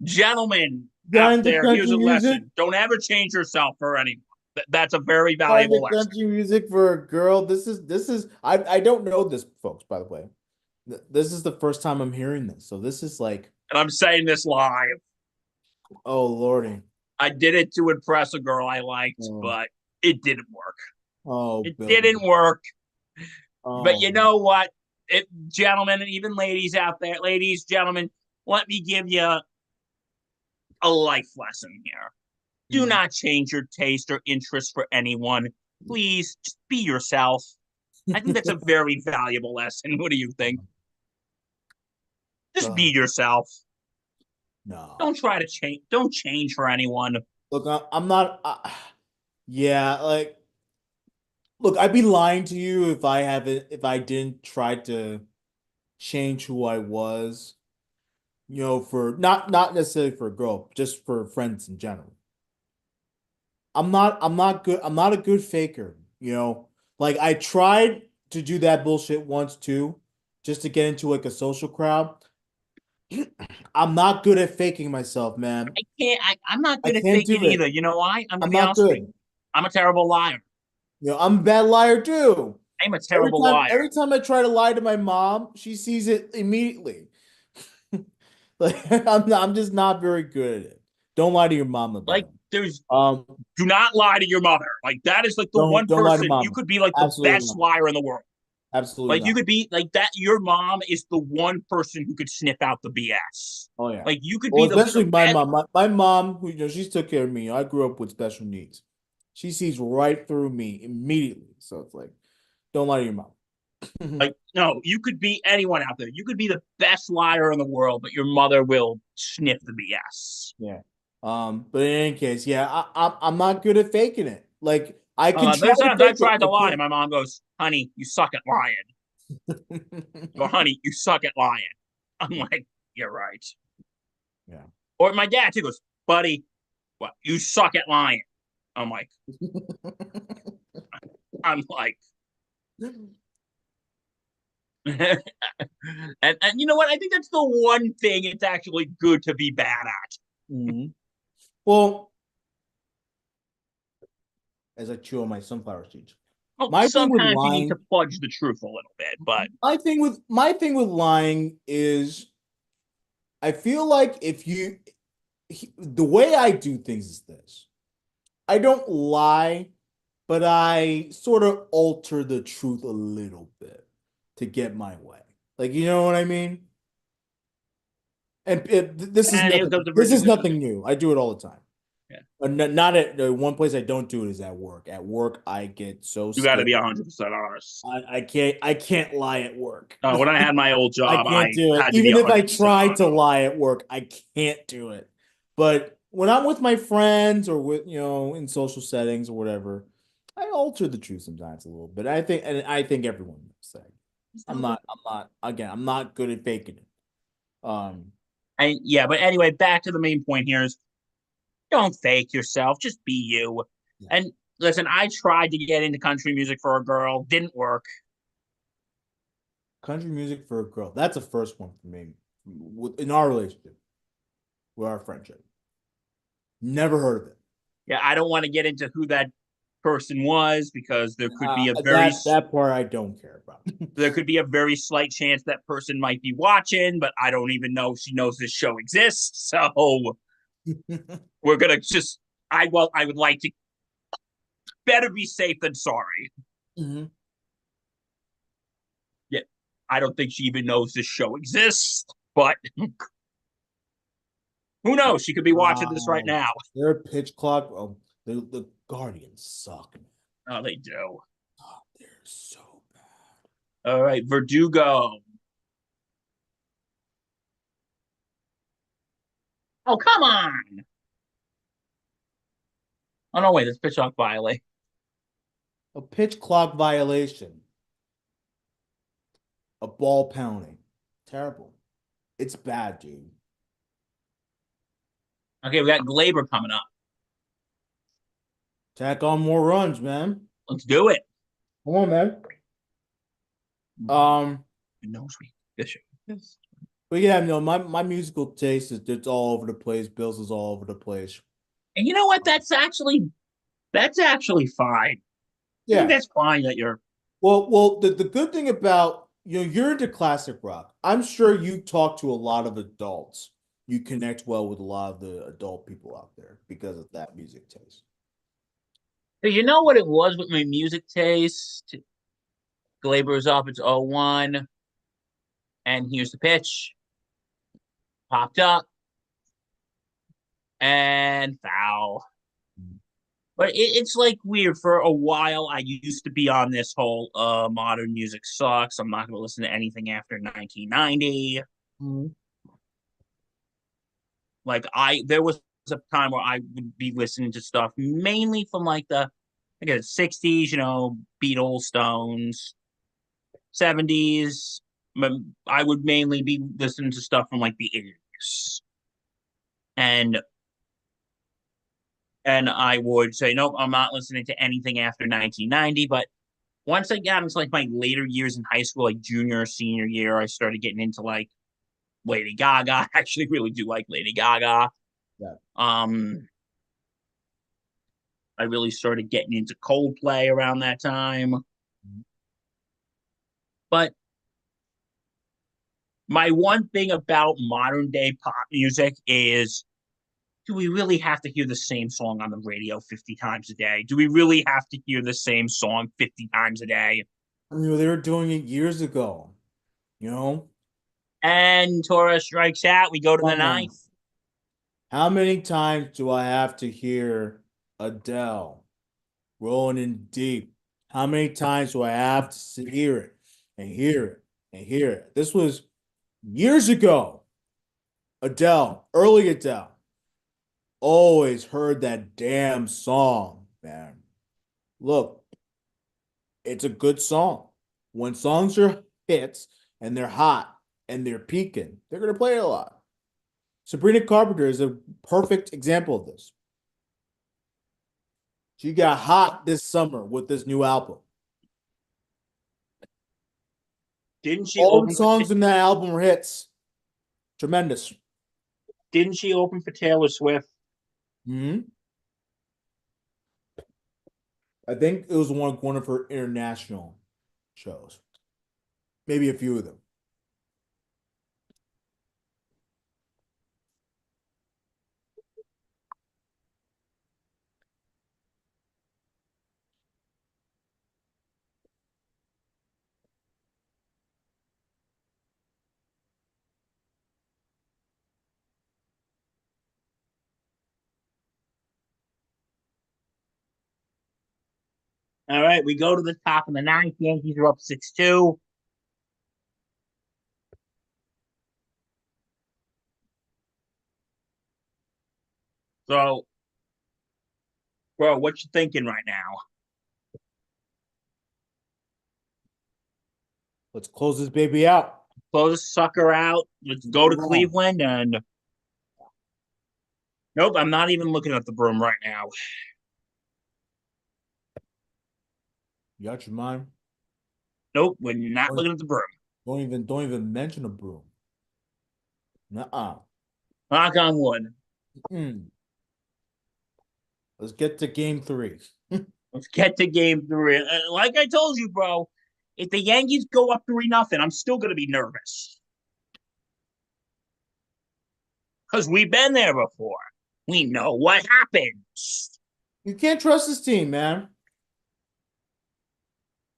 Gentlemen Got out into there, here's country a music? lesson. Don't ever change yourself for anyone. That's a very Got into valuable lesson. country music for a girl. This is I don't know this, folks, by the way. This is the first time I'm hearing this. So this is like, And I'm saying this live. oh Lordy. I did it to impress a girl I liked, Oh, but it didn't work. oh It Billy. didn't work. But Oh, you know what? Gentlemen, and even ladies out there, ladies, gentlemen, let me give you a life lesson here. Do mhm. not change your taste or interest for anyone. Please just be yourself. I think that's a very valuable lesson. What do you think? Just be Oh, yourself. no. Don't try to change. Don't change for anyone. Look, I'm not. Yeah, like, look, I'd be lying to you if I didn't try to change who I was. For not necessarily for a girl, just for friends in general. I'm not good. I'm not a good faker. Like I tried to do that bullshit once too, just to get into like a social crowd. I'm not good at faking myself, man. I can't. I'm not I good at can't faking do it. either. You know why? I'm gonna I'm be not honest with you. good. I'm a terrible liar. I'm a bad liar too. I'm a Every terrible time liar. every time I try to lie to my mom, she sees it immediately. Like I'm just not very good at it. Don't lie to your mom about Like, it. there's Um, do not lie to your mother. Like that is like the don't one don't lie to person you mama. could be like the Absolutely best not. liar in the world. Absolutely Like you not. could be like that. Your mom is the one person who could sniff out the BS. Oh yeah. Like you could Well, be the especially my best. mom. My mom, who she's took care of me. I grew up with special needs. She sees right through me immediately. So it's like, don't lie to your mom. Like no, you could be anyone out there. You could be the best liar in the world, but your mother will sniff the BS. Yeah. But in any case, yeah, I'm not good at faking it. Like I can try There's to times I fake it. tried to I lie, and can't. my mom goes, "Honey, you suck at lying." Go, honey, you suck at lying. I'm like, you're right. Yeah. Or my dad too goes, buddy, what? You suck at lying. I'm like, I'm like, and you know what? I think that's the one thing it's actually good to be bad at. Mhm. Well, as I chew on my sunflower seeds, Well, my thing with sometimes you need to lying, fudge the truth a little bit, but my thing with lying is I feel like the way I do things is this. I don't lie, but I sort of alter the truth a little bit to get my way. Like, you know what I mean? And this is And here nothing. comes the This is Verdugo. nothing new. I do it all the time. Yeah. Not at the one place I don't do it is at work. At work, I get so You got to scared. be 100% honest. I can't lie at work. When I had my old I job, can't I do it. had to be Even if I 100% try to honest. lie at work, I can't do it. But when I'm with my friends or with, in social settings or whatever, I alter the truth sometimes a little bit. I think everyone knows that. I'm not good at faking it. And yeah, but anyway, back to the main point here is don't fake yourself. Just be you. Yeah. And listen, I tried to get into country music for a girl. Didn't work. Country music for a girl. That's a first one for me in our relationship, with our friendship. Never heard of it. Yeah, I don't want to get into who that person was because there could be a very That part I don't care about. there could be a very slight chance that person might be watching, but I don't even know if she knows this show exists. So we're gonna just I would like to better be safe than sorry. Mm-hmm. Yeah, I don't think she even knows this show exists, but who knows? She could be watching this right now. Their pitch clock. The Guardians suck. Oh, they do. Oh, they're so bad. All right, Verdugo. Oh, come on. Oh, no, wait, that's pitch clock violate. A pitch clock violation. A ball pounding. Terrible. It's bad, dude. Okay, we got Glaber coming up. Tack on more runs, man. Let's do it. Come on, man. knows me. This But yeah, my musical taste is it's all over the place. Bills is all over the place. And you know what? That's actually fine. I think Yeah. that's fine that you're Well, the good thing about you're into classic rock. I'm sure you talk to a lot of adults. You connect well with a lot of the adult people out there because of that music taste. But you know what it was with my music taste? Glaber's up, it's 0-1. And here's the pitch. Popped up. And foul. But it's like weird. For a while, I used to be on this whole modern music sucks. I'm not going to listen to anything after 1990. Mm-hmm. Like there was a time where I would be listening to stuff mainly from like the 60s, Beatles, Stones, 70s. I would mainly be listening to stuff from like the 80s. And I would say, nope, I'm not listening to anything after 1990. But once I got into like my later years in high school, like junior or senior year, I started getting into like Lady Gaga. I actually really do like Lady Gaga. Yeah. I really started getting into Coldplay around that time. But my one thing about modern day pop music is, do we really have to hear the same song on the radio 50 times a day? Do we really have to hear the same song 50 times a day? They were doing it years ago, And Torres strikes out. We go to the ninth. How many times do I have to hear Adele rolling in deep? How many times do I have to hear it and hear it and hear it? This was years ago. Adele, early Adele. Always heard that damn song, man. Look, it's a good song. When songs are hits and they're hot and they're peaking, they're going to play it a lot. Sabrina Carpenter is a perfect example of this. She got hot this summer with this new album. Didn't she All open the songs in that album were hits. Tremendous. Didn't she open for Taylor Swift? Hmm. I think it was one of her international shows. Maybe a few of them. All right, we go to the top of the ninth. Yankees are up 6-2. So, bro, what you thinking right now? Let's close this baby out. Close this sucker out. Let's go to Cleveland and nope, I'm not even looking at the broom right now. You got your mind? Nope, we're not looking at the broom. Don't even mention a broom. Nuh-uh. Knock on wood. Mm. Let's get to game 3. Let's get to game 3. Like I told you, bro, if the Yankees go up 3-0, I'm still gonna be nervous. Because we've been there before. We know what happens. You can't trust this team, man.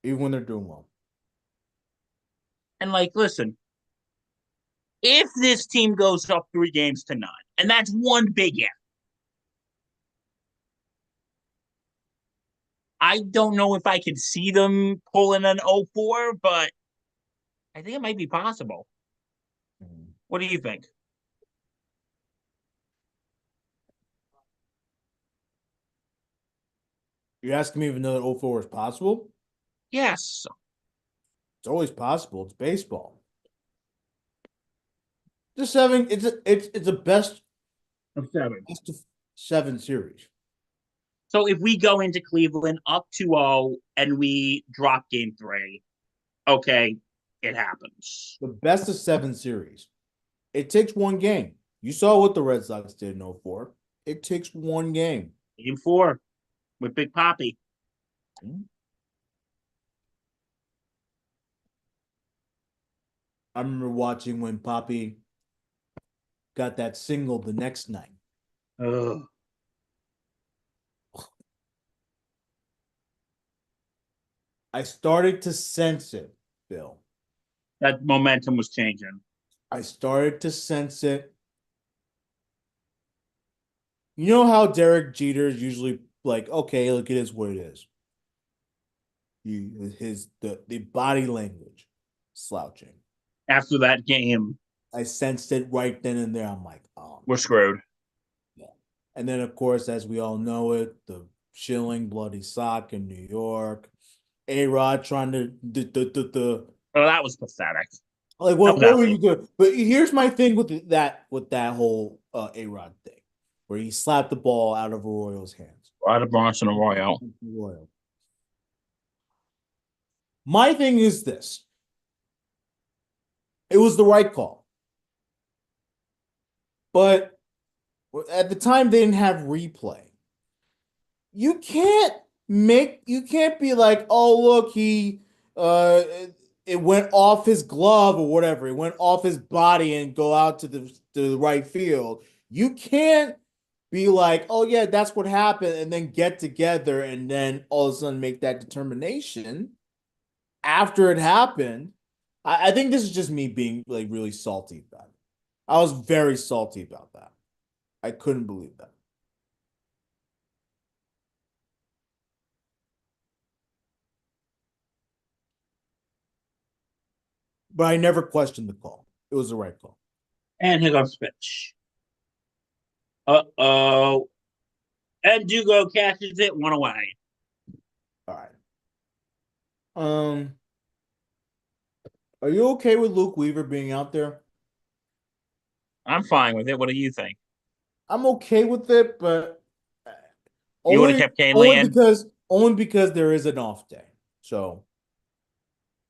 Even when they're doing well. And like, listen, if this team goes up 3-0, and that's one big if, I don't know if I can see them pulling an 0-4, but I think it might be possible. What do you think? You're asking me if another 0-4 is possible? Yes. It's always possible. It's baseball. It's a best of 7. of 7 series. So if we go into Cleveland up 2-0 and we drop game 3, okay, it happens. The best of 7 series. It takes one game. You saw what the Red Sox did in 0-4. It takes one game. Game 4 with Big Papi. I remember watching when Papi got that single the next night. Ugh. I started to sense it, Bill. That momentum was changing. I started to sense it. You know how Derek Jeter is usually like, okay, look, it is what it is. The body language slouching. After that game, I sensed it right then and there. I'm like, oh, we're screwed. yeah. And then, of course, as we all know it, the chilling bloody sock in New York. A-Rod trying to Oh, that was pathetic. like what were you doing? But here's my thing with that whole A-Rod thing, where he slapped the ball out of Arroyo's hands. Out of Bronson Arroyo. My thing is this. It was the right call. But at the time they didn't have replay. You can't be like, oh look, it went off his glove or whatever. It went off his body and go out to the right field. You can't be like, oh yeah, that's what happened, and then get together and then all of a sudden make that determination after it happened. I think this is just me being like really salty about it. I was very salty about that. I couldn't believe that. But I never questioned the call. It was the right call. And here comes pitch. Uh-oh. And Dugo catches it 1 away. All right. Are you okay with Luke Weaver being out there? I'm fine with it. What do you think? I'm okay with it, but You would have kept Kaylee in? Only because there is an off day. So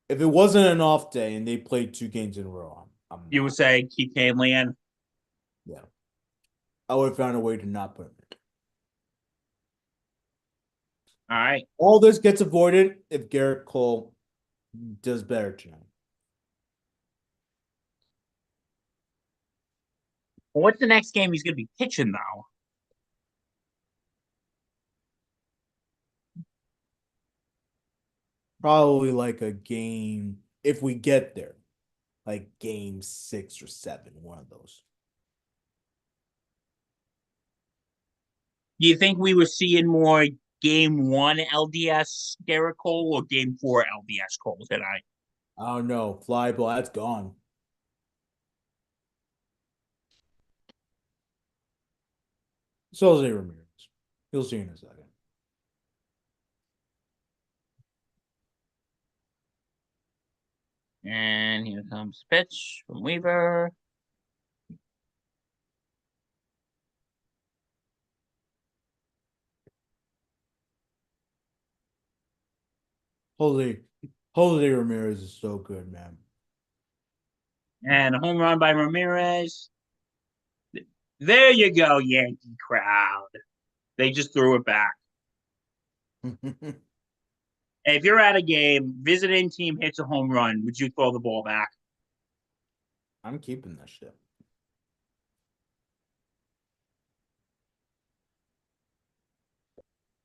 if it wasn't an off day and they played 2 games in a row, you would say keep Kaylee in? Yeah. I would have found a way to not put him in. All right. All this gets avoided if Garrett Cole does better tonight. Well, what's the next game he's going to be pitching, though? Probably like a game, if we get there, like game 6 or 7, one of those. Do you think we were seeing more Game 1 LDS Garrett Cole or Game 4 LDS Cole tonight? I don't know. Fly ball, that's gone. It's Jose Ramirez. You'll see in a second. And here comes pitch from Weaver. Jose, Jose Ramirez is so good, man. And a home run by Ramirez. There you go, Yankee crowd. They just threw it back. If you're at a game, visiting team hits a home run, would you throw the ball back? I'm keeping that shit.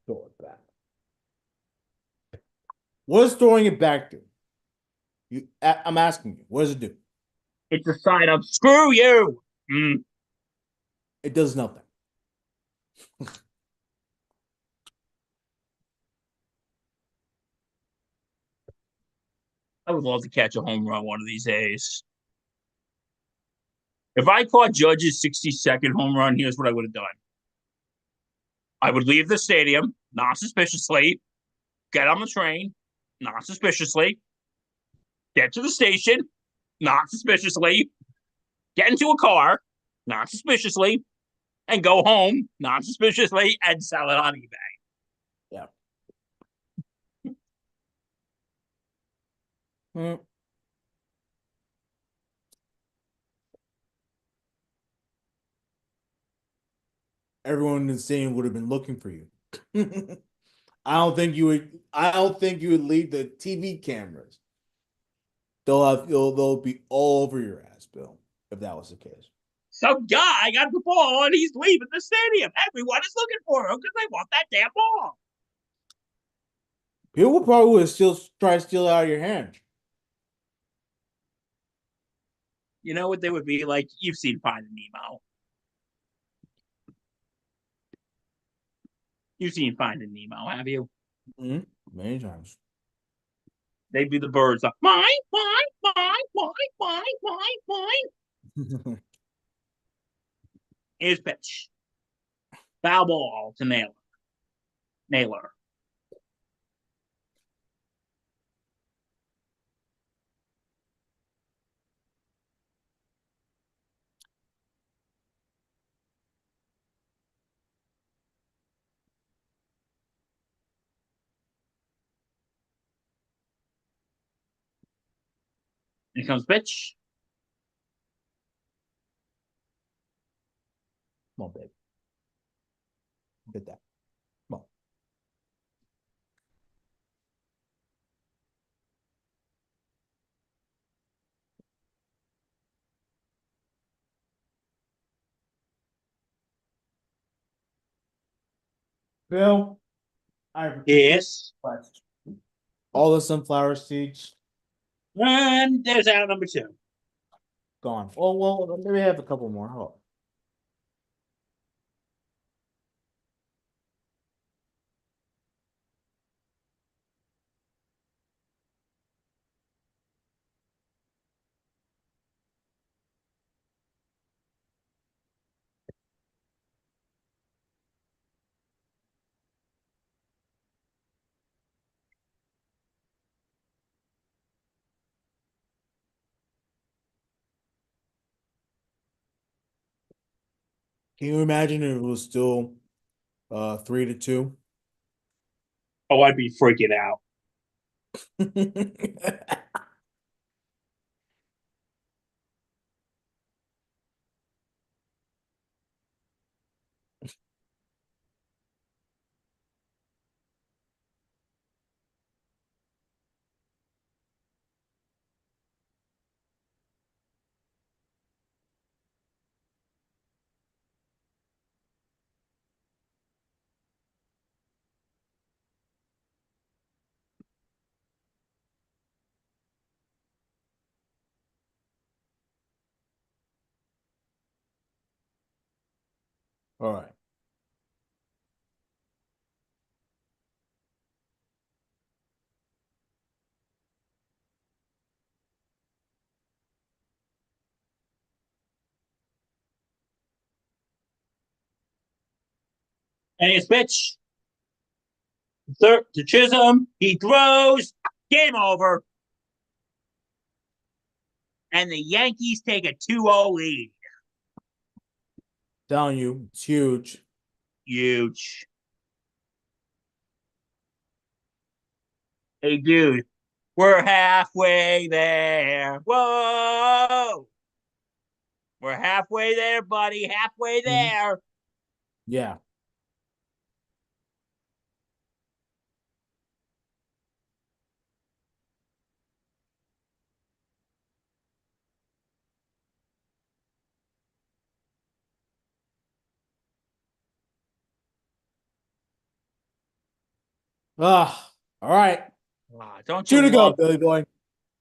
Throw it back. What is throwing it back to? I'm asking you. What does it do? It's a sign of screw you. Mm. It does nothing. I would love to catch a home run one of these days. If I caught Judge's 60-second home run, here's what I would have done. I would leave the stadium, not suspiciously, get on the train, not suspiciously, get to the station, not suspiciously, get into a car, not suspiciously, and go home, not suspiciously, and sell it on eBay. Yeah. Mm. Everyone in the stadium would have been looking for you. I don't think you would. I don't think you would leave the TV cameras. They'll be all over your ass, Bill, if that was the case. Some guy got the ball and he's leaving the stadium. Everyone is looking for him because they want that damn ball. People probably would still try to steal it out of your hand. You know what they would be like? You've seen Finding Nemo. You've seen Finding Nemo, have you? Mm-hmm. Many times. They'd be the birds like, mine, mine, mine, mine, mine, mine, mine. Here's pitch. Foul ball to Naylor. Naylor. Here comes pitch. Come on, babe. Get that. Come on. Bill, I have a Yes. request. All the sunflower seeds And there's out number 2. gone. Oh well, maybe I have a couple more. Hold on. Can you imagine if it was still 3-2? Oh, I'd be freaking out. All right. And his pitch third to Chisholm. He throws. Game over. And the Yankees take a 2-0 lead. Telling you, it's huge. Huge. Hey, dude, we're halfway there. Whoa. We're halfway there, buddy. Halfway there. Yeah. All right. Don't you 2 to go, love Billy Boy.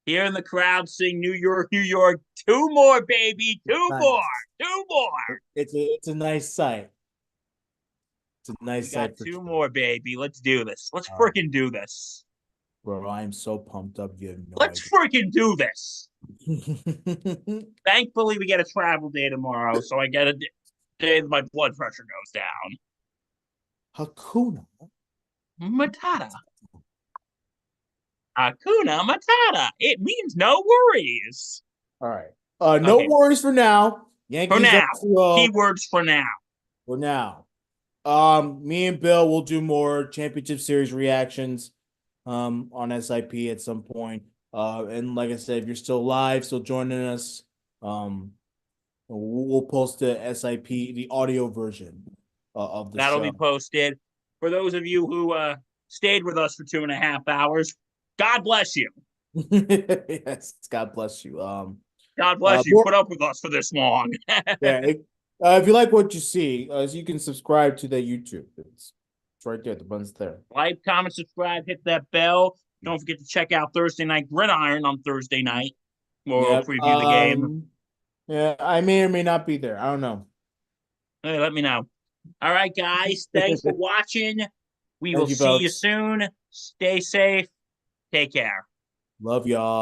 hearing the crowd sing New York, New York? 2 more, baby. 2 Nice. more. 2 more. It's a nice sight. It's a We nice got sight for 2 sure. more, baby. Let's do this. Let's All right. freaking do this. Bro, I am so pumped up. You have no Let's freaking do this. idea. Thankfully, we get a travel day tomorrow, so I get a day that my blood pressure goes down. Hakuna. Matata. Hakuna Matata. It means no worries. All right. No Okay. worries for now. Yankees For now. up 2-0 Keywords for now. for now. Me and Bill will do more championship series reactions on SIP at some point. And like I said, if you're still live, still joining us, we'll post the SIP, the audio version of the That'll show. be posted. For those of you who stayed with us for 2.5 hours, God bless you. Yes, God bless you. God bless you. Put up with us for this long. Yeah. If you like what you see, you can subscribe to the YouTube. It's right there. The button's there. Like, comment, subscribe, hit that bell. Don't forget to check out Thursday Night Gridiron on Thursday night. We'll preview the game. Yeah, I may or may not be there. I don't know. Hey, let me know. All right, guys. Thanks for watching. We will Thank you, see you folks. soon. Stay safe. Take care. Love y'all.